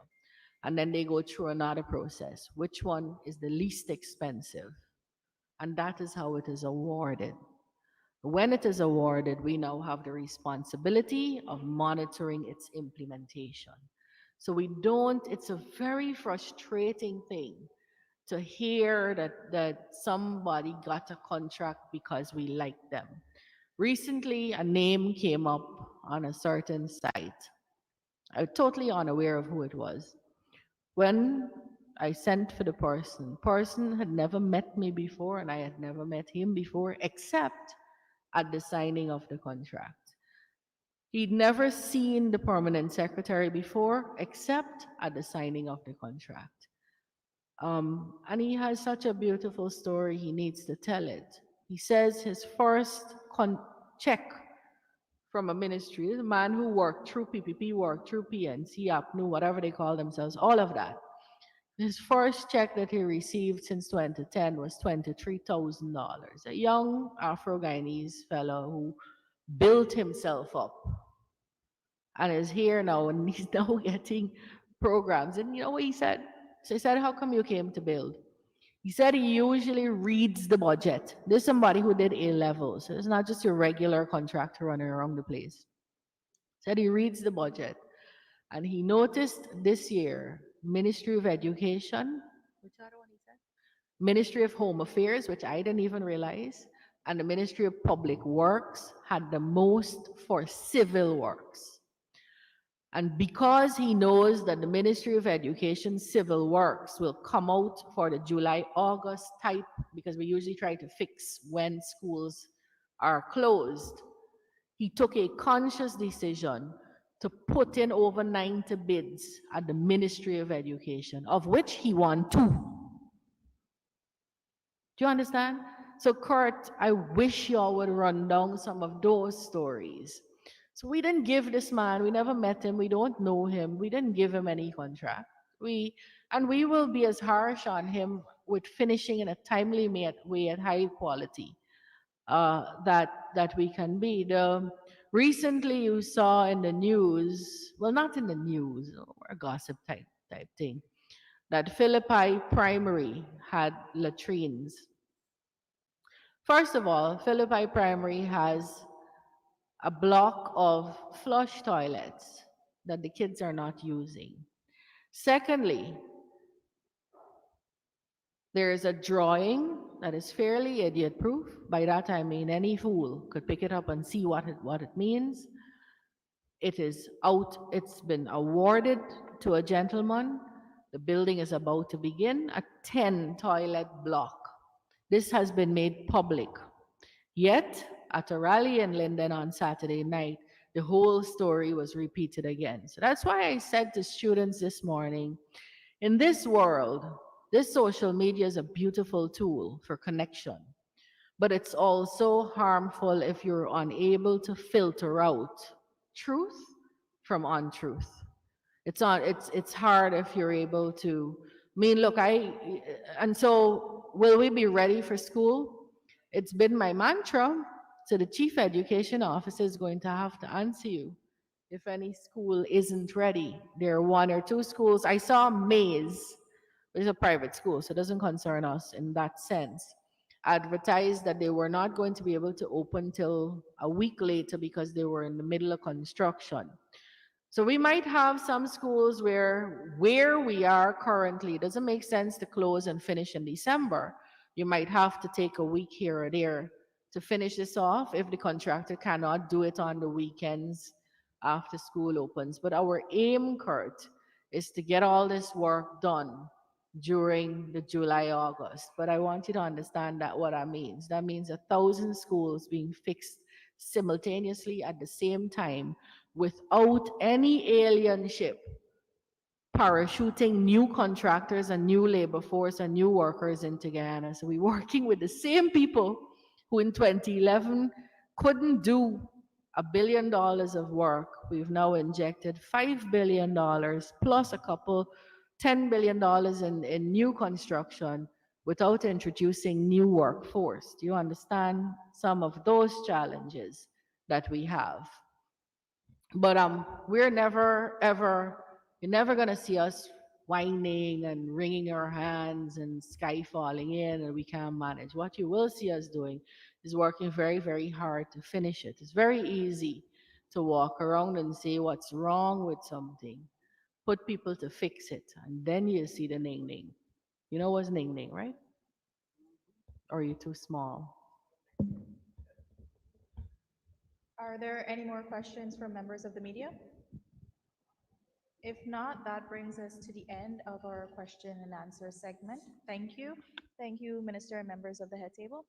And then they go through another process. Which one is the least expensive? And that is how it is awarded. When it is awarded, we now have the responsibility of monitoring its implementation. So we don't, it's a very frustrating thing to hear that somebody got a contract because we like them. Recently, a name came up on a certain site, I was totally unaware of who it was. When I sent for the person had never met me before, and I had never met him before, except at the signing of the contract. He'd never seen the permanent secretary before, except at the signing of the contract. And he has such a beautiful story, he needs to tell it. He says his first check from a ministry, the man who worked through PPP, worked through PNC, APNU, whatever they call themselves, all of that. His first check that he received since 2010 was $23,000. A young Afro-Guyanese fellow who built himself up and is here now, and he's now getting programs. And you know what he said? So he said, how come you came to build? He said he usually reads the budget. This is somebody who did A levels. So it's not just your regular contractor running around the place. Said he reads the budget. And he noticed this year, Ministry of Education, which other one he said? Ministry of Home Affairs, which I didn't even realize, and the Ministry of Public Works had the most for civil works. And because he knows that the Ministry of Education Civil Works will come out for the July, August type, because we usually try to fix when schools are closed, he took a conscious decision to put in over 90 bids at the Ministry of Education, of which he won 2. Do you understand? So Kurt, I wish y'all would run down some of those stories. So we didn't give this man, we never met him, we don't know him, we didn't give him any contract. We will be as harsh on him with finishing in a timely way at high quality that we can be. Recently you saw in the news, well, not in the news, or a gossip type thing, that Philippi Primary had latrines. First of all, Philippi Primary has a block of flush toilets that the kids are not using. Secondly, there is a drawing that is fairly idiot proof. By that I mean any fool could pick it up and see what it means. It is out, it's been awarded to a gentleman. The building is about to begin, a 10 toilet block. This has been made public. Yet, at a rally in Linden on Saturday night, the whole story was repeated again. So that's why I said to students this morning, in this world, this social media is a beautiful tool for connection, but it's also harmful if you're unable to filter out truth from untruth. It's hard if you're able to. I mean, look, and so will we be ready for school? It's been my mantra. So the chief education officer is going to have to answer you if any school isn't ready. There are 1 or 2 schools. I saw Maze, which is a private school, so it doesn't concern us in that sense, advertised that they were not going to be able to open till a week later because they were in the middle of construction. So we might have some schools where we are currently, it doesn't make sense to close and finish in December. You might have to take a week here or there to finish this off if the contractor cannot do it on the weekends after school opens. But our aim, Kurt, is to get all this work done during the July, August. But I want you to understand that what that means. That means 1,000 schools being fixed simultaneously at the same time without any alienship, parachuting new contractors and new labor force and new workers into Guyana. So we're working with the same people who in 2011 couldn't do $1 billion of work. We've now injected $5 billion plus a couple $10 billion in new construction without introducing new workforce. Do you understand some of those challenges that we have? But we're never, ever, you're never going to see us whining and wringing our hands and sky falling in and we can't manage. What you will see us doing is working very, very hard to finish it. It's very easy to walk around and say what's wrong with something, put people to fix it, and then you see the ning-ning. You know what's ning-ning, right? Or are you too small? Are there any more questions from members of the media? If not, that brings us to the end of our question and answer segment. Thank you. Thank you, Minister and members of the head table.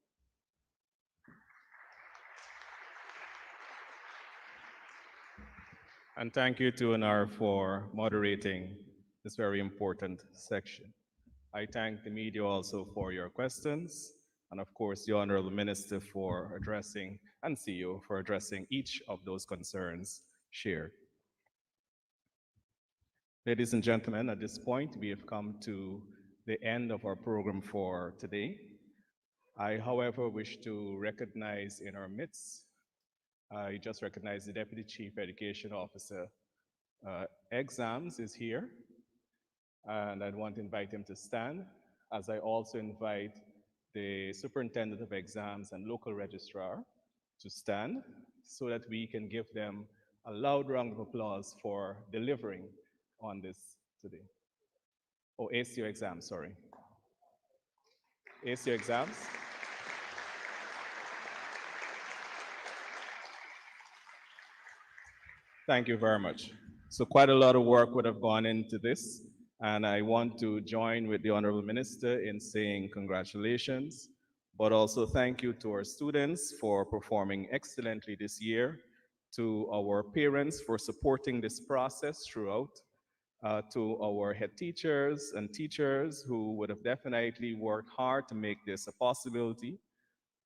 And thank you to NR for moderating this very important section. I thank the media also for your questions, and of course, the Honorable Minister for addressing, and CEO for addressing each of those concerns shared. Ladies and gentlemen, at this point, we have come to the end of our program for today. I, however, wish to recognize in our midst, I just recognize the Deputy Chief Education Officer. Exams is here, and I'd want to invite him to stand, as I also invite the Superintendent of Exams and local registrar to stand so that we can give them a loud round of applause for delivering on this today. Oh, ACO exams, sorry. ACO exams. Thank you very much. So quite a lot of work would have gone into this, and I want to join with the Honorable Minister in saying congratulations, but also thank you to our students for performing excellently this year, to our parents for supporting this process throughout, to our head teachers and teachers who would have definitely worked hard to make this a possibility.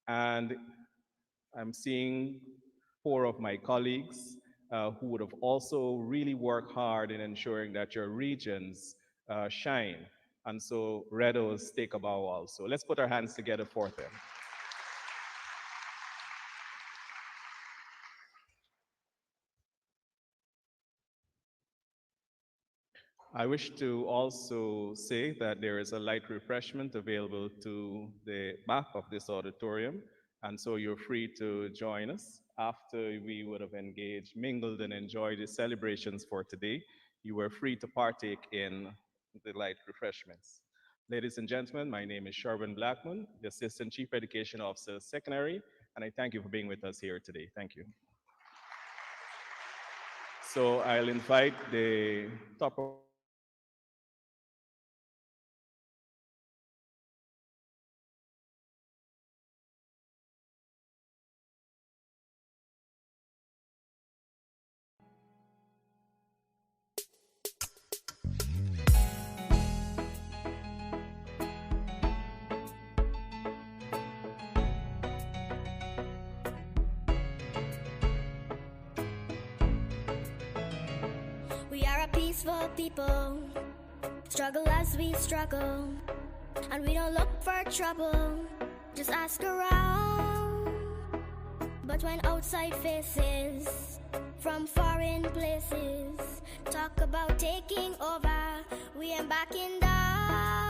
And I'm seeing 4 of my colleagues who would have also really worked hard in ensuring that your regions shine. And so Redos, take a bow also. Let's put our hands together for them. I wish to also say that there is a light refreshment available to the back of this auditorium, and so you're free to join us. After we would have engaged, mingled, and enjoyed the celebrations for today, you were free to partake in the light refreshments. Ladies and gentlemen, my name is Sherwin Blackman, the Assistant Chief Education Officer, Secondary, and I thank you for being with us here today. Thank you. So I'll invite the top of We are a peaceful people, struggle as we struggle, and we don't look for trouble, just ask around. But when outside faces from foreign places talk about taking over, we ain't backing down.